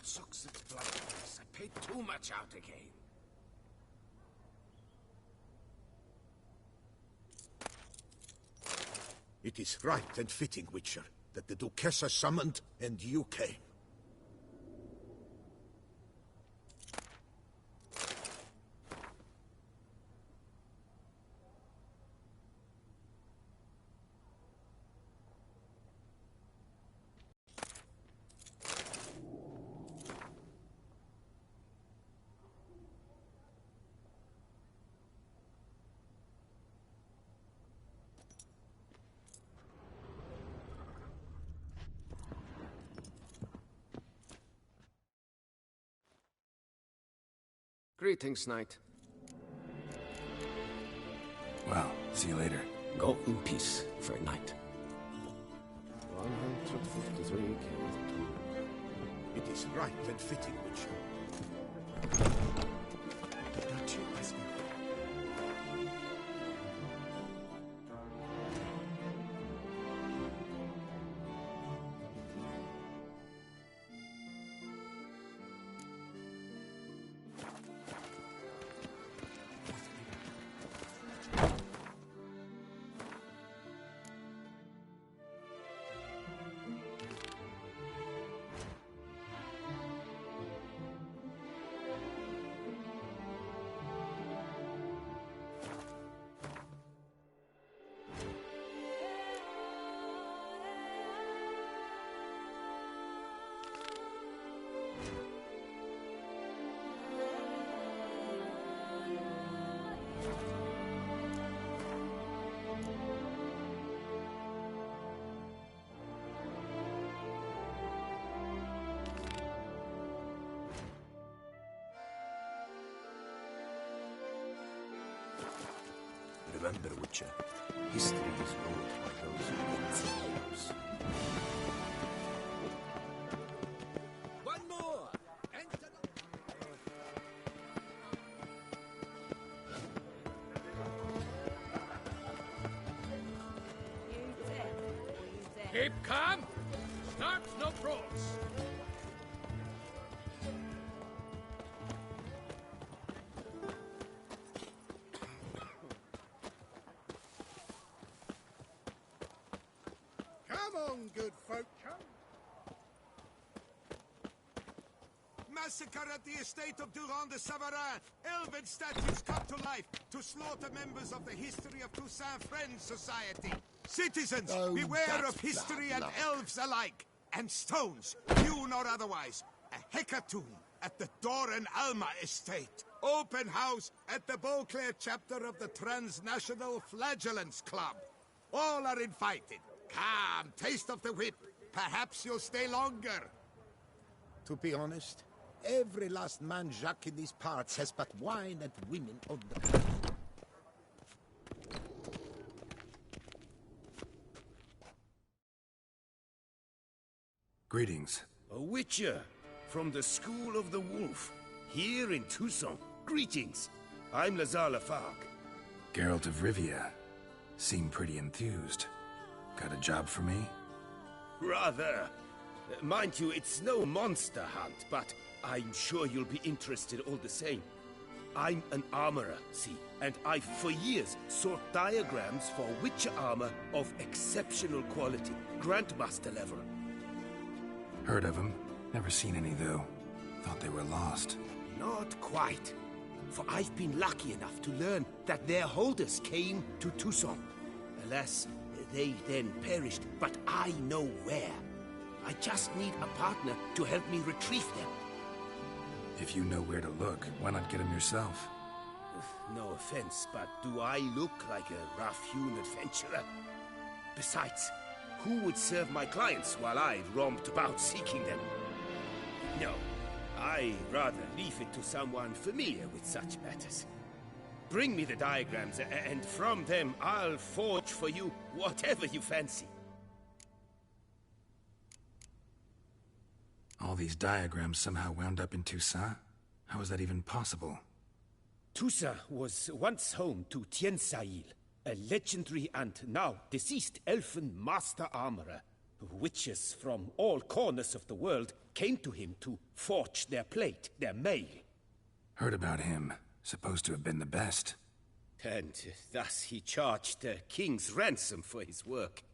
Sucks its blood. I paid too much out again. It is right and fitting, Witcher, that the Duchessa summoned and you came. Greetings, Knight. Well, see you later. Go in peace, Fair Knight. 153 killed. It is right and fitting, Witcher. Not you, as Remember, Witcher, history is wrote by those who win wars. One more! Enter Keep calm! Start no brawls! Come on, good folk, come. Massacre at the estate of Durand de Savarin. Elven statues come to life to slaughter members of the History of Toussaint Friends Society. Citizens, beware of history and elves alike. And stones, hewn or otherwise. A hecatomb at the Doran Alma estate. Open house at the Beauclair chapter of the Transnational Flagellants Club. All are invited. Come, taste of the whip. Perhaps you'll stay longer. To be honest, every last man Jacques in these parts has but wine and women on the... Greetings. A witcher from the School of the Wolf, here in Tucson. Greetings. I'm Lazar Lafargue. Geralt of Rivia. Seem pretty enthused. Got a job for me? Rather. Mind you, it's no monster hunt, but I'm sure you'll be interested all the same. I'm an armorer, see, and I've for years sought diagrams for witcher armor of exceptional quality, Grandmaster level. Heard of them. Never seen any, though. Thought they were lost. Not quite. For I've been lucky enough to learn that their holders came to Tucson. Alas, they then perished, but I know where. I just need a partner to help me retrieve them. If you know where to look, why not get them yourself? No offense, but do I look like a rough-hewn adventurer? Besides, who would serve my clients while I romped about seeking them? No, I'd rather leave it to someone familiar with such matters. Bring me the diagrams, and from them I'll forge for you whatever you fancy. All these diagrams somehow wound up in Toussaint? How is that even possible? Toussaint was once home to Tiensail, a legendary and now deceased elfin master armorer. Witches from all corners of the world came to him to forge their plate, their mail. Heard about him. Supposed to have been the best. And thus he charged a king's ransom for his work.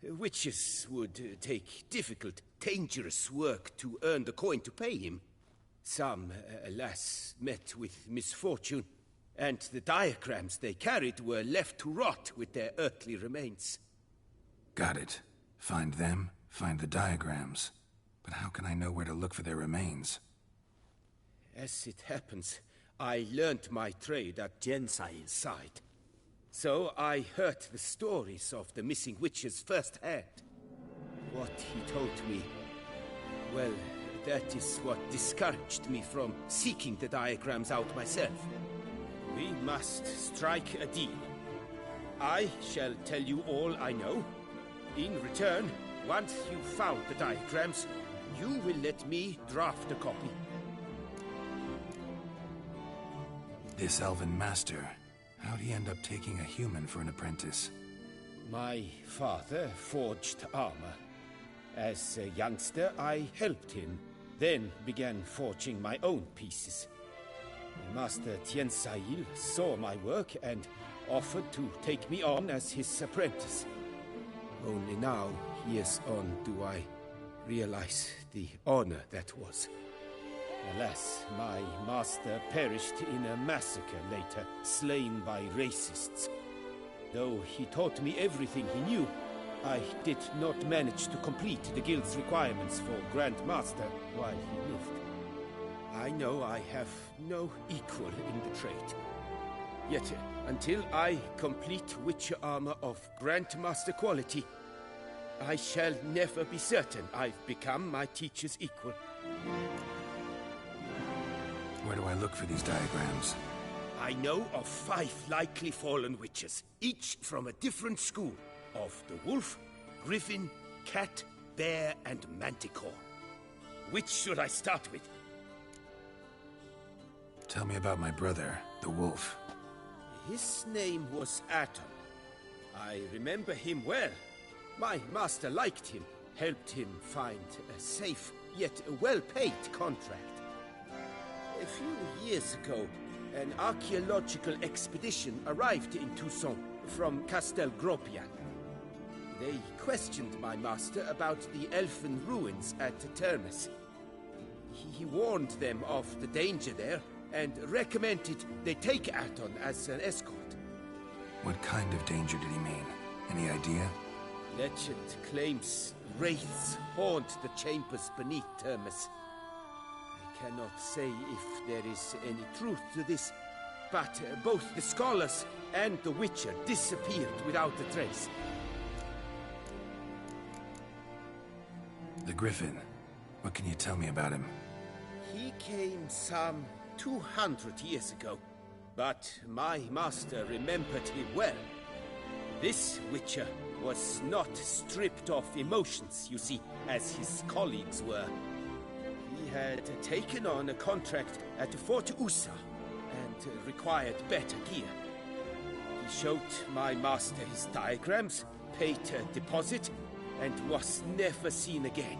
Witches would take difficult, dangerous work to earn the coin to pay him. Some, alas, met with misfortune, and the diagrams they carried were left to rot with their earthly remains. Got it. Find them, find the diagrams. But how can I know where to look for their remains? As it happens, I learned my trade at Jensail's side. So I heard the stories of the missing witches firsthand. What he told me, well, that is what discouraged me from seeking the diagrams out myself. We must strike a deal. I shall tell you all I know. In return, once you've found the diagrams, you will let me draft a copy. This elven master, how'd he end up taking a human for an apprentice? My father forged armor. As a youngster, I helped him, then began forging my own pieces. Master Tiensail saw my work and offered to take me on as his apprentice. Only now, years on, do I realize the honor that was. Alas, my master perished in a massacre later, slain by racists. Though he taught me everything he knew, I did not manage to complete the guild's requirements for Grand Master while he lived. I know I have no equal in the trade. Yet, until I complete Witcher armor of Grandmaster quality, I shall never be certain I've become my teacher's equal. Where do I look for these diagrams? I know of 5 likely fallen witches, each from a different school of the wolf, griffin, cat, bear, and manticore. Which should I start with? Tell me about my brother, the wolf. His name was Atom. I remember him well. My master liked him, helped him find a safe, yet well-paid contract. A few years ago, an archaeological expedition arrived in Tucson from Castel Gropian. They questioned my master about the elfin ruins at Termes. He warned them of the danger there and recommended they take Aton as an escort. What kind of danger did he mean? Any idea? Legend claims wraiths haunt the chambers beneath Termes. I cannot say if there is any truth to this, but both the scholars and the Witcher disappeared without a trace. The Griffin. What can you tell me about him? He came some 200 years ago, but my master remembered him well. This Witcher was not stripped of emotions, you see, as his colleagues were. He had taken on a contract at Fort Usa and required better gear. He showed my master his diagrams, paid a deposit, and was never seen again.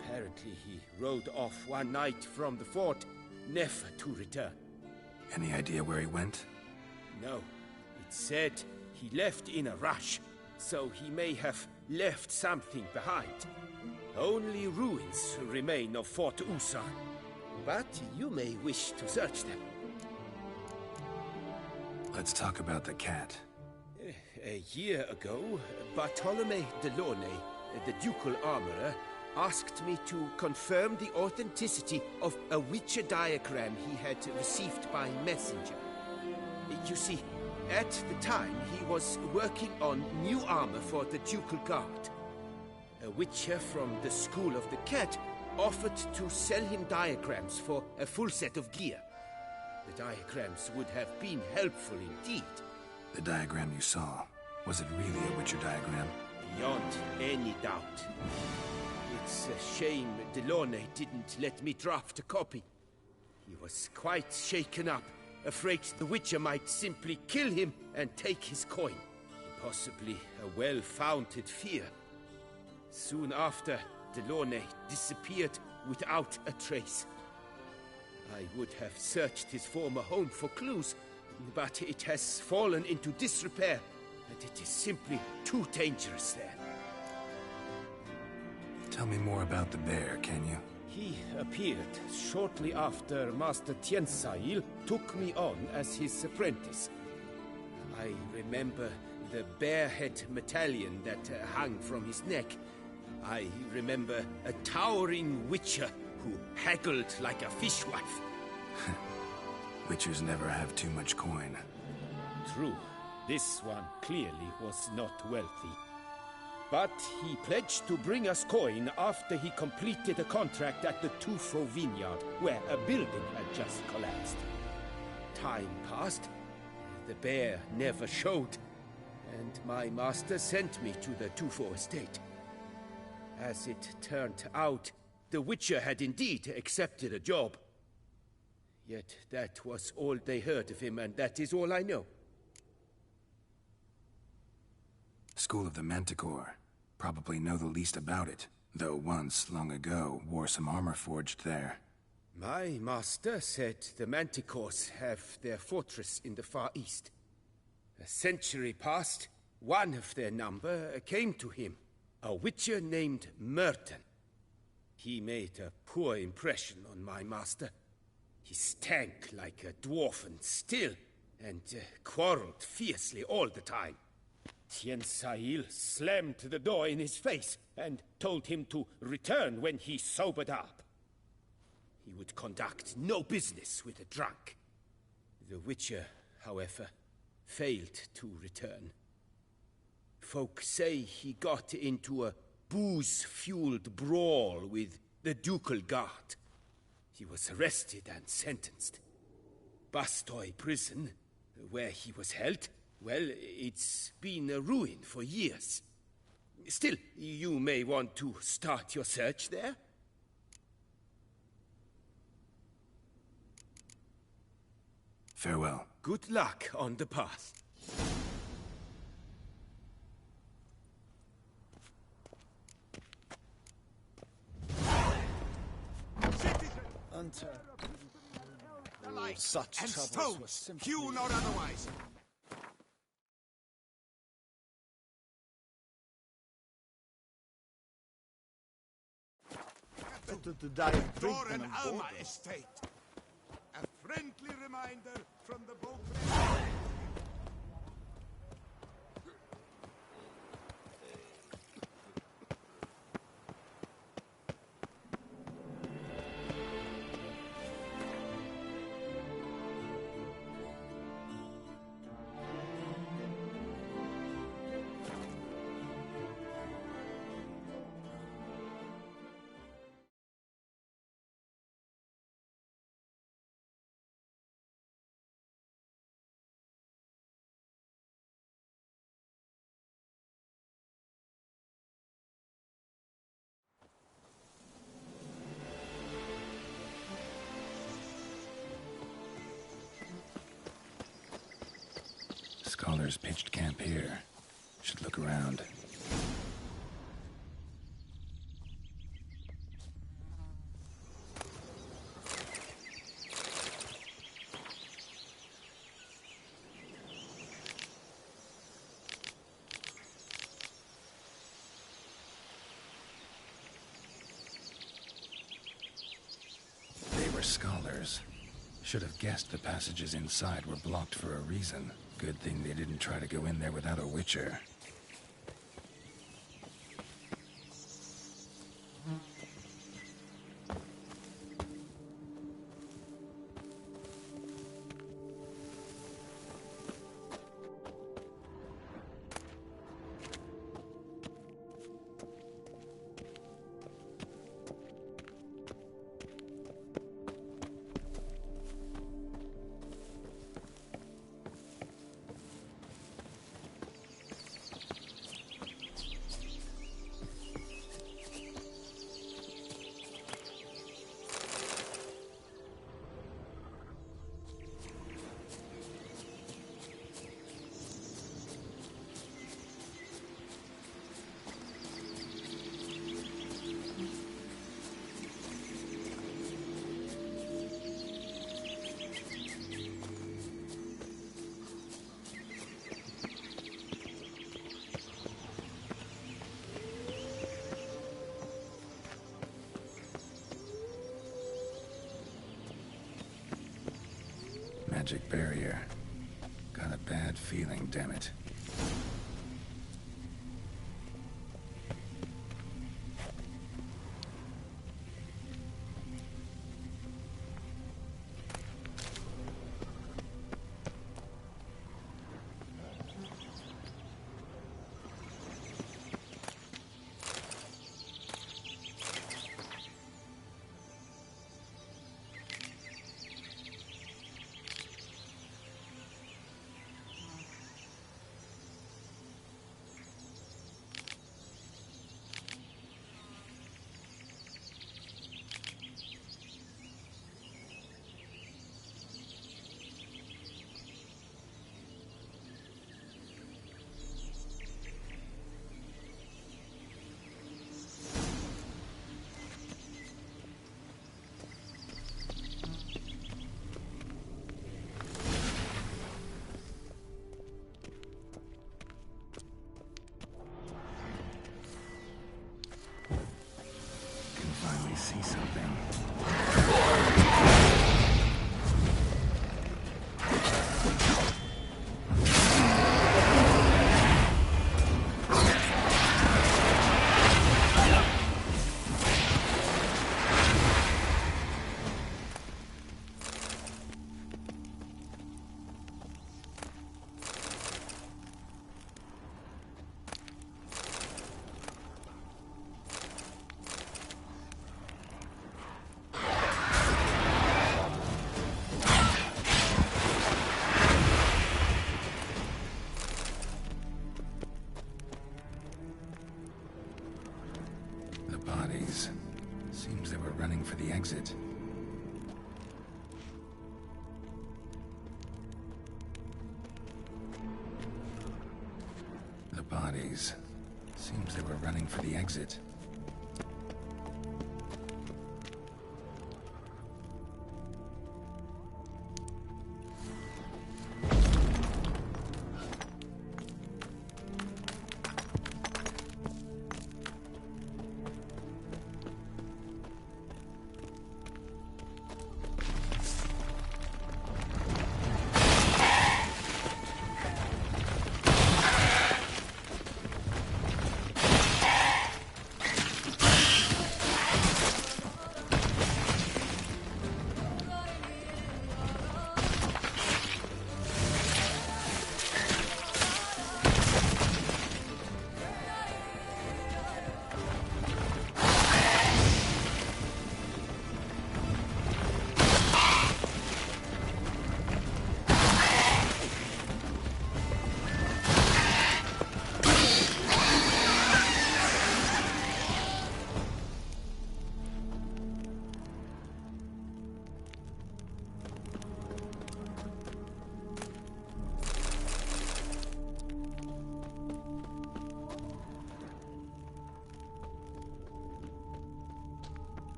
Apparently he rode off one night from the fort, never to return. Any idea where he went? No. It said he left in a rush, so he may have left something behind. Only ruins remain of Fort Usan, but you may wish to search them. Let's talk about the cat. A year ago, Bartolome Delaunay, the ducal armorer, asked me to confirm the authenticity of a Witcher diagram he had received by messenger. You see, at the time he was working on new armor for the ducal guard. A Witcher from the School of the Cat offered to sell him diagrams for a full set of gear. The diagrams would have been helpful indeed. The diagram you saw, was it really a Witcher diagram? Beyond any doubt. It's a shame Delaunay didn't let me draft a copy. He was quite shaken up, afraid the Witcher might simply kill him and take his coin. Possibly a well-founded fear. Soon after, Delaunay disappeared without a trace. I would have searched his former home for clues, but it has fallen into disrepair, and it is simply too dangerous there. Tell me more about the bear, can you? He appeared shortly after Master Tiensail took me on as his apprentice. I remember the bear-head medallion that hung from his neck. I remember a towering Witcher who haggled like a fishwife. Witchers never have too much coin. True. This one clearly was not wealthy. But he pledged to bring us coin after he completed a contract at the Tufo vineyard, where a building had just collapsed. Time passed. The bear never showed, and my master sent me to the Tufo estate. As it turned out, the Witcher had indeed accepted a job. Yet that was all they heard of him, and that is all I know. School of the Manticore. Probably know the least about it, though once, long ago, wore some armor forged there. My master said the Manticores have their fortress in the Far East. A century past, one of their number came to him, a Witcher named Merton. He made a poor impression on my master. He stank like a dwarfen still, and quarreled fiercely all the time. Tiensail slammed the door in his face and told him to return when he sobered up. He would conduct no business with a drunk. The Witcher, however, failed to return. Folk say he got into a booze-fueled brawl with the ducal guard. He was arrested and sentenced. Bastoy prison, where he was held, well, it's been a ruin for years. Still, you may want to start your search there. Farewell. Good luck on the path. Unter Alike such and troubles stones, were simply... hewn or otherwise. Better to die of drink Door than and on Alma board. estate. A friendly reminder from the boat. Scholars pitched camp here. Should look around. They were scholars. Should have guessed the passages inside were blocked for a reason. Good thing they didn't try to go in there without a witcher. Magic barrier. Got a bad feeling, damn it. exit. The bodies. Seems they were running for the exit.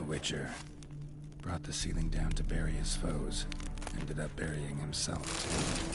Witcher. Brought the ceiling down to bury his foes. Ended up burying himself, too.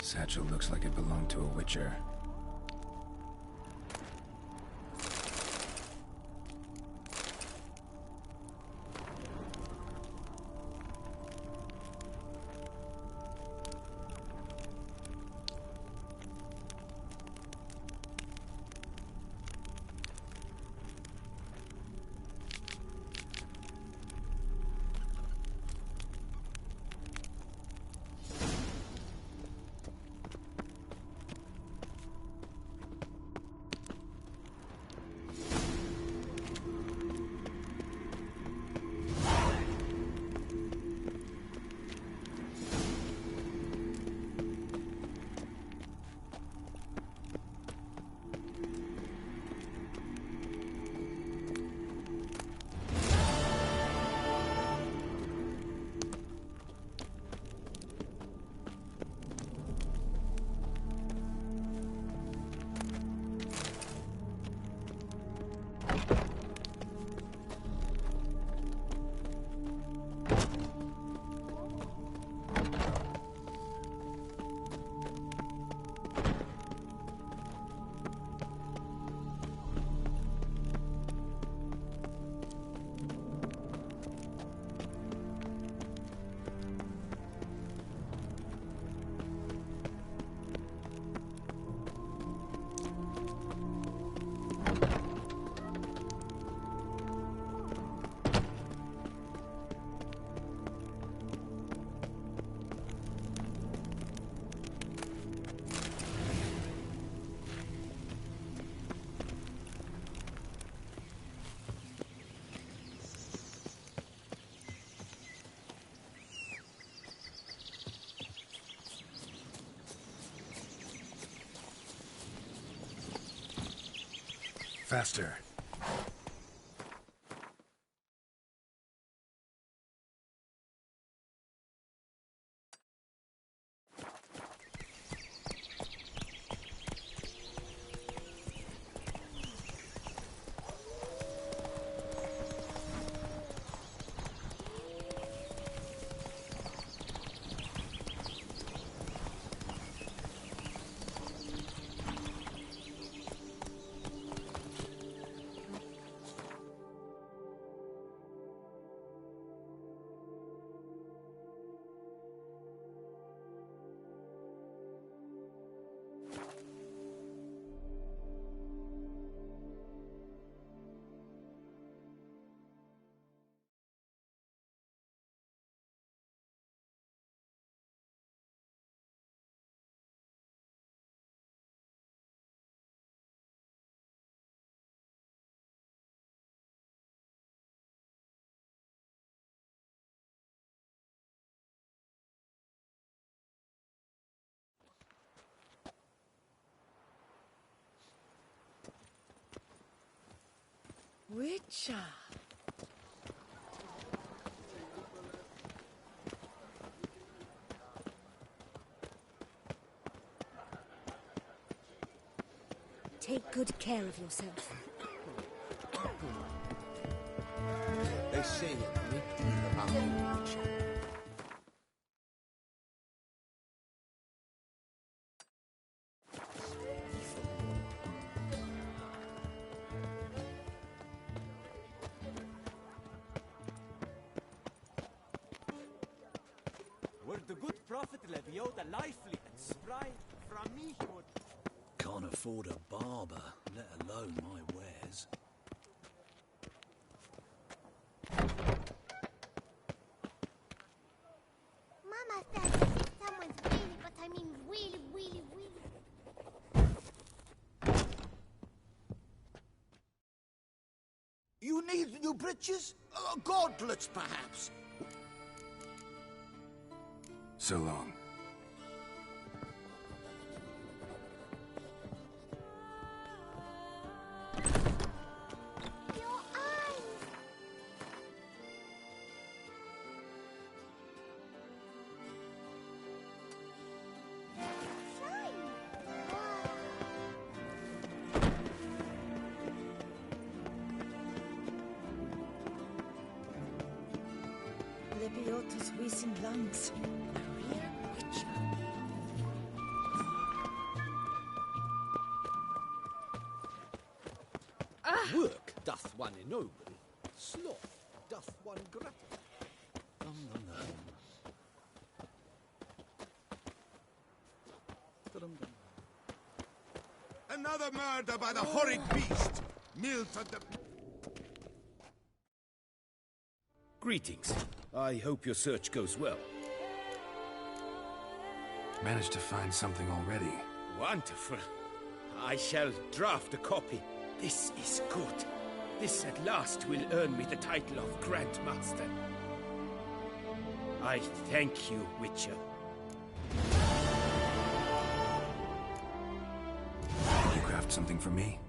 Satchel looks like it belonged to a Witcher. Faster. Witcher. Take good care of yourself. They say it greatly about the Witcher. Were the good prophet Leviota lively and spry? From me he would... Can't afford a barber, let alone my wares. Mama says someone's really, but I mean really, really, really. You need new breeches? Gauntlets, perhaps? So long. Lebiota's wheezing lungs. A real witcher. Work doth one ennoble, sloth doth one gratify. Dum, dum, dum. Dum, dum. Another murder by the horrid beast! Milton the... Greetings. I hope your search goes well. Managed to find something already. Wonderful. I shall draft a copy. This is good. This at last will earn me the title of Grandmaster. I thank you, Witcher. You craft something for me?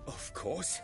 Of course.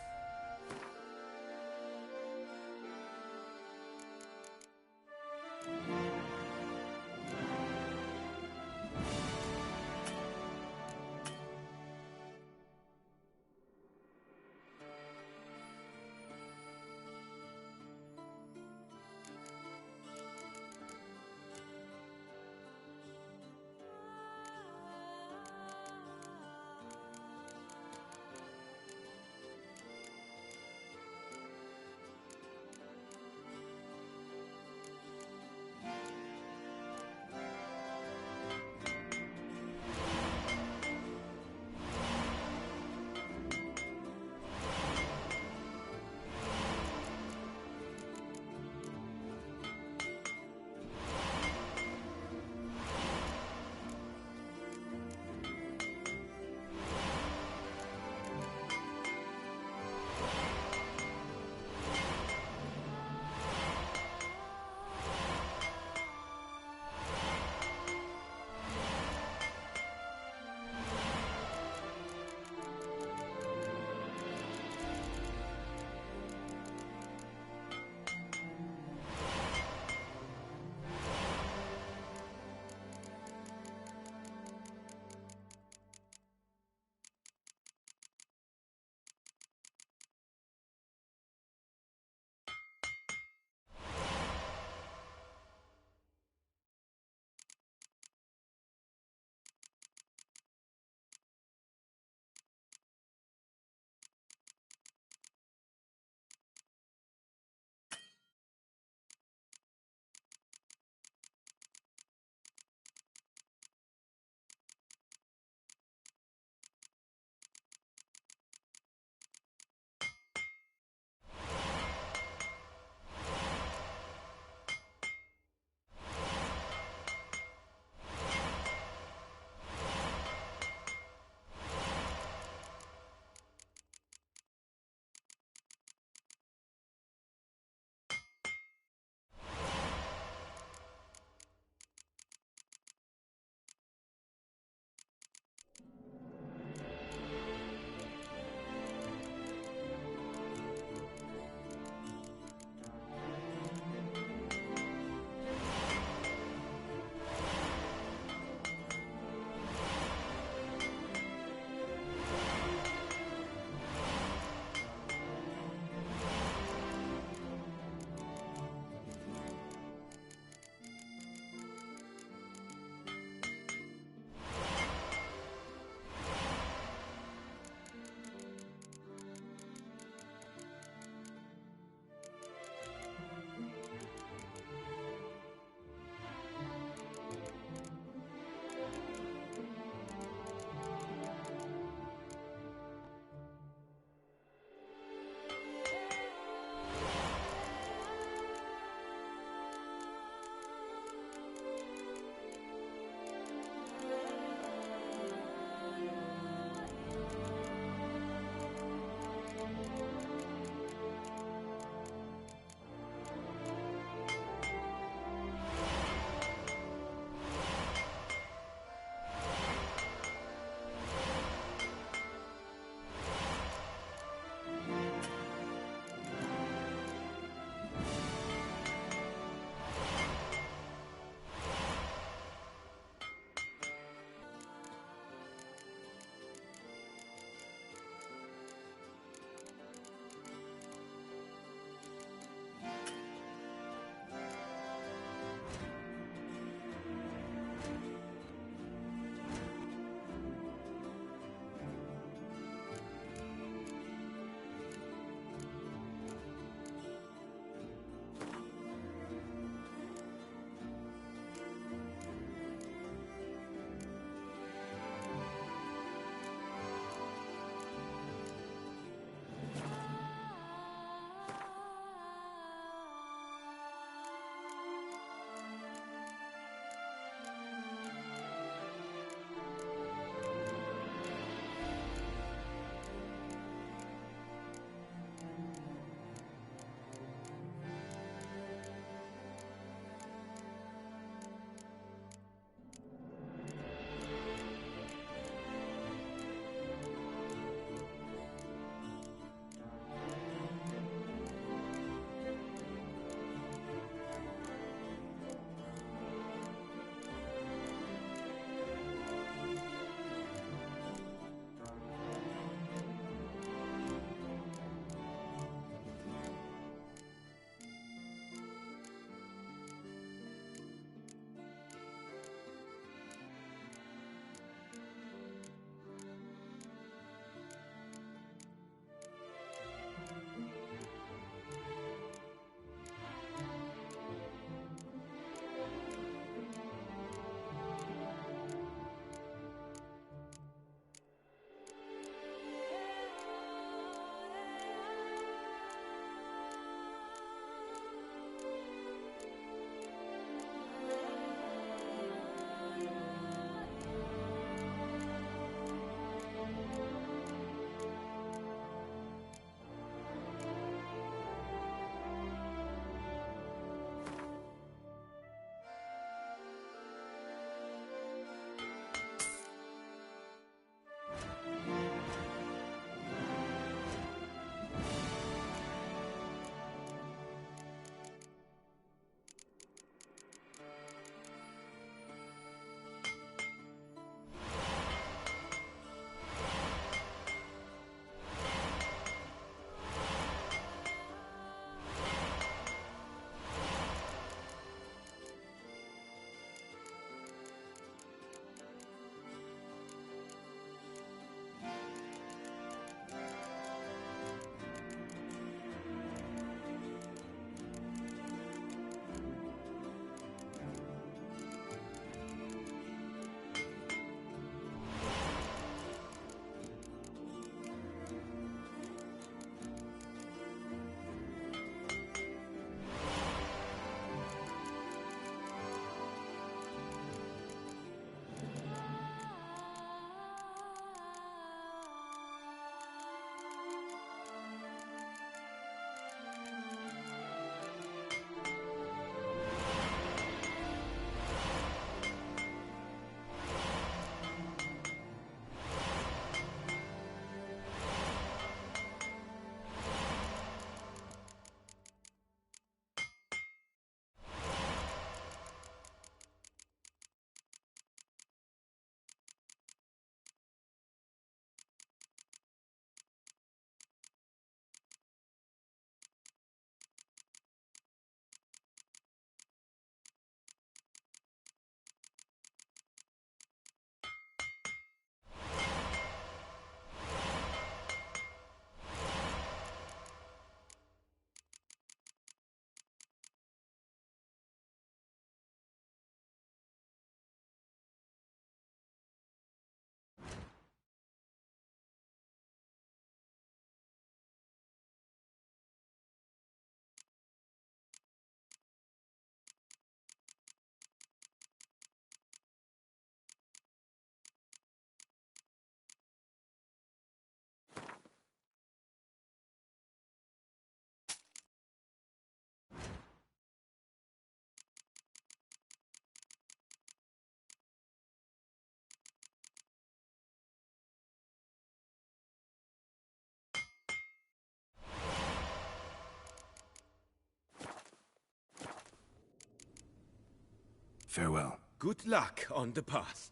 Farewell. Good luck on the path.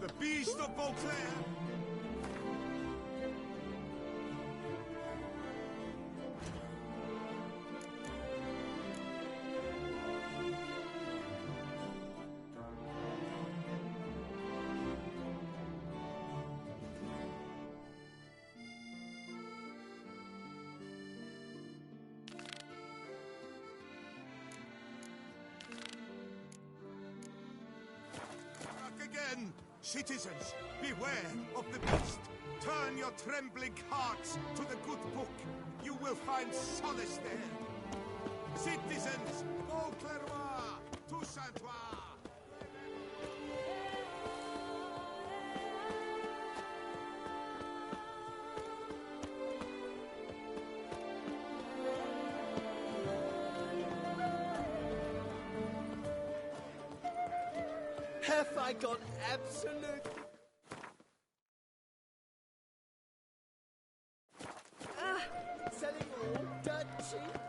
The beast of Beauclair! Again, citizens, beware of the beast. Turn your trembling hearts to the good book. You will find solace there. Citizens, Beauclair, to Saint-Ouen. Have I got absolute... selling all dirt cheap?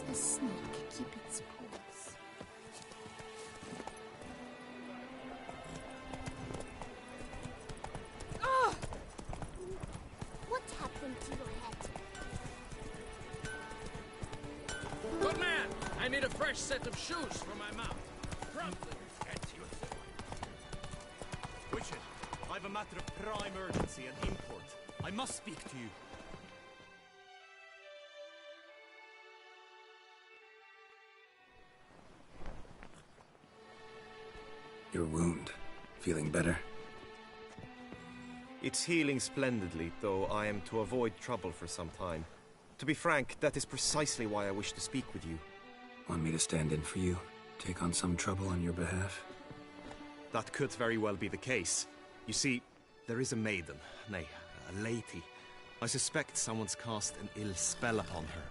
A snake keep its paws. Ah! What happened to your head? Good man! I need a fresh set of shoes for my mount. Promptly get you. Witcher, I've a matter of prime urgency and import. I must speak to you. Your wound. Feeling better? It's healing splendidly, though I am to avoid trouble for some time. To be frank, that is precisely why I wish to speak with you. Want me to stand in for you? Take on some trouble on your behalf? That could very well be the case. You see, there is a maiden, nay, a lady. I suspect someone's cast an ill spell upon her.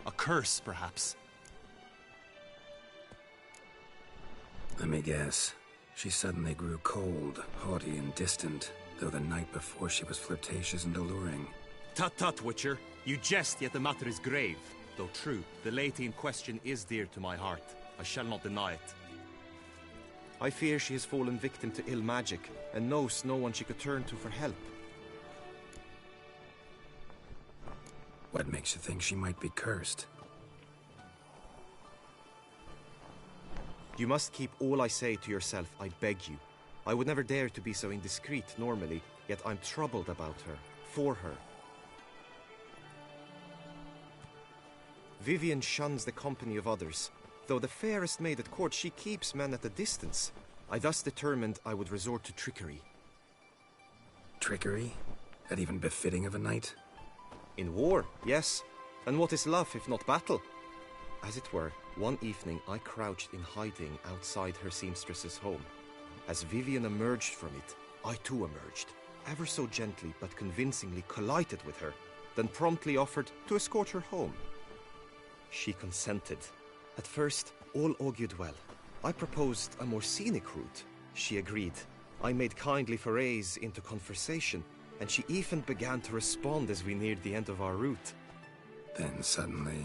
A curse, perhaps. Let me guess. She suddenly grew cold, haughty, and distant, though the night before she was flirtatious and alluring. Tut tut, Witcher. You jest, yet the matter is grave. Though true, the lady in question is dear to my heart. I shall not deny it. I fear she has fallen victim to ill magic, and knows no one she could turn to for help. What makes you think she might be cursed? You must keep all I say to yourself, I beg you. I would never dare to be so indiscreet normally, yet I'm troubled about her, for her. Vivian shuns the company of others. Though the fairest maid at court, she keeps men at a distance. I thus determined I would resort to trickery. Trickery? That even befitting of a knight? In war, yes. And what is love if not battle? As it were, one evening I crouched in hiding outside her seamstress's home. As Vivian emerged from it, I too emerged, ever so gently but convincingly collided with her, then promptly offered to escort her home. She consented. At first, all augured well. I proposed a more scenic route. She agreed. I made kindly forays into conversation, and she even began to respond as we neared the end of our route. Then suddenly,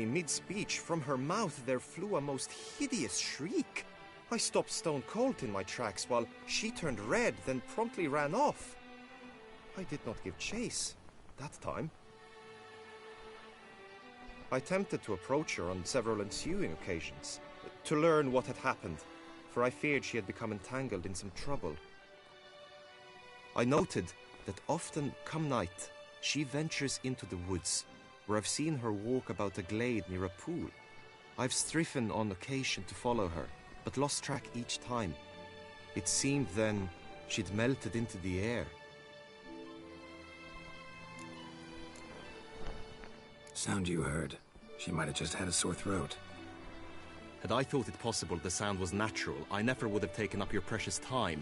mid-speech, from her mouth there flew a most hideous shriek. I stopped stone cold in my tracks while she turned red, then promptly ran off. I did not give chase that time. I attempted to approach her on several ensuing occasions, to learn what had happened, for I feared she had become entangled in some trouble. I noted that often, come night, she ventures into the woods, where I've seen her walk about a glade near a pool. I've striven on occasion to follow her, but lost track each time. It seemed then she'd melted into the air. sound you heard. She might have just had a sore throat. Had I thought it possible the sound was natural, I never would have taken up your precious time.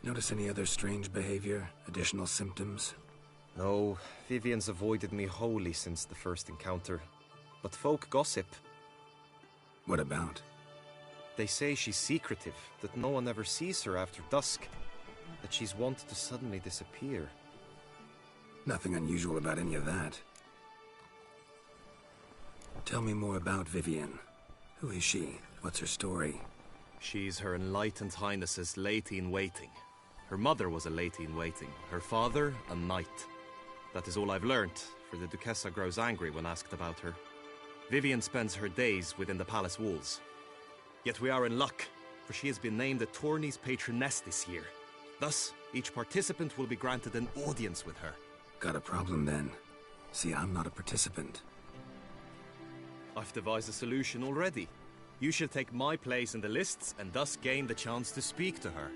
Notice any other strange behavior? Additional symptoms? No, Vivian's avoided me wholly since the first encounter. But folk gossip. What about? They say she's secretive, that no one ever sees her after dusk, that she's wont to suddenly disappear. Nothing unusual about any of that. Tell me more about Vivian. Who is she? What's her story? She's Her Enlightened Highness's lady-in-waiting. Her mother was a lady-in-waiting, her father a knight. That is all I've learnt, for the Duchessa grows angry when asked about her. Vivian spends her days within the palace walls. Yet we are in luck, for she has been named the tourney's patroness this year. Thus, each participant will be granted an audience with her. Got a problem then. See, I'm not a participant. I've devised a solution already. You shall take my place in the lists and thus gain the chance to speak to her.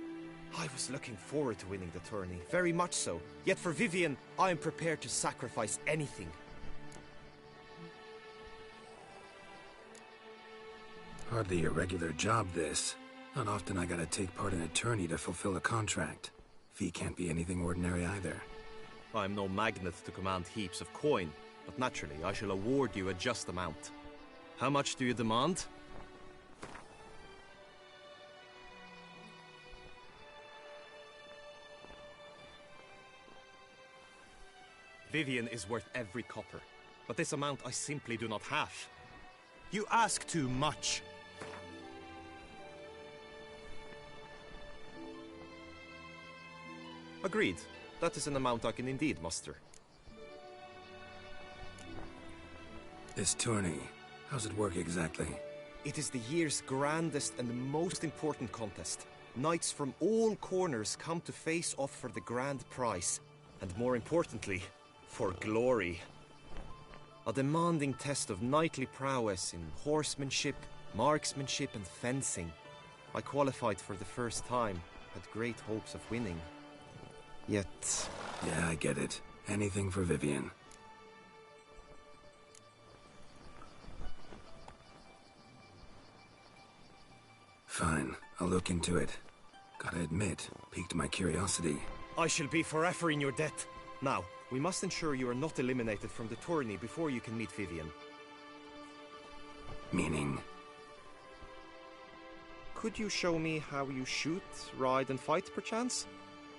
I was looking forward to winning the tourney, very much so. Yet for Vivian, I am prepared to sacrifice anything. Hardly a regular job, this. Not often I gotta take part in a tourney to fulfill a contract. Fee can't be anything ordinary either. I am no magnet to command heaps of coin, but naturally I shall award you a just amount. How much do you demand? Vivian is worth every copper, but this amount I simply do not have. You ask too much. Agreed. That is an amount I can indeed muster. This tourney, how's it work exactly? It is the year's grandest and most important contest. Knights from all corners come to face off for the grand prize, and more importantly, for glory. A demanding test of knightly prowess in horsemanship, marksmanship and fencing. I qualified for the first time, had great hopes of winning. Yet... Yeah, I get it. Anything for Vivian. Fine, I'll look into it. Gotta admit, piqued my curiosity. I shall be forever in your debt. Now, we must ensure you are not eliminated from the tourney before you can meet Vivian. Meaning? Could you show me how you shoot, ride and fight, perchance?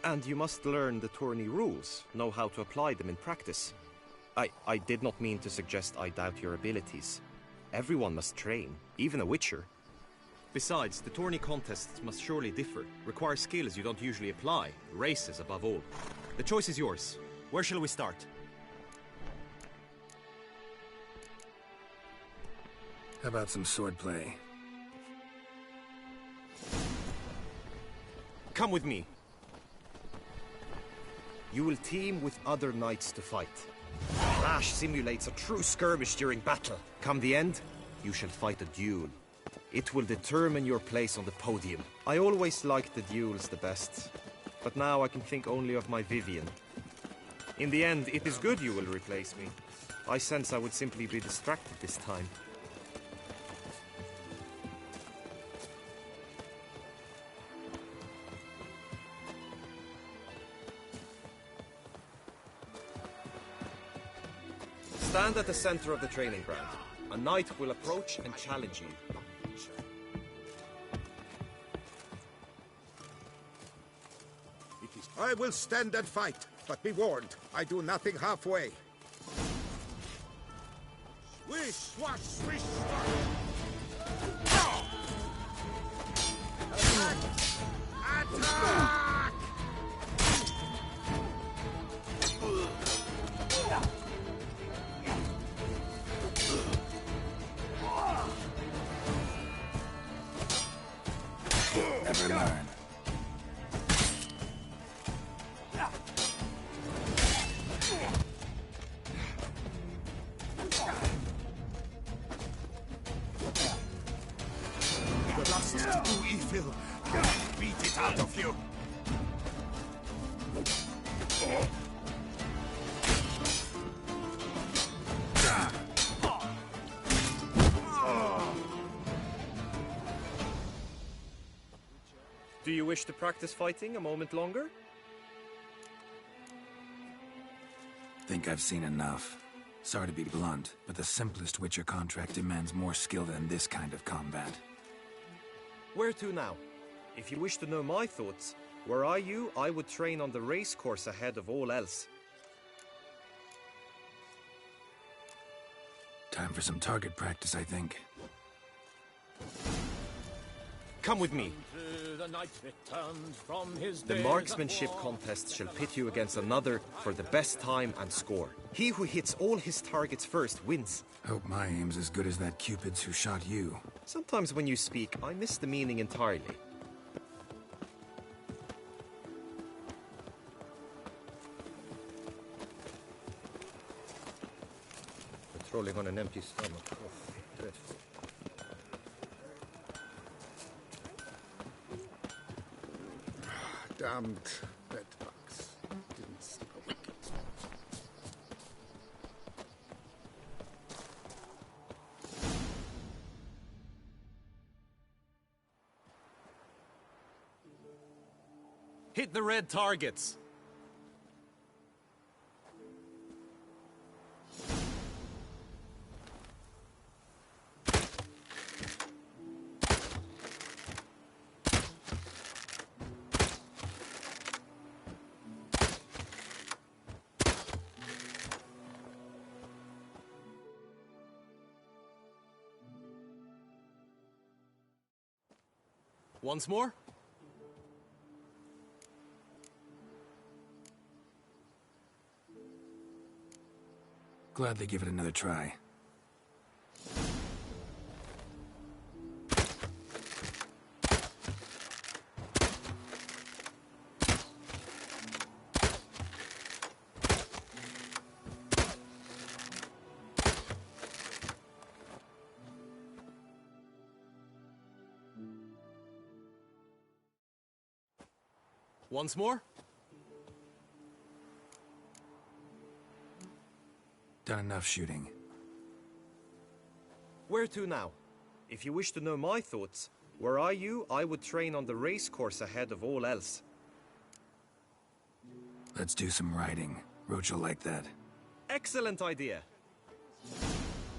And you must learn the tourney rules, know how to apply them in practice. I did not mean to suggest I doubt your abilities. Everyone must train, even a witcher. Besides, the tourney contests must surely differ, require skills you don't usually apply, races above all. The choice is yours. Where shall we start? How about some swordplay? Come with me. You will team with other knights to fight. Clash simulates a true skirmish during battle. Come the end, you shall fight a duel. It will determine your place on the podium. I always liked the duels the best, but now I can think only of my Vivian. In the end, it is good you will replace me. I sense I would simply be distracted this time. Stand at the center of the training ground. A knight will approach and challenge you. I will stand and fight, but be warned, I do nothing halfway. Swish, swash, swish, swash! Attack! Attack! Never learn. The lust to do evil. Beat it out of you. Do you wish to practice fighting a moment longer? Think I've seen enough. Sorry to be blunt, but the simplest Witcher contract demands more skill than this kind of combat. Where to now? If you wish to know my thoughts, were I you, I would train on the race course ahead of all else. Time for some target practice, I think. Come with me. The knight returned from his The days marksmanship of war. contest shall pit you against another for the best time and score. He who hits all his targets first wins. Hope my aim's as good as that Cupid's who shot you. Sometimes when you speak, I miss the meaning entirely. Patrolling on an empty stomach. Oh, dreadful. Damned bedbugs. Didn't sleep a wink. Hit the red targets. Once more? Gladly give it another try. Once more? Done enough shooting. Where to now? If you wish to know my thoughts, were I you, I would train on the race course ahead of all else. Let's do some riding. Roach will like that. Excellent idea.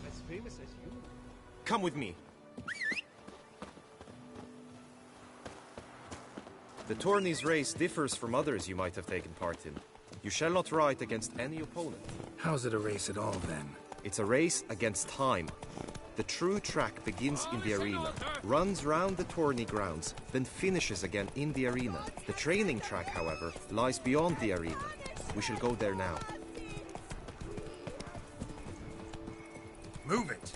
As famous as you. Come with me. The tourney's race differs from others you might have taken part in. You shall not ride against any opponent. How's it a race at all, then? It's a race against time. The true track begins in the arena, runs round the tourney grounds, then finishes again in the arena. The training track, however, lies beyond the arena. We shall go there now. Move it!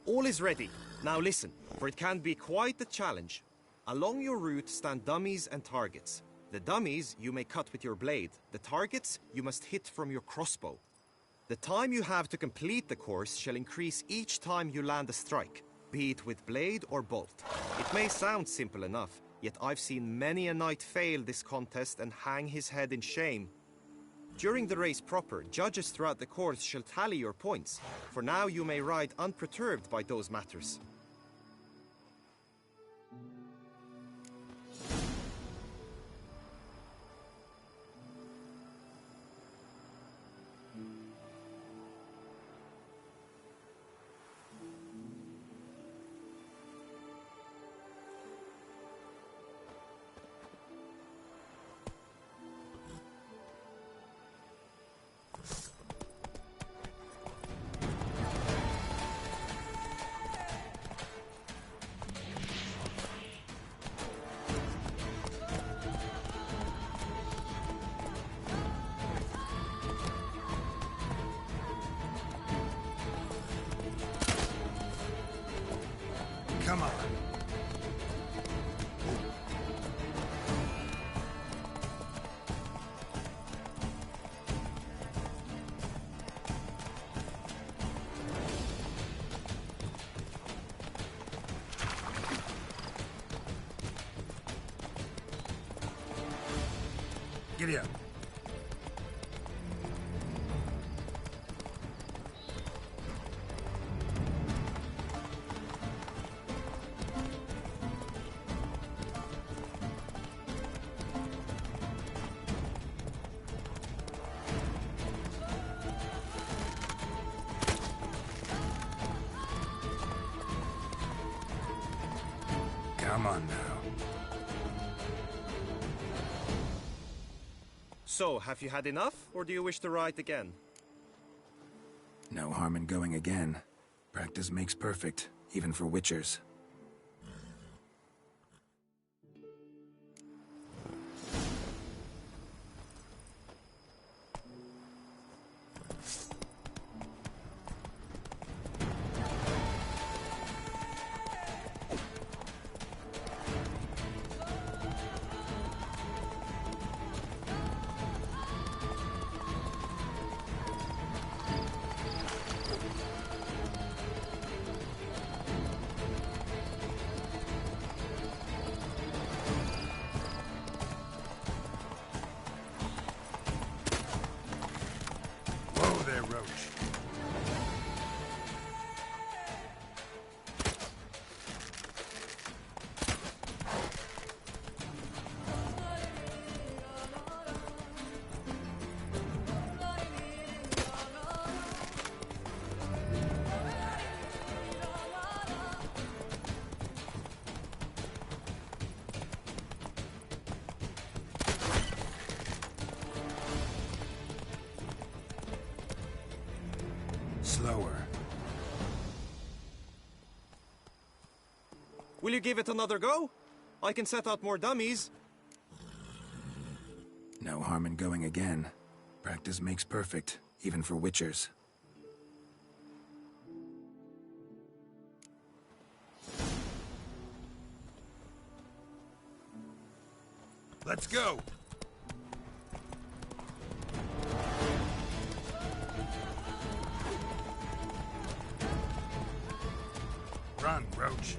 All is ready. Now listen, for it can be quite a challenge. Along your route stand dummies and targets. The dummies you may cut with your blade. The targets you must hit from your crossbow. The time you have to complete the course shall increase each time you land a strike, be it with blade or bolt. It may sound simple enough, Yet I've seen many a knight fail this contest and hang his head in shame. During the race proper, judges throughout the course shall tally your points, for now you may ride unperturbed by those matters. Come on. Giddy up. Come on now. So, have you had enough, or do you wish to ride again? No harm in going again. Practice makes perfect, even for witchers. Whoa there, Roach. Slower. Will you give it another go? I can set out more dummies. No harm in going again. Practice makes perfect, even for witchers. Let's go! Run, Roach.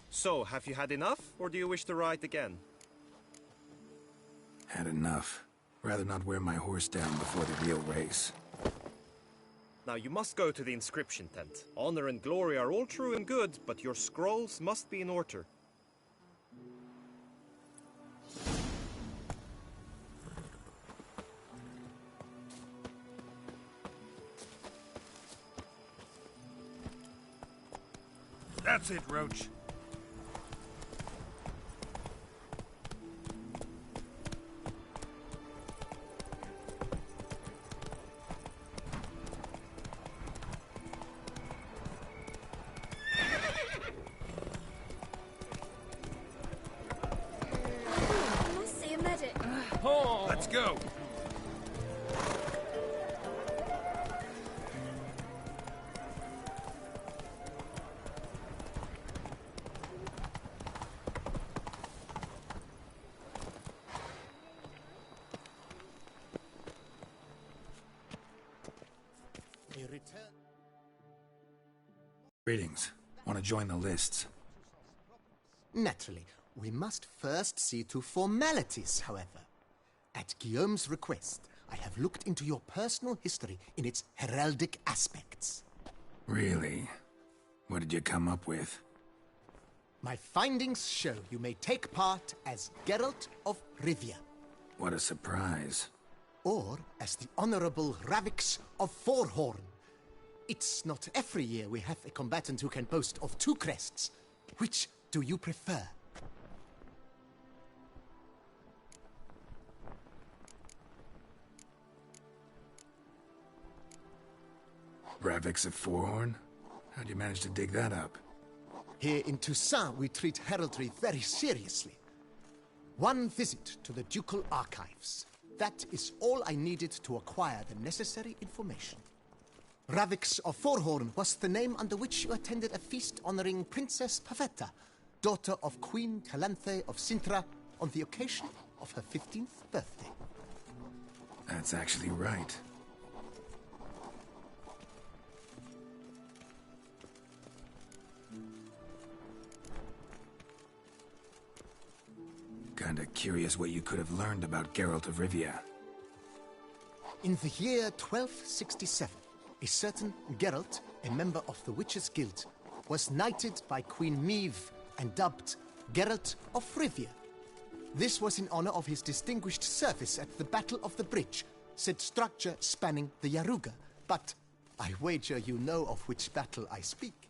So, have you had enough, or do you wish to ride again? Had enough. Rather not wear my horse down before the real race. Now, you must go to the inscription tent. Honor and glory are all true and good, but your scrolls must be in order. That's it, Roach. Let's go! Greetings. Want to join the lists? Naturally. We must first see to formalities, however. At Guillaume's request, I have looked into your personal history in its heraldic aspects. Really? What did you come up with? My findings show you may take part as Geralt of Rivia. What a surprise. Or as the Honorable Ravix of Forhorn. It's not every year we have a combatant who can boast of 2 crests. Which do you prefer? Ravix of Forhorn? How'd you manage to dig that up? Here in Toussaint, we treat heraldry very seriously. One visit to the Ducal Archives. That is all I needed to acquire the necessary information. Ravix of Forhorn was the name under which you attended a feast honoring Princess Pavetta, daughter of Queen Calanthe of Sintra, on the occasion of her 15th birthday. That's actually right. Kinda curious what you could have learned about Geralt of Rivia. In the year 1267, a certain Geralt, a member of the Witches' Guild, was knighted by Queen Meve and dubbed Geralt of Rivia. This was in honor of his distinguished service at the Battle of the Bridge, said structure spanning the Yaruga. But I wager you know of which battle I speak.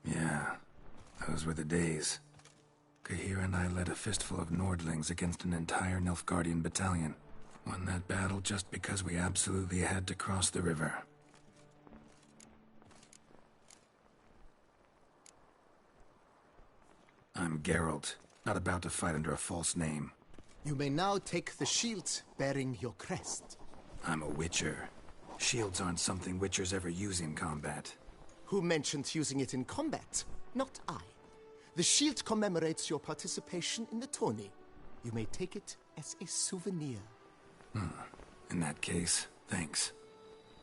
Yeah, those were the days. Kahir and I led a fistful of Nordlings against an entire Nilfgaardian battalion. Won that battle just because we absolutely had to cross the river. I'm Geralt, not about to fight under a false name. You may now take the shield bearing your crest. I'm a Witcher. Shields aren't something Witchers ever use in combat. Who mentioned using it in combat? Not I. The shield commemorates your participation in the tourney. You may take it as a souvenir. In that case, thanks.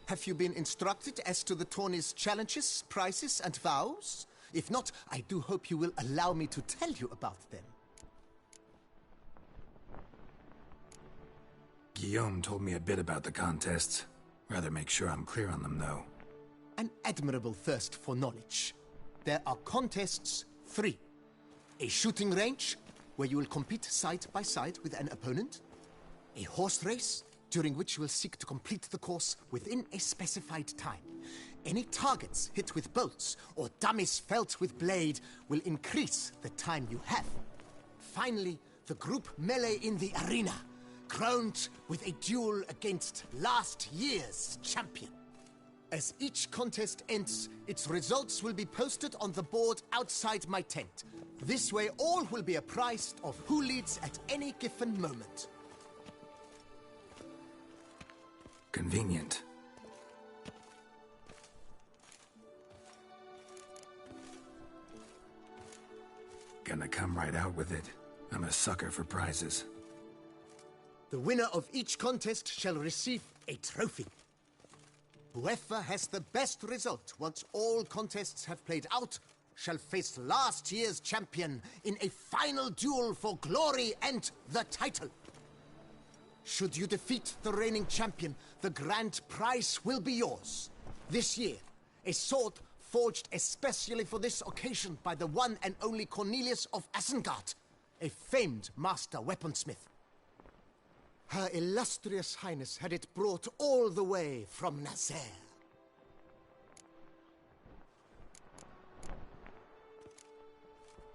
Have you been instructed as to the tourney's challenges, prizes, and vows? If not, I do hope you will allow me to tell you about them. Guillaume told me a bit about the contests. Rather make sure I'm clear on them, though. An admirable thirst for knowledge. There are contests 3. A shooting range, where you will compete side by side with an opponent. A horse race, during which you will seek to complete the course within a specified time. Any targets hit with bolts or dummies felt with blade will increase the time you have. Finally, the group melee in the arena, crowned with a duel against last year's champion. As each contest ends, its results will be posted on the board outside my tent. This way, all will be apprised of who leads at any given moment. Convenient. Gonna come right out with it. I'm a sucker for prizes. The winner of each contest shall receive a trophy. Whoever has the best result once all contests have played out shall face last year's champion in a final duel for glory and the title. Should you defeat the reigning champion, the grand prize will be yours. This year, a sword forged especially for this occasion by the one and only Cornelius of Isengard, a famed master weaponsmith. Her illustrious highness had it brought all the way from Nazaire.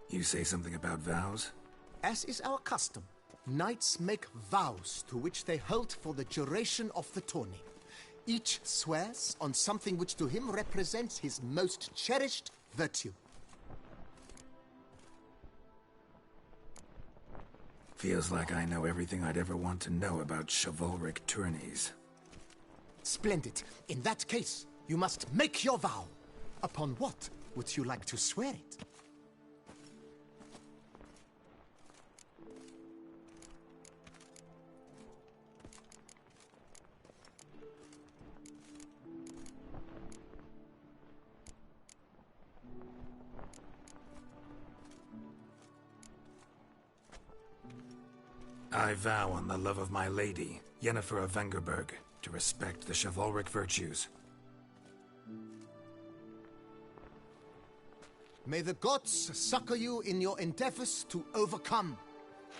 You say something about vows? As is our custom, knights make vows to which they hold for the duration of the tourney. Each swears on something which to him represents his most cherished virtue. Feels like I know everything I'd ever want to know about chivalric tourneys. Splendid. In that case, you must make your vow. Upon what would you like to swear it? I vow on the love of my lady, Yennefer of Vengerberg, to respect the chivalric virtues. May the gods succor you in your endeavors to overcome.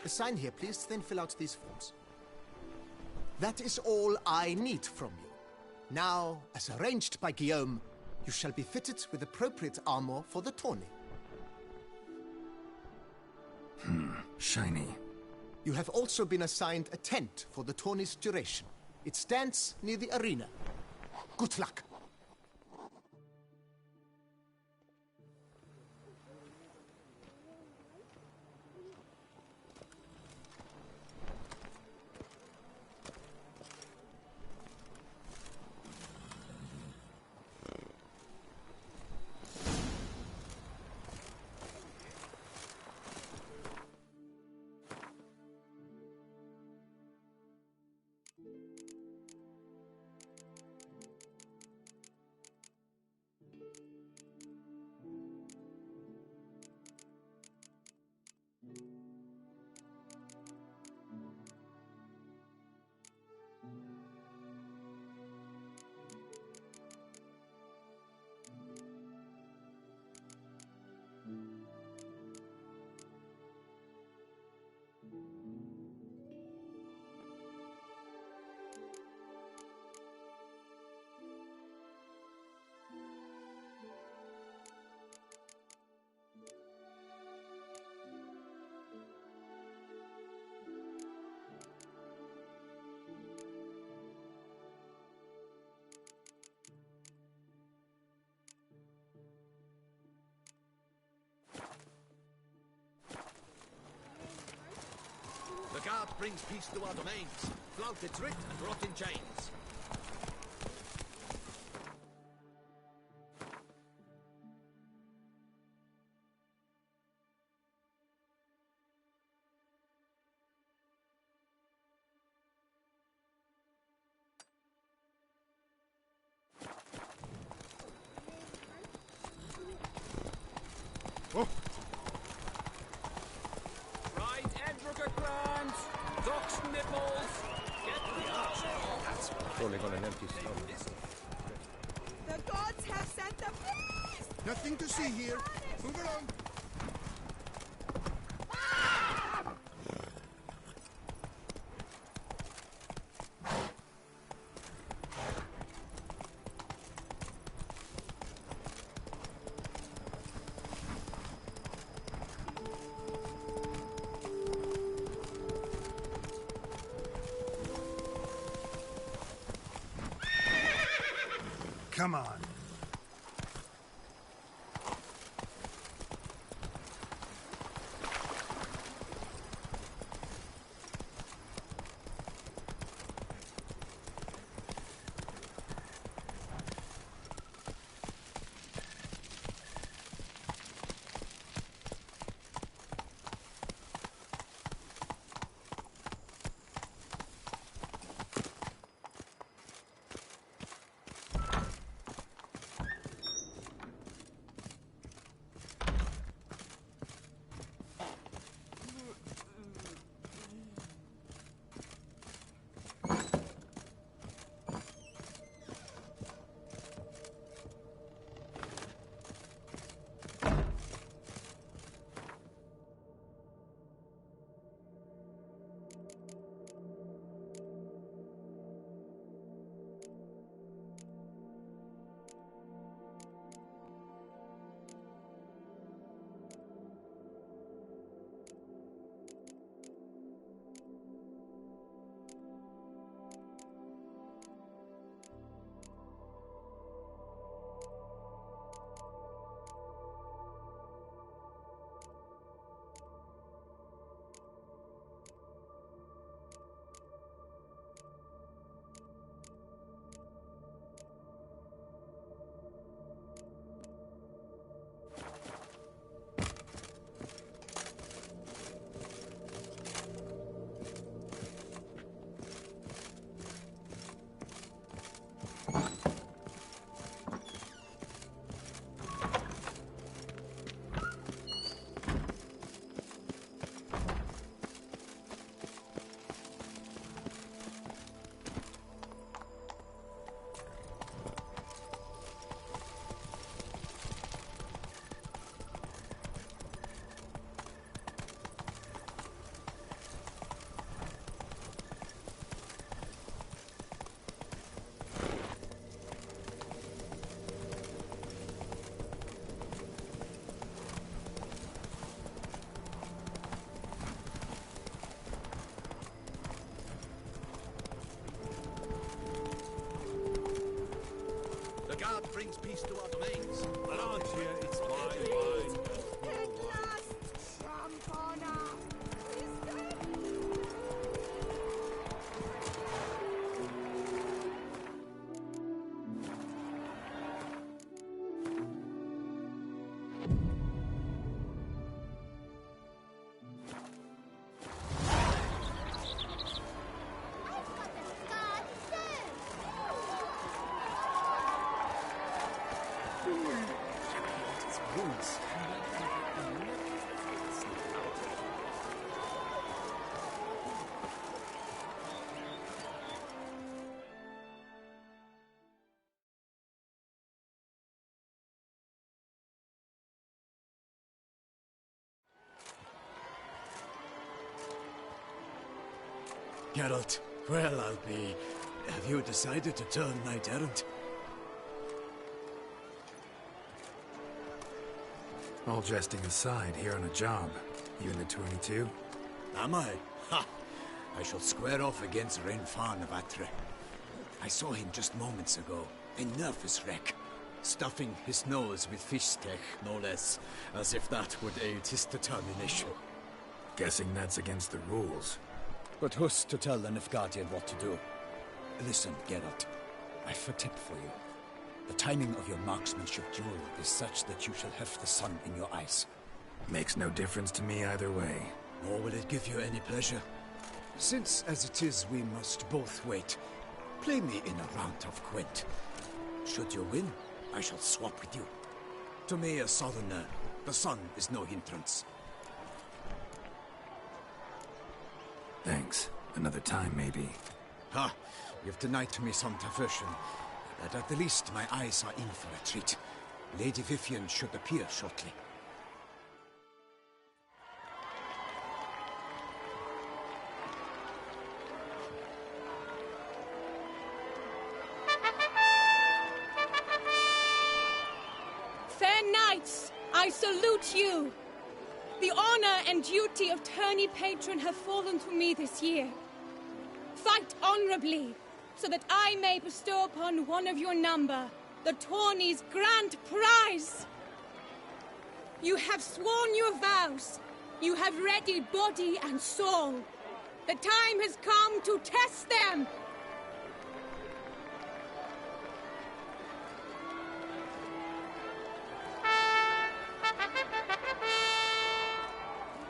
Sign here, please, then fill out these forms. That is all I need from you. Now, as arranged by Guillaume, you shall be fitted with appropriate armor for the tourney. Shiny. You have also been assigned a tent for the tourney's duration. It stands near the arena. Good luck. The guard brings peace to our domains. Flout its writ and rot in chains. Surely got an empty stomach. The gods have sent the beast! Nothing to see here. Move along. Come on. God brings peace to our domains. Around here, it's wine. Geralt, well, I'll be... Have you decided to turn knight-errant? All jesting aside, here on a job. You in the 22? Am I? Ha! I shall square off against Renfan of Atre. I saw him just moments ago. A nervous wreck. Stuffing his nose with fish steak, no less. As if that would aid his determination. Guessing that's against the rules. But who's to tell the Nilfgaardian what to do? Listen, Geralt. I've a tip for you. The timing of your marksmanship duel is such that you shall have the sun in your eyes. Makes no difference to me either way. Nor will it give you any pleasure. Since, as it is, we must both wait, play me in a round of Gwent. Should you win, I shall swap with you. To me, a southerner, the sun is no hindrance. Thanks. Another time, maybe. Ha! You've denied to me some diversion. But at the least, my eyes are in for a treat. Lady Vivian should appear shortly. Fair knights, I salute you! The honor and duty of tourney patron have fallen to me this year. Fight honorably, so that I may bestow upon one of your number the tourney's grand prize. You have sworn your vows. You have ready body and soul. The time has come to test them.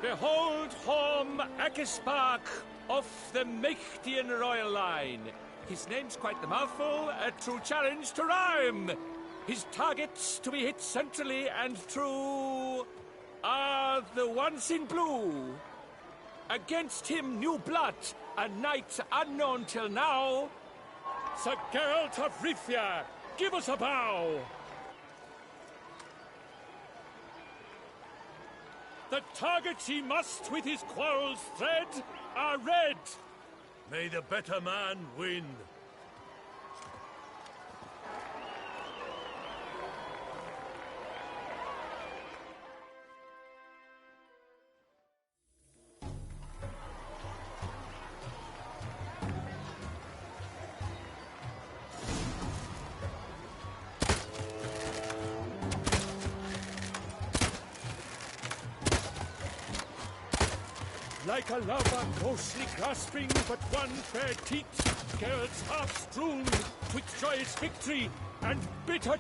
Behold Horm Akespark of the Mechtian royal line. His name's quite the mouthful, a true challenge to rhyme. His targets to be hit centrally and true are the ones in blue. Against him new blood, a knight unknown till now. Sir Geralt of Rivia, give us a bow. The targets he must with his quarrels thread are red. May the better man win. Like a lover closely grasping but one fair teat, Geralt's heart strewn with joyous victory and bitter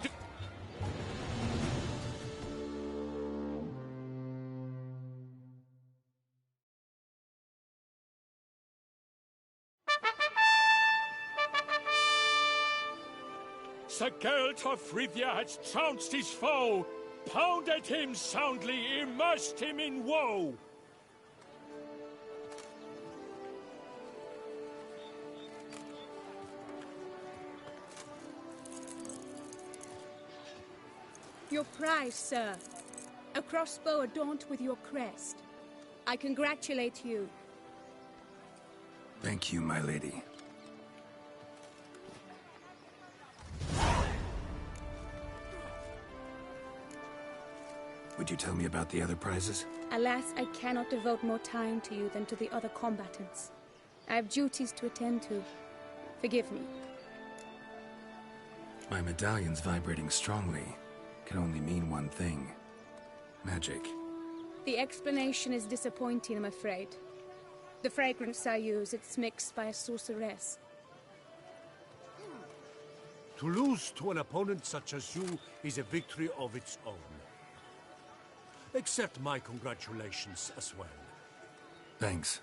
Sir Geralt of Rivia has trounced his foe, pounded him soundly, immersed him in woe. Your prize, sir. A crossbow adorned with your crest. I congratulate you. Thank you, my lady. Would you tell me about the other prizes? Alas, I cannot devote more time to you than to the other combatants. I have duties to attend to. Forgive me. My medallion's vibrating strongly. Can only mean one thing. Magic. The explanation is disappointing, I'm afraid. The fragrance I use, it's mixed by a sorceress. To lose to an opponent such as you is a victory of its own. Accept my congratulations as well. Thanks.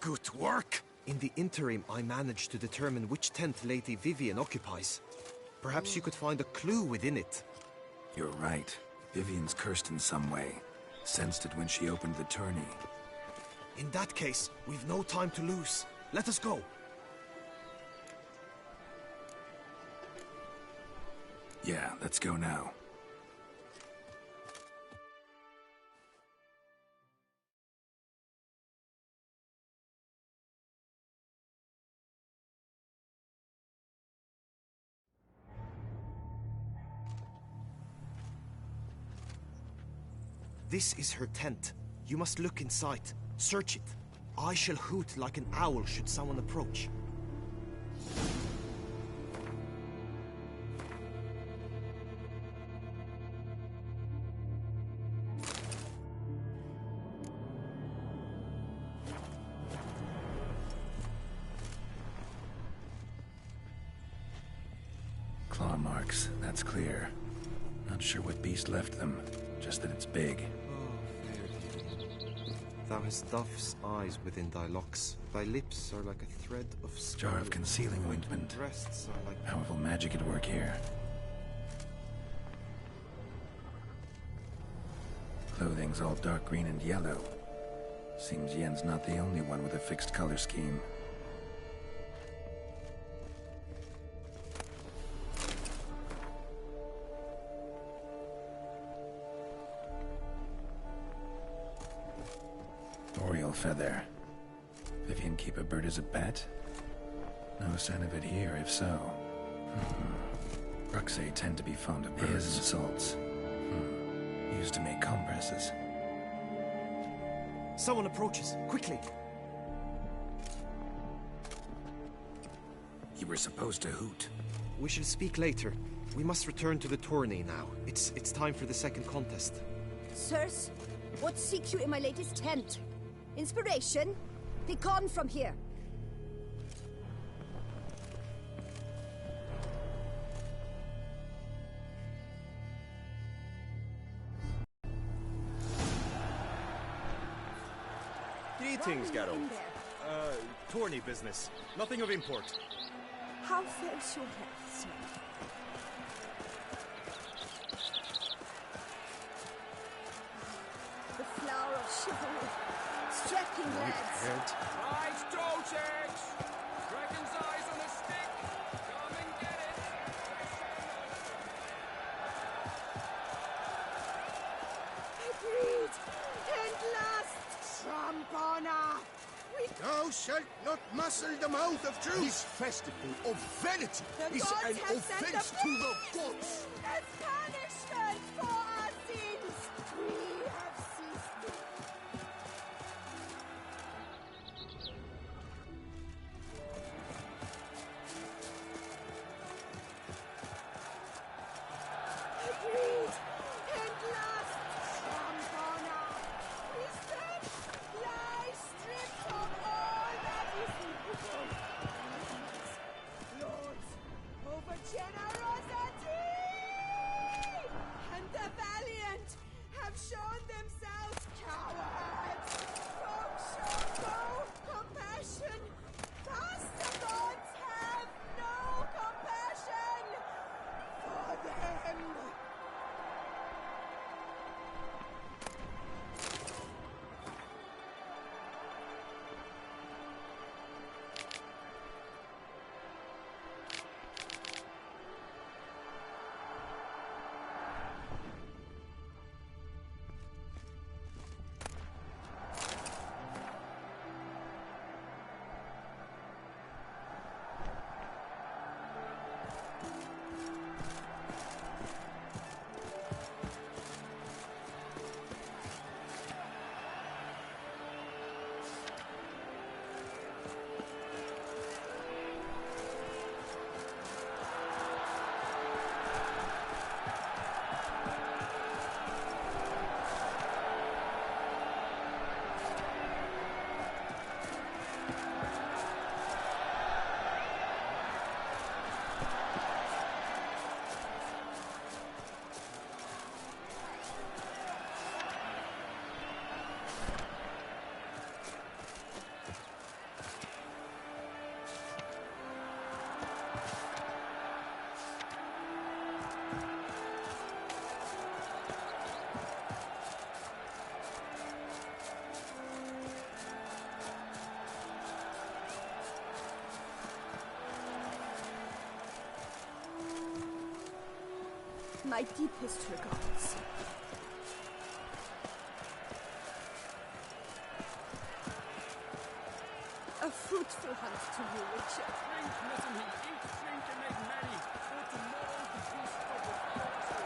Good work! In the interim, I managed to determine which tent Lady Vivian occupies. Perhaps you could find a clue within it. You're right. Vivian's cursed in some way. Sensed it when she opened the tourney. In that case, we've no time to lose. Let us go. Yeah, let's go now. This is her tent. You must look inside. Search it. I shall hoot like an owl should someone approach. Claw marks, that's clear. Not sure what beast left them, just that it's big. Thou hast dove's eyes within thy locks. Thy lips are like a thread of Jar of concealing ointment. Breasts are like powerful magic at work here. Clothing's all dark green and yellow. Seems Yen's not the only one with a fixed color scheme. Oriole feather. Vivian keep a bird as a pet? No sign of it here, if so. Bruxae tend to be fond of birds and salts. Used to make compresses. Someone approaches. Quickly! You were supposed to hoot. We shall speak later. We must return to the tourney now. It's time for the second contest. Sirs, what seek you in my lady's tent? Inspiration? Begone from here! Greetings, Garrow. Tourney business. Nothing of import. How fares your health, sir? The flower of chivalry. Strapping lads. Nice toe checks! Dragon's eyes on a stick! Come and get it! Agreed! And last, Trampana! Thou shalt not muzzle the mouth of truth! This festival of vanity The is gods an have offense sent a to the gods! As punishment for our sins, we have ceased to... Agreed! And last, Trampana! We stand, lie stripped of all that is evil. Lords, over generosity! My deepest regards. A fruitful hunt to you, Richard. Drink, listen, he eat, drink, and make merry. For tomorrow the feast of the forest.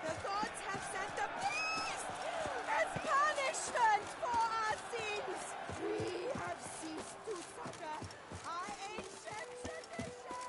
The gods have sent a beast as punishment for our sins. We have ceased to succor our ancient tradition.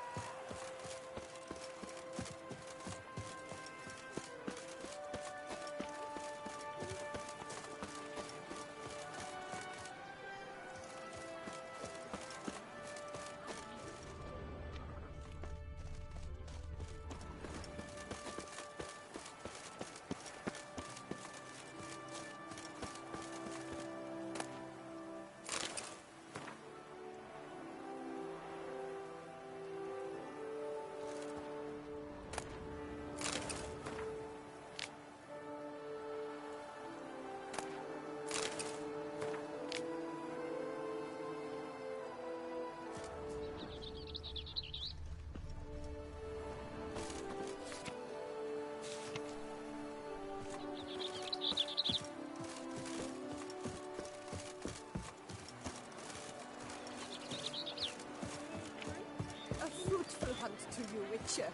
A fruitful hunt to you, Witcher.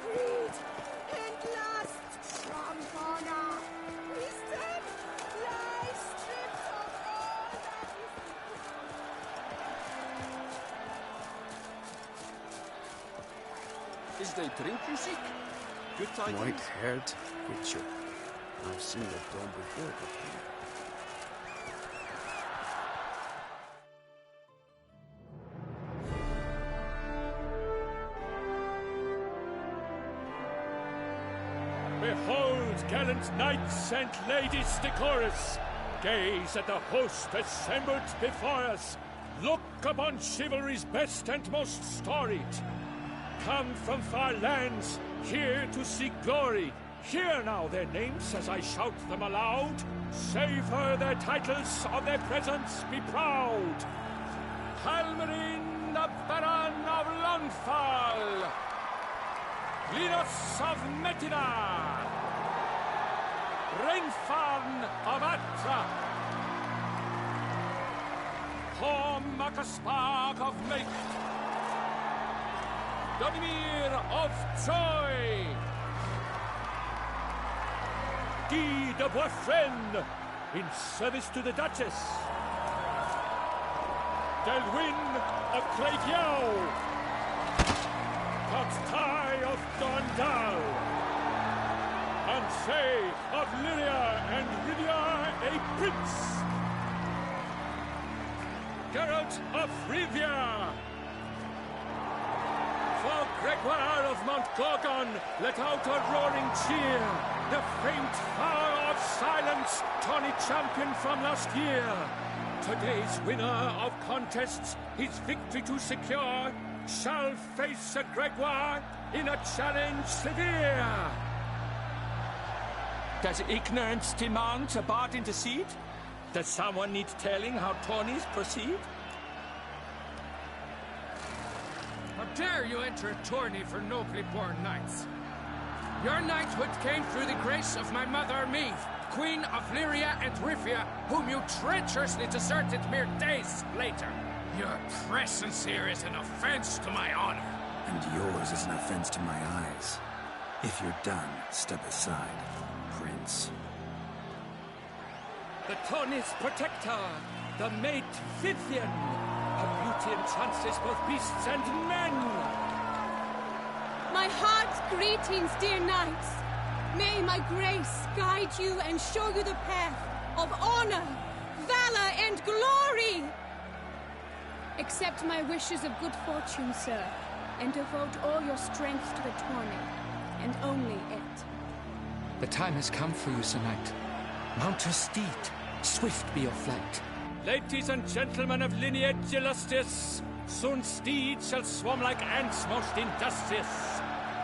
Greed and lust from honor, wisdom lies stripped of all that Is they drink you seek? Good tidings? White-haired Witcher. I've seen that done before, but Behold, gallant knights and ladies decorous, gaze at the host assembled before us. Look upon chivalry's best and most storied. Come from far lands, here to seek glory. Hear now their names as I shout them aloud. Savor their titles, of their presence be proud. Halmarin, the Baron of Longfall. Linus of Metina. Renfarn of Atra. Hoyakimm of Make. Donimir of Troy. Guy de Boisfren, in service to the Duchess. Delwyn of Claydiau. Coxtai of Dondal. Ansay of Lyria and Rivia a prince. Geralt of Rivia. For Gregoire of Mount Gorgon, let out a roaring cheer. The faint power of silence, tawny champion from last year. Today's winner of contests, his victory to secure, shall face Sir Gregoire in a challenge severe. Does ignorance demand a bard intercede? Does someone need telling how tourneys proceed? How dare you enter a tourney for nobly born knights? Your knighthood came through the grace of my mother, Meve, Queen of Lyria and Rivia, whom you treacherously deserted mere days later. Your presence here is an offense to my honor. And yours is an offense to my eyes. If you're done, step aside, Prince. The tourney's protector, the mate Vivian. Her beauty entrances both beasts and men. My heart's greetings, dear knights. May my grace guide you and show you the path of honor, valor, and glory. Accept my wishes of good fortune, sir, and devote all your strength to the tourney, and only it. The time has come for you, Sir Knight. Mount her steed. Swift be your flight. Ladies and gentlemen of lineage illustrious, soon steeds shall swarm like ants most industrious.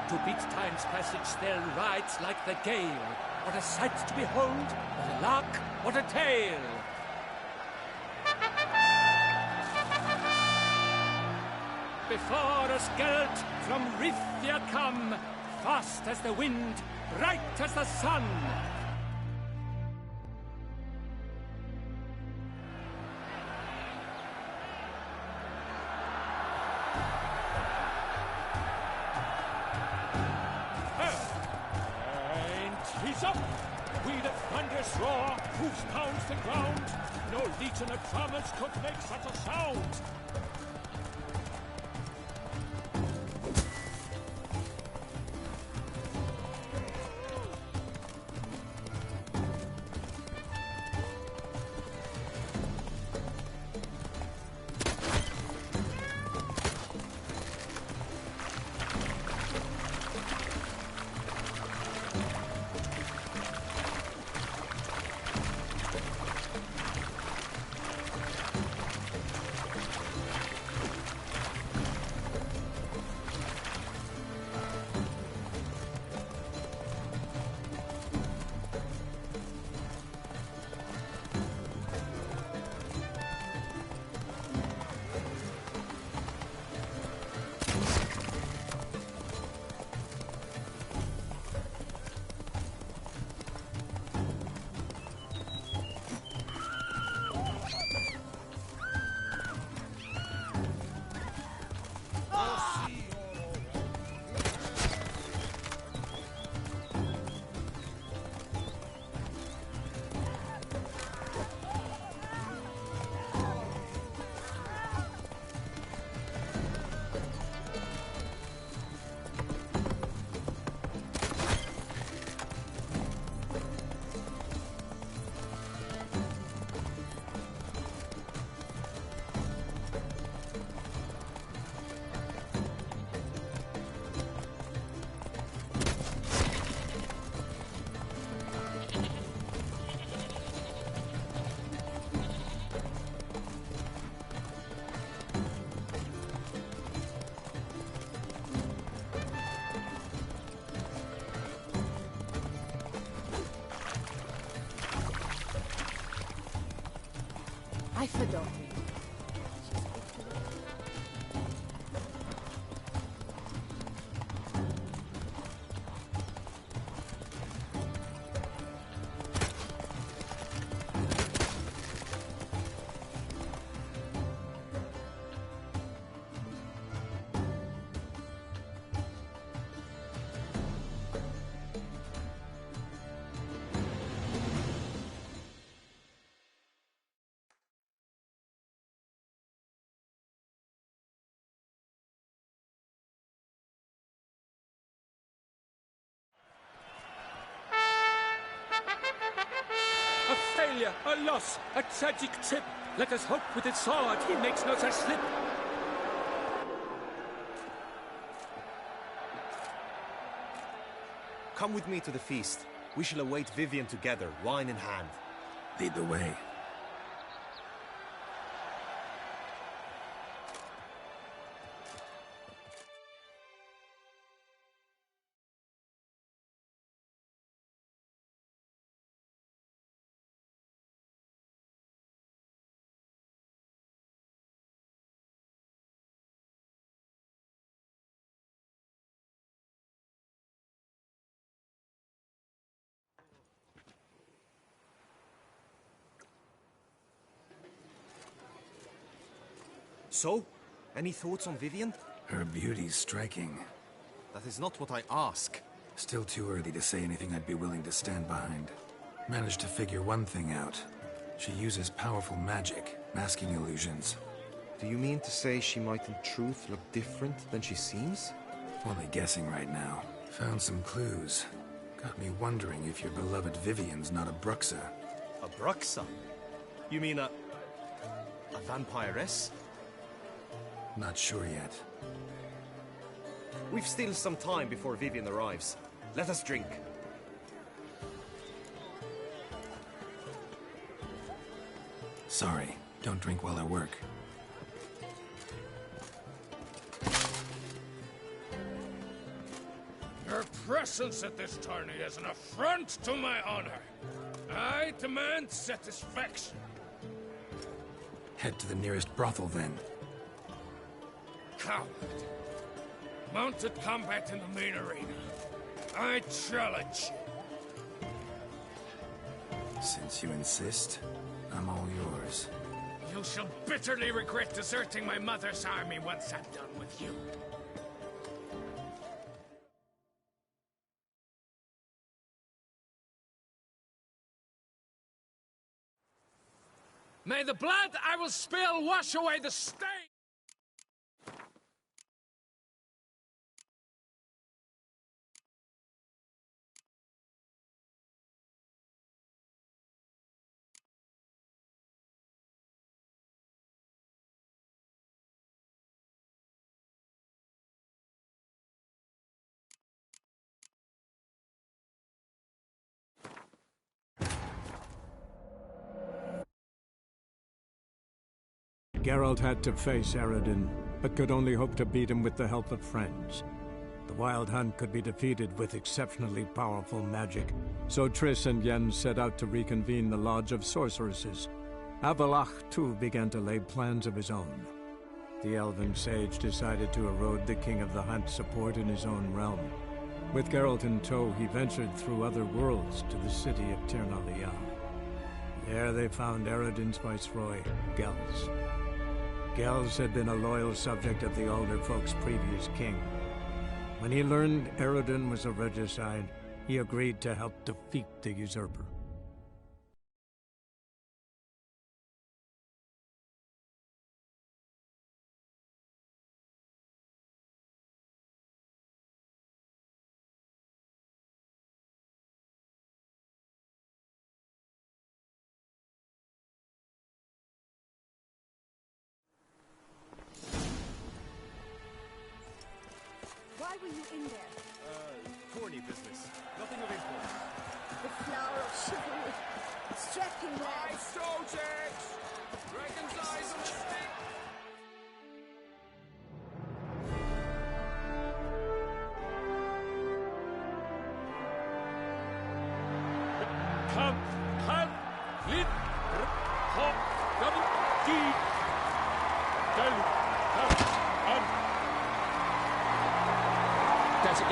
To beat time's passage, they'll ride like the gale. What a sight to behold! What a lark! What a tale! Before us Gelt from Rithia come, fast as the wind, bright as the sun. And he's up! We the thunderous roar, hoofs pounds the ground. No legion of drummers could make such a sound. I forgot. A failure, a loss, a tragic trip. Let us hope with its sword he makes no such slip. Come with me to the feast. We shall await Vivian together, wine in hand. Lead the way. So, any thoughts on Vivian? Her beauty's striking. That is not what I ask. Still too early to say anything I'd be willing to stand behind. Managed to figure one thing out. She uses powerful magic, masking illusions. Do you mean to say she might in truth look different than she seems? Only guessing right now. Found some clues. Got me wondering if your beloved Vivian's not a Bruxa. A Bruxa? You mean a vampiress? Not sure yet. We've still some time before Vivian arrives. Let us drink. Sorry, don't drink while I work. Your presence at this tourney is an affront to my honor. I demand satisfaction. Head to the nearest brothel, then. Coward. Mounted combat in the main arena. I challenge you. Since you insist, I'm all yours. You shall bitterly regret deserting my mother's army once I'm done with you. May the blood I will spill wash away the stain! Geralt had to face Eredin, but could only hope to beat him with the help of friends. The Wild Hunt could be defeated with exceptionally powerful magic, so Triss and Yen set out to reconvene the Lodge of Sorceresses. Avallac'h, too, began to lay plans of his own. The elven sage decided to erode the King of the Hunt's support in his own realm. With Geralt in tow, he ventured through other worlds to the city of Tir na Liah. There they found Eredin's viceroy, Gels. Gels had been a loyal subject of the Alder Folk's previous king. When he learned Eredin was a regicide, he agreed to help defeat the usurper. Why were you in there? Tourney business. Nothing of importance. The flower of chivalry. Strapping lad. Soldiers! Dragon's eyes on the stick! Come, have, lit, hop, double, deep, del, Does it?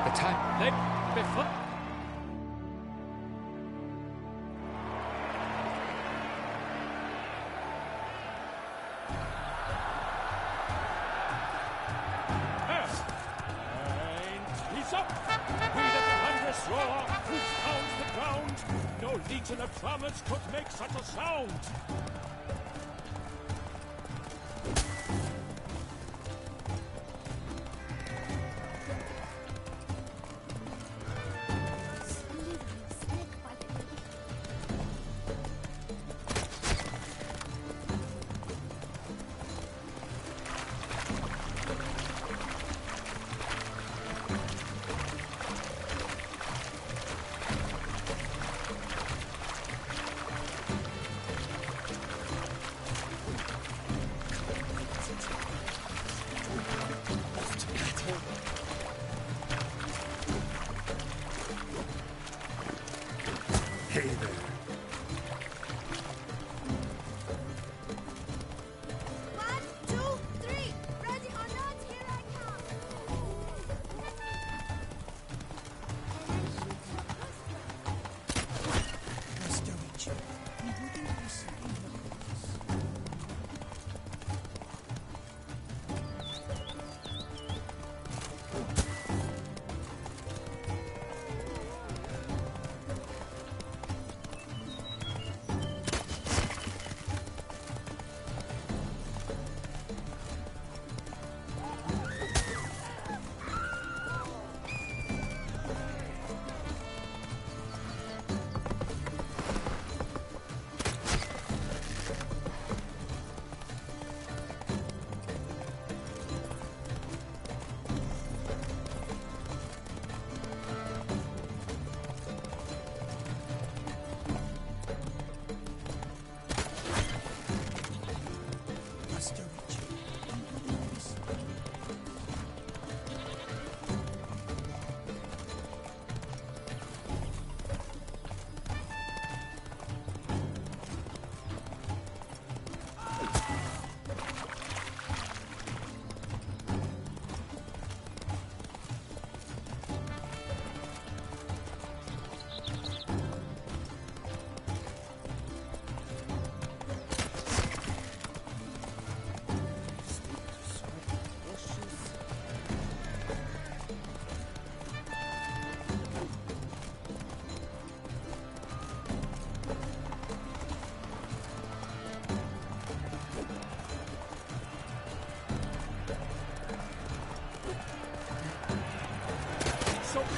The time. Let before. And he's up. We let the huntress roar. Who pounds the ground? No legion of farmers could make such a sound.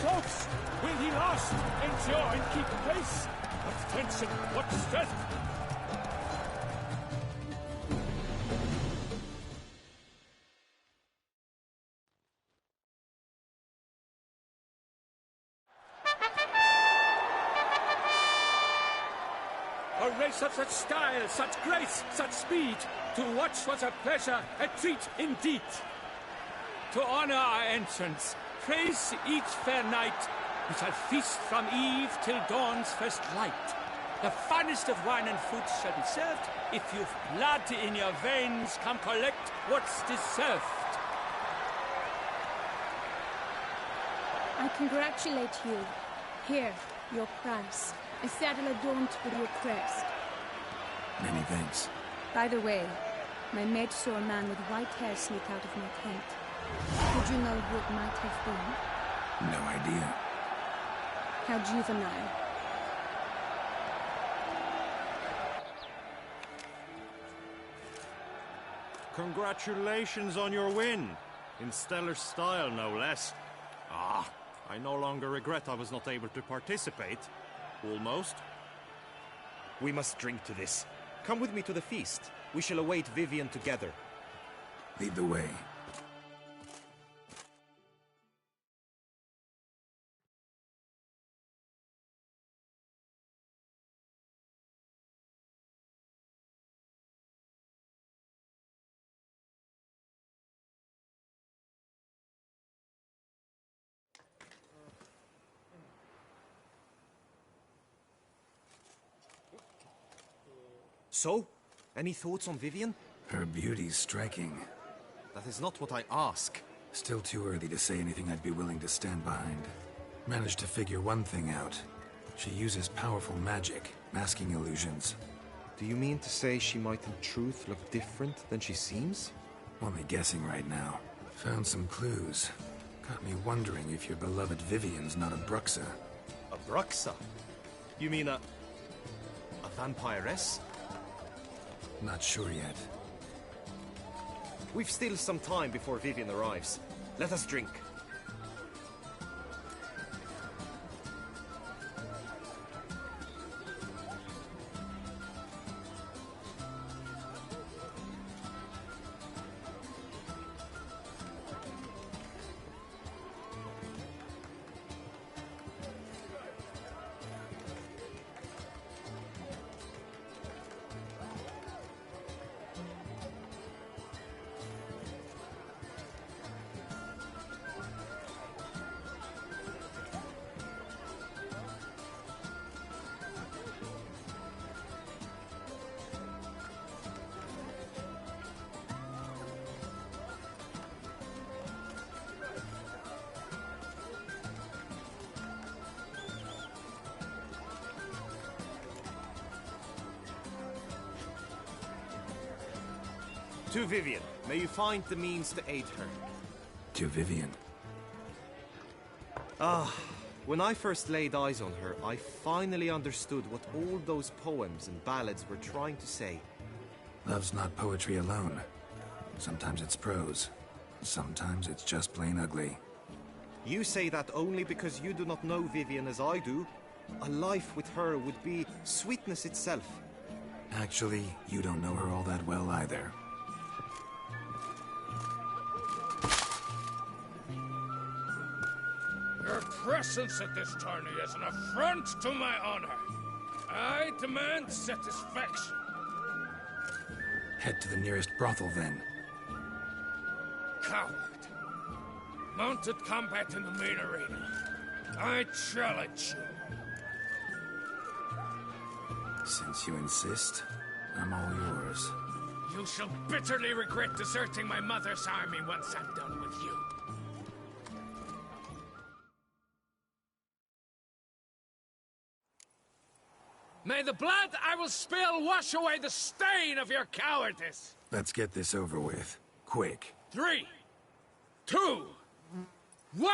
close. Will he last, endure, and keep pace? What tension, what strength! A race of such style, such grace, such speed. To watch was a pleasure, a treat indeed. To honor our entrance, praise each fair knight. We shall feast from eve till dawn's first light. The finest of wine and fruits shall be served. If you've blood in your veins, come collect what's deserved. I congratulate you. Here, your prize. A saddle adorned with your crest. Many thanks. By the way, my maid saw a man with white hair sneak out of my tent. Did you know who it might have been? No idea. How juvenile. Congratulations on your win. In stellar style, no less. Ah, I no longer regret I was not able to participate. Almost. We must drink to this. Come with me to the feast. We shall await Vivian together. Lead the way. So, any thoughts on Vivian? Her beauty's striking. That is not what I ask. Still too early to say anything I'd be willing to stand behind. Managed to figure one thing out. She uses powerful magic, masking illusions. Do you mean to say she might in truth look different than she seems? Only guessing right now. Found some clues. Got me wondering if your beloved Vivian's not a Bruxa. A Bruxa? You mean a vampiress? Not sure yet. We've still some time before Vivian arrives. Let us drink. To Vivian, may you find the means to aid her. To Vivian. Ah, when I first laid eyes on her, I finally understood what all those poems and ballads were trying to say. Love's not poetry alone. Sometimes it's prose. Sometimes it's just plain ugly. You say that only because you do not know Vivian as I do. A life with her would be sweetness itself. Actually, you don't know her all that well either. Your presence at this tourney is an affront to my honor. I demand satisfaction. Head to the nearest brothel, then. Coward. Mounted combat in the main arena. I challenge you. Since you insist, I'm all yours. You shall bitterly regret deserting my mother's army once I'm done with you. May the blood I will spill wash away the stain of your cowardice! Let's get this over with. Quick. 3, 2, 1!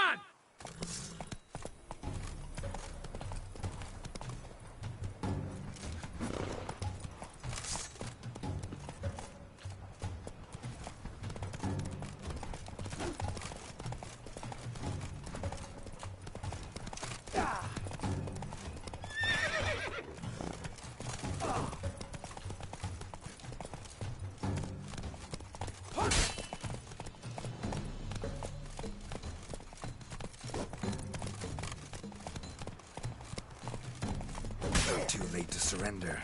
too late to surrender.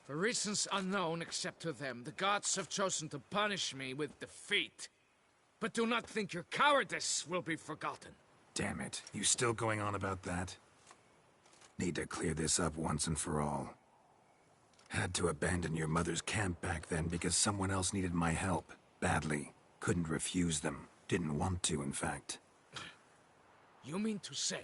For reasons unknown except to them, the gods have chosen to punish me with defeat. But do not think your cowardice will be forgotten. Damn it, you still going on about that? Need to clear this up once and for all. Had to abandon your mother's camp back then because someone else needed my help, badly. Couldn't refuse them. Didn't want to, in fact. You mean to say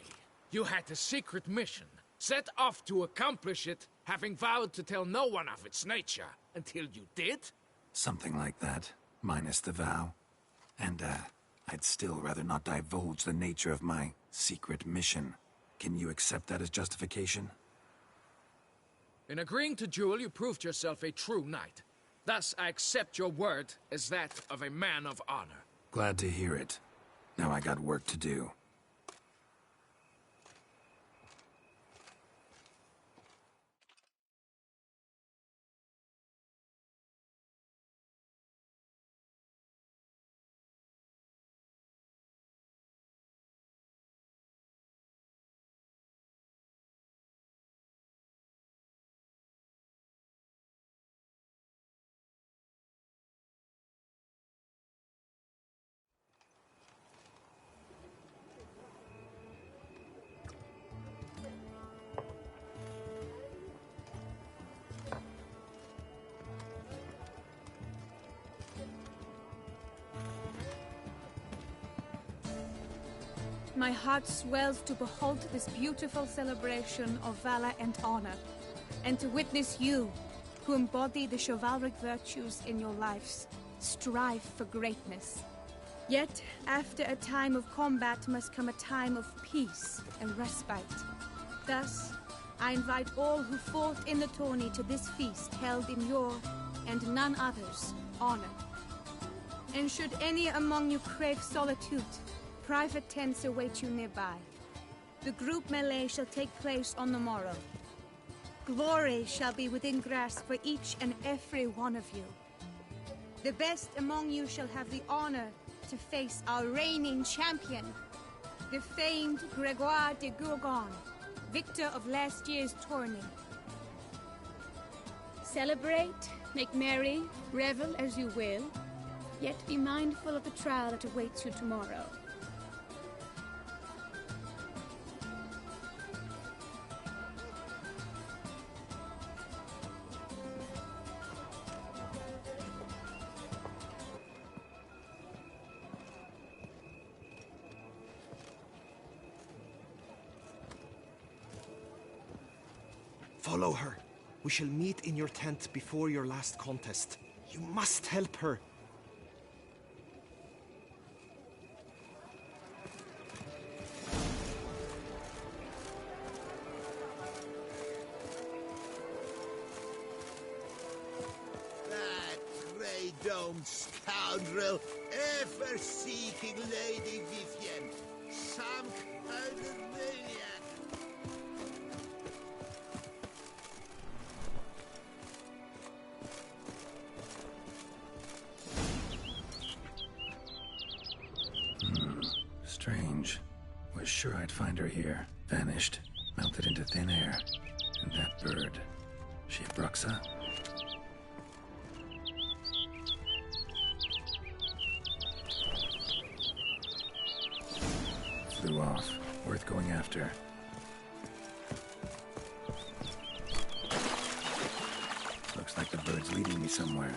you had a secret mission, set off to accomplish it, having vowed to tell no one of its nature, until you did? Something like that, minus the vow. And, I'd still rather not divulge the nature of my secret mission. Can you accept that as justification? In agreeing to duel, you proved yourself a true knight. Thus, I accept your word as that of a man of honor. Glad to hear it. Now I got work to do. My heart swells to behold this beautiful celebration of valor and honor, and to witness you, who embody the chivalric virtues in your lives, strive for greatness. Yet, after a time of combat must come a time of peace and respite. Thus, I invite all who fought in the tourney to this feast held in your, and none other's, honor. And should any among you crave solitude, private tents await you nearby. The group melee shall take place on the morrow. Glory shall be within grasp for each and every one of you. The best among you shall have the honor to face our reigning champion, the famed Gregoire de Gourgon, victor of last year's tourney. Celebrate, make merry, revel as you will, yet be mindful of the trial that awaits you tomorrow. Follow her. We shall meet in your tent before your last contest. You must help her. That grey-domed scoundrel, ever-seeking Lady Vivienne. Some kind of maniac. Strange. Was sure I'd find her here. Vanished. Melted into thin air. And that bird. She Bruxa? Flew off. Worth going after. Looks like the bird's leading me somewhere.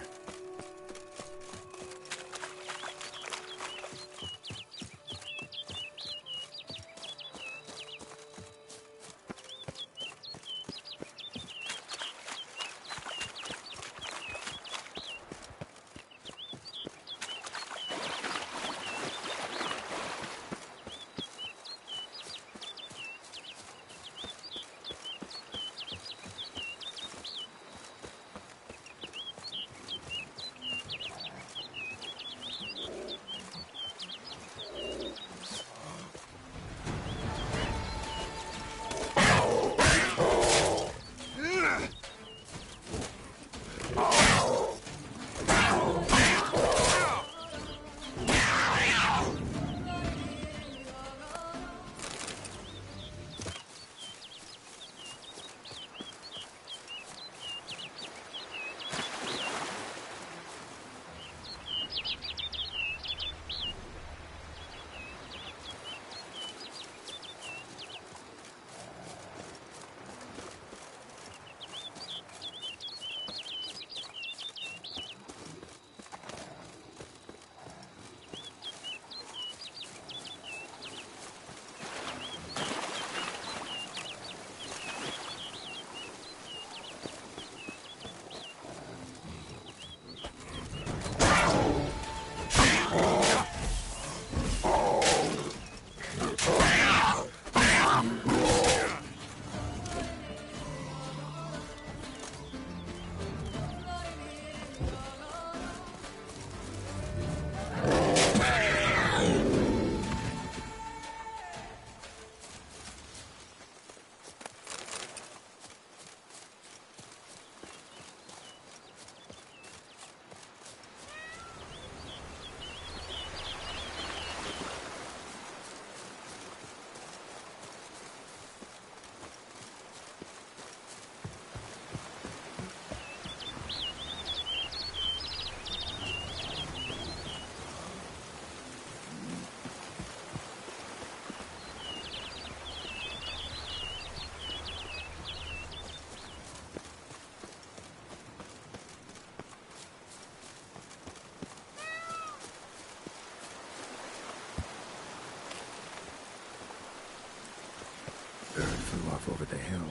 flew off over the hill.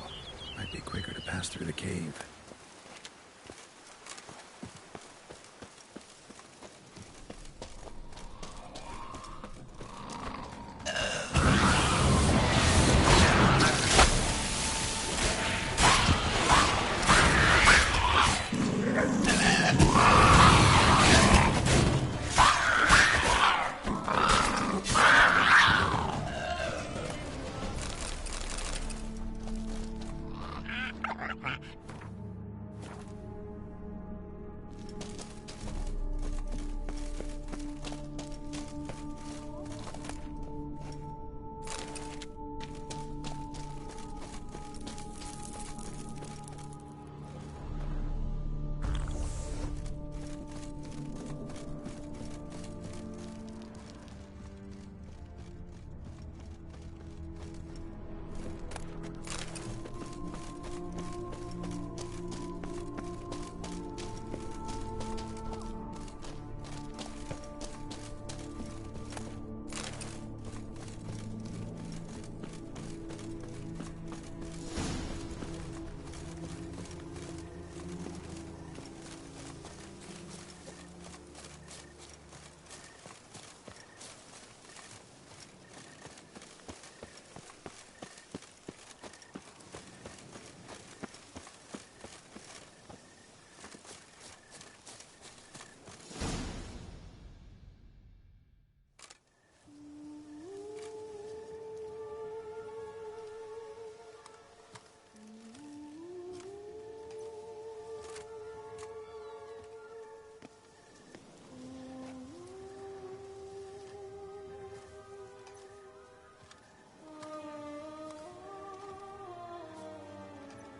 Might be quicker to pass through the cave.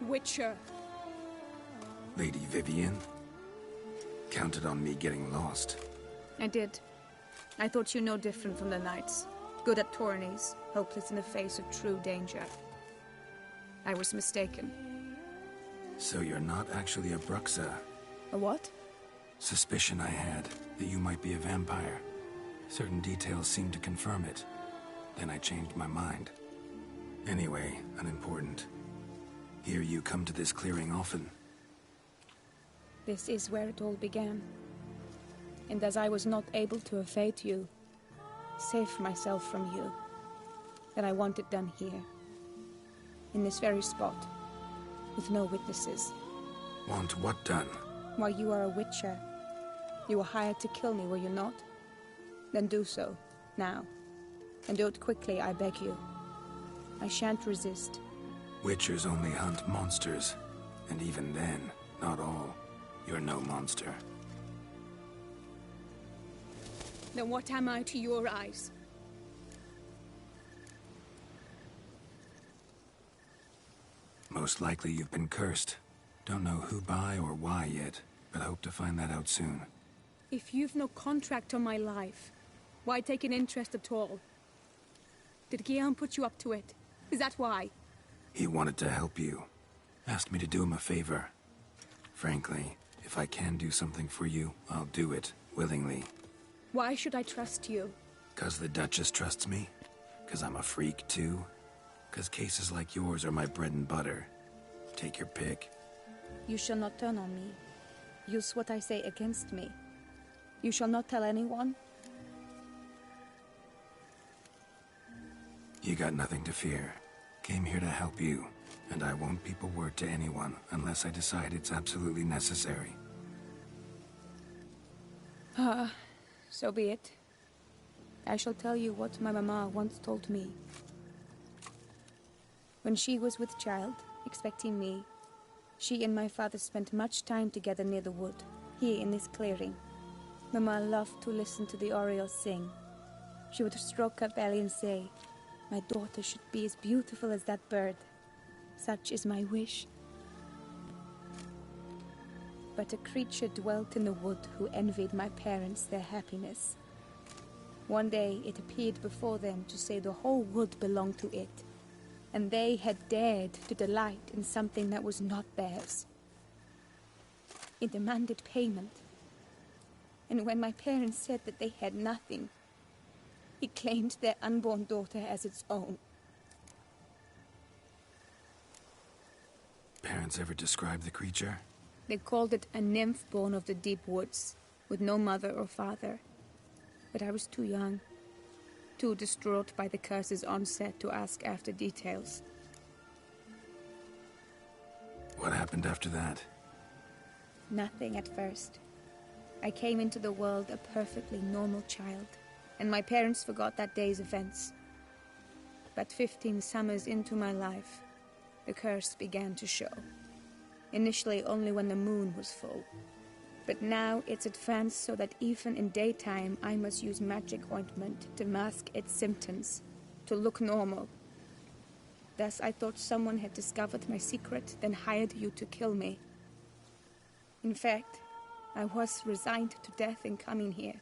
Witcher. Lady Vivian? Counted on me getting lost. I did. I thought you no different from the knights. Good at tourneys, hopeless in the face of true danger. I was mistaken. So you're not actually a Bruxa? A what? Suspicion I had, that you might be a vampire. Certain details seemed to confirm it. Then I changed my mind. Anyway, unimportant. Hear you come to this clearing often. This is where it all began. And as I was not able to evade you, save myself from you, then I want it done here. In this very spot. With no witnesses. Want what done? Why, you are a witcher. You were hired to kill me, were you not? Then do so, now. And do it quickly, I beg you. I shan't resist. Witchers only hunt monsters. And even then, not all. You're no monster. Then what am I to your eyes? Most likely you've been cursed. Don't know who by or why yet, but hope to find that out soon. If you've no contract on my life, why take an interest at all? Did Guillaume put you up to it? Is that why? He wanted to help you. Asked me to do him a favor. Frankly, if I can do something for you, I'll do it, willingly. Why should I trust you? 'Cause the Duchess trusts me? 'Cause I'm a freak, too? 'Cause cases like yours are my bread and butter. Take your pick. You shall not turn on me. Use what I say against me. You shall not tell anyone? You got nothing to fear. Came here to help you, and I won't peep a word to anyone unless I decide it's absolutely necessary. So be it. I shall tell you what my mama once told me. When she was with child, expecting me, she and my father spent much time together near the wood, here in this clearing. Mama loved to listen to the orioles sing. She would stroke her belly and say, "My daughter should be as beautiful as that bird. Such is my wish." But a creature dwelt in the wood who envied my parents their happiness. One day it appeared before them to say the whole wood belonged to it, and they had dared to delight in something that was not theirs. It demanded payment. And when my parents said that they had nothing, it claimed their unborn daughter as its own. parents ever describe the creature? They called it a nymph born of the deep woods, with no mother or father. But I was too young, too distraught by the curse's onset to ask after details. What happened after that? Nothing at first. I came into the world a perfectly normal child, and my parents forgot that day's events. But 15 summers into my life, the curse began to show. Initially only when the moon was full. But now it's advanced so that even in daytime I must use magic ointment to mask its symptoms, to look normal. Thus I thought someone had discovered my secret, then hired you to kill me. In fact, I was resigned to death in coming here.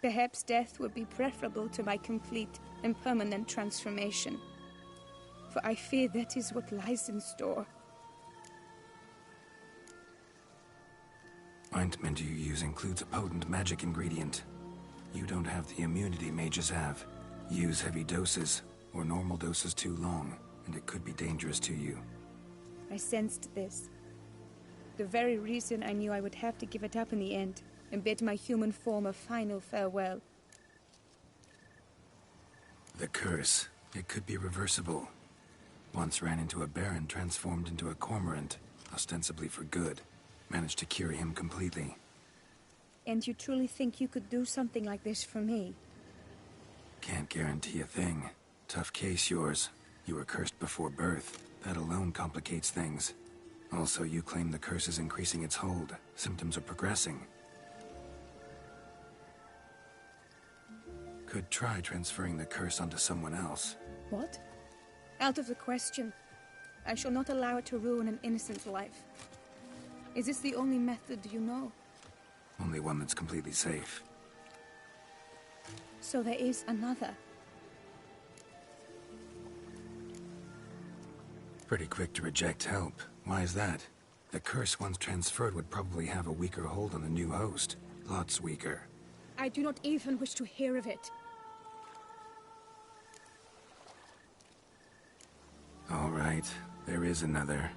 Perhaps death would be preferable to my complete and permanent transformation. For I fear that is what lies in store. Ointment you use includes a potent magic ingredient. You don't have the immunity mages have. Use heavy doses, or normal doses too long, and it could be dangerous to you. I sensed this. The very reason I knew I would have to give it up in the end, and bid my human form a final farewell. The curse, it could be reversible. Once ran into a baron transformed into a cormorant, ostensibly for good. Managed to cure him completely. And you truly think you could do something like this for me? Can't guarantee a thing. Tough case, yours. You were cursed before birth. That alone complicates things. Also, you claim the curse is increasing its hold. Symptoms are progressing. Could try transferring the curse onto someone else. What? Out of the question. I shall not allow it to ruin an innocent life. Is this the only method you know? Only one that's completely safe. So there is another. Pretty quick to reject help. Why is that? The curse once transferred would probably have a weaker hold on the new host. Lots weaker. I do not even wish to hear of it. All right, there is another.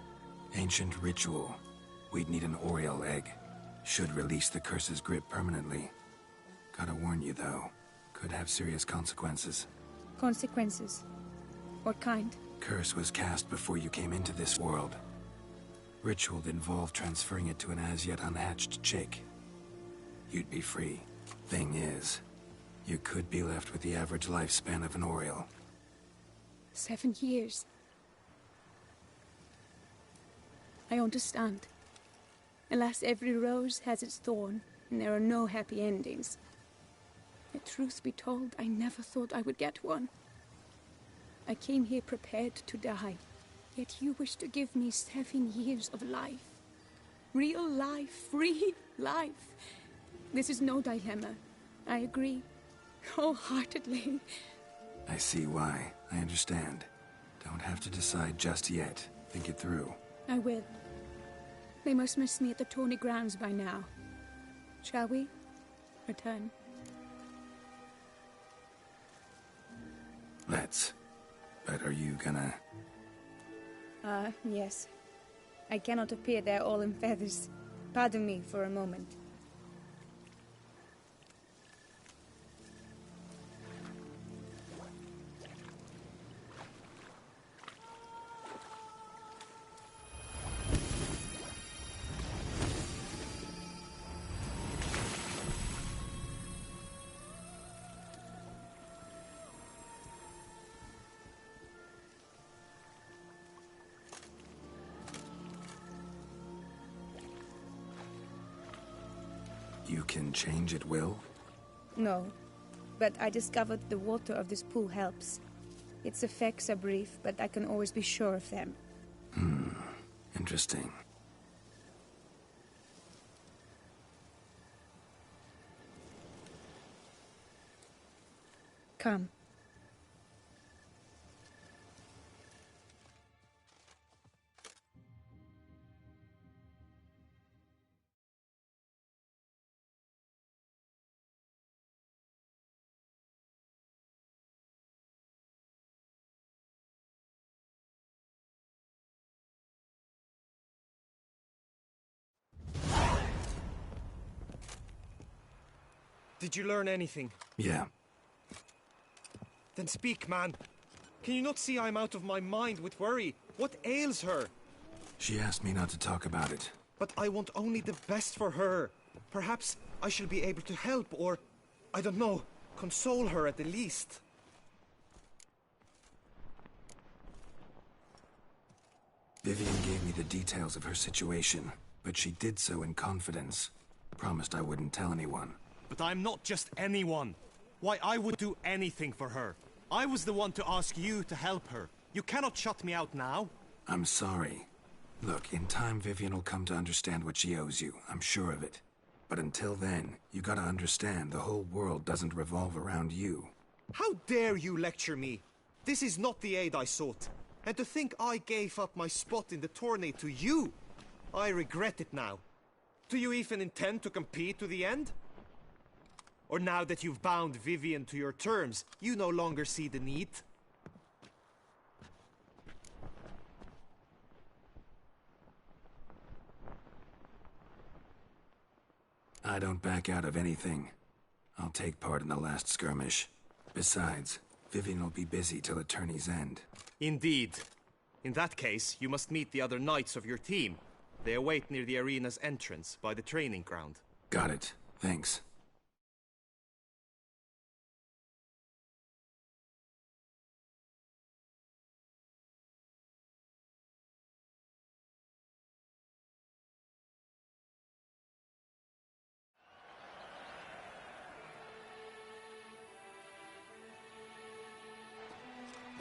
Ancient ritual. We'd need an Oriole egg. Should release the curse's grip permanently. Gotta warn you, though. Could have serious consequences. Consequences? What kind? Curse was cast before you came into this world. Ritual involved transferring it to an as-yet unhatched chick. You'd be free. Thing is, you could be left with the average lifespan of an Oriole. 7 years. I understand. Alas, every rose has its thorn, and there are no happy endings. Yet, truth be told, I never thought I would get one. I came here prepared to die, yet you wish to give me 7 years of life. Real life, free life. This is no dilemma. I agree, wholeheartedly. I see why. I understand. Don't have to decide just yet. Think it through. I will. They must miss me at the tourney grounds by now. Shall we? Return. Let's. But are you gonna... Yes. I cannot appear there all in feathers. Pardon me for a moment. You can change at will? No, but I discovered the water of this pool helps. Its effects are brief, but I can always be sure of them. Interesting. Come. Did you learn anything? Yeah. Then speak, man. Can you not see I'm out of my mind with worry? What ails her? She asked me not to talk about it. But I want only the best for her. Perhaps I shall be able to help, or, I don't know, console her at the least. Vivian gave me the details of her situation, but she did so in confidence. Promised I wouldn't tell anyone. But I'm not just anyone. Why, I would do anything for her. I was the one to ask you to help her. You cannot shut me out now. I'm sorry. Look, in time Vivian will come to understand what she owes you. I'm sure of it. But until then, you gotta understand the whole world doesn't revolve around you. How dare you lecture me? This is not the aid I sought. And to think I gave up my spot in the tourney to you! I regret it now. Do you even intend to compete to the end? Or now that you've bound Vivian to your terms, you no longer see the need? I don't back out of anything. I'll take part in the last skirmish. Besides, Vivian will be busy till the tourney's end. Indeed. In that case, you must meet the other knights of your team. They await near the arena's entrance, by the training ground. Got it. Thanks.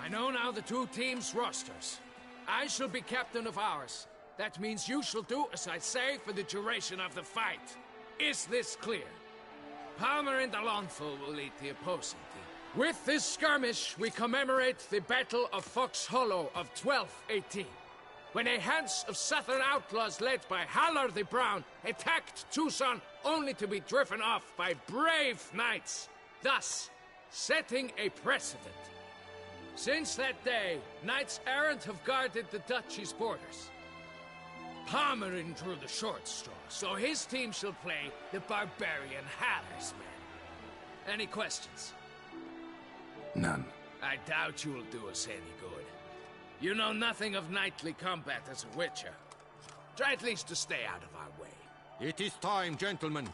I know now the two teams' rosters. I shall be captain of ours. That means you shall do as I say for the duration of the fight. Is this clear? Palmer and Alonso will lead the opposing team. With this skirmish, we commemorate the Battle of Fox Hollow of 1218, when a hands of southern outlaws led by Halar the Brown attacked Tucson only to be driven off by brave knights, thus setting a precedent. Since that day, knights errant have guarded the duchy's borders. Palmerin drew the short straw, so his team shall play the barbarian Halar's men. Any questions? None. I doubt you will do us any good. You know nothing of knightly combat as a witcher. Try at least to stay out of our way. It is time, gentlemen.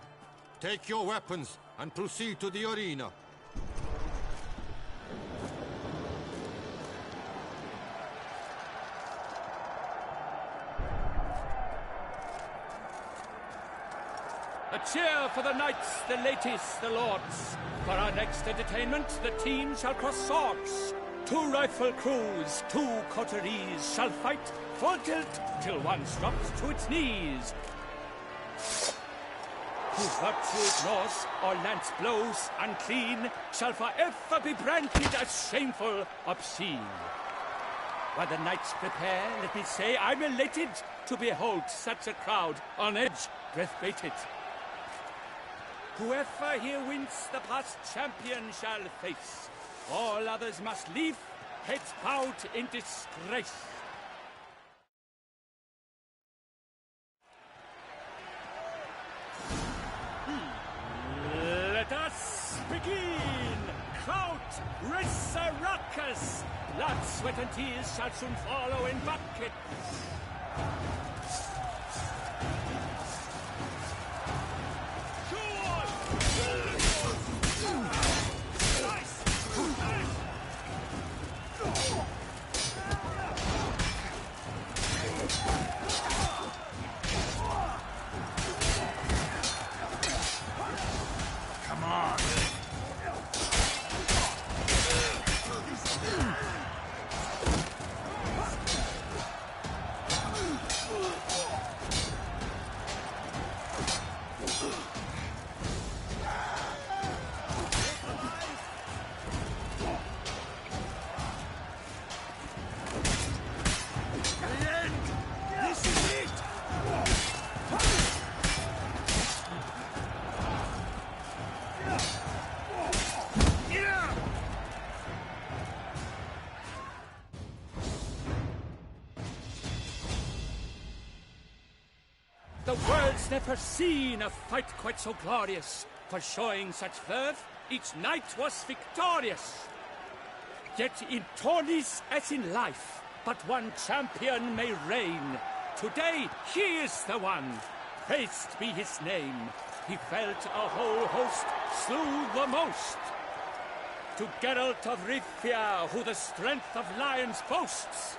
Take your weapons and proceed to the arena. A cheer for the knights, the ladies, the lords. For our next entertainment, the teams shall cross swords. 2 rifle crews, 2 coteries shall fight full tilt till one drops to its knees. Who virtue ignores or lance blows unclean shall forever be branded as shameful, obscene. While the knights prepare, let me say I'm elated to behold such a crowd on edge, breath-baited. Whoever here wins the past champion shall face. All others must leave, heads bowed in disgrace. Let us begin! Kraut, Resurrecus! Blood, sweat, and tears shall soon follow in buckets. Come on. The world's never seen a fight quite so glorious. For showing such verve, each knight was victorious. Yet in tourneys as in life, but one champion may reign. Today, he is the one. Praised be his name. He felt a whole host, slew the most. To Geralt of Rivia, who the strength of lions boasts.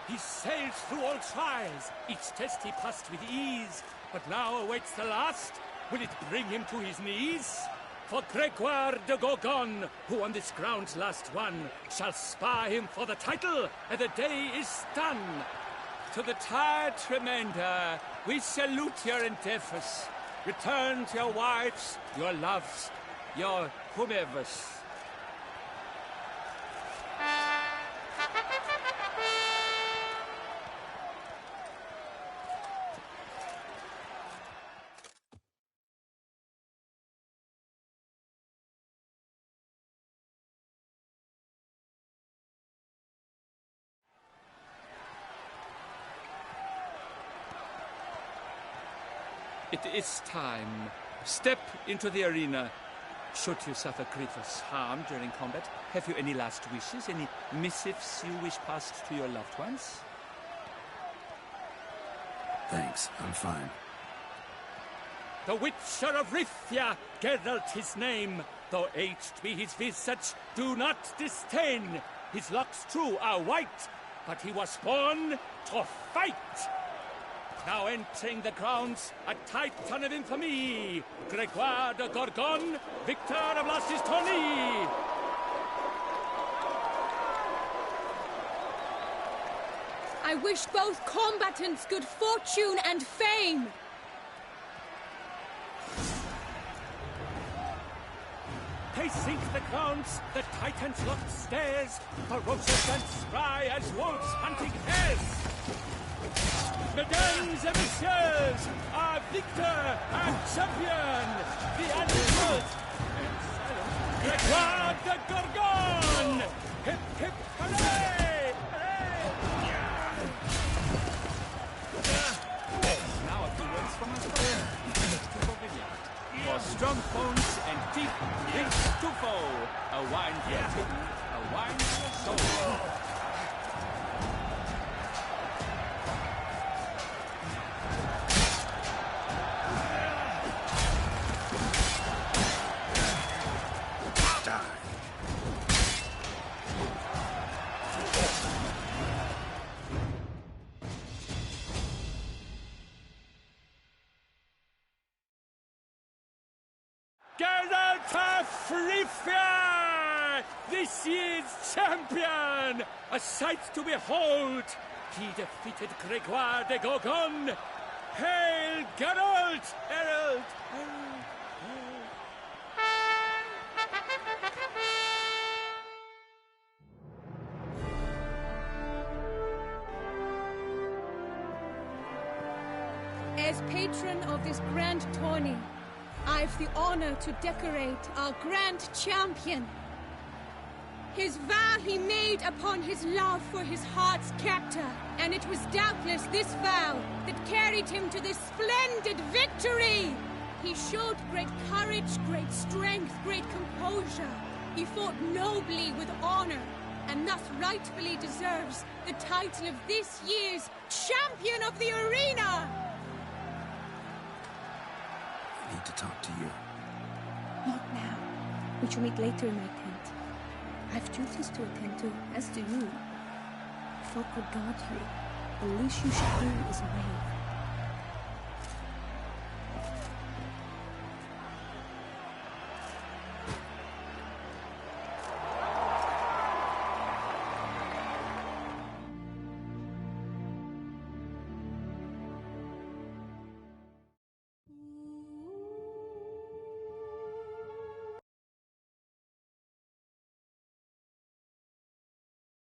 He sailed through all trials, each test he passed with ease. But now awaits the last. Will it bring him to his knees? For Gregoire de Gorgon, who on this ground's last won, shall spar him for the title, and the day is done. To the tired remainder, we salute your endeavors. Return to your wives, your loves, your whomevers. It is time. Step into the arena. Should you suffer grievous harm during combat, have you any last wishes, any missives you wish passed to your loved ones? Thanks, I'm fine. The Witcher of Rivia, Geralt his name. Though aged be his visage, do not disdain. His locks true are white, but he was born to fight. Now entering the grounds, a titan of infamy, Gregoire de Gorgon, victor of last his tourney. I wish both combatants good fortune and fame. Pacing the grounds, the titans locked stairs, ferocious and spry as wolves hunting hares. Mesdames et messieurs, our victor and champion, the animal, Gregoire de Gorgon! Hip, hip, hooray! Now a few words from us. For strong bones and teeth, drink to foe. A wine for your kidney, a wine for your soul. Geralt of Rivia, this year's champion, a sight to behold. He defeated Gregoire de Gorgon. Hail, Geralt! Herald! As patron of this grand tourney, I've the honor to decorate our grand champion. His vow he made upon his love for his heart's captor, and it was doubtless this vow that carried him to this splendid victory. He showed great courage, great strength, great composure. He fought nobly with honor, and thus rightfully deserves the title of this year's Champion of the Arena! I need to talk to you. Not now. We shall meet later in my tent. I've duties to attend to, as do you. Folk will guard you. The least you should do is wave.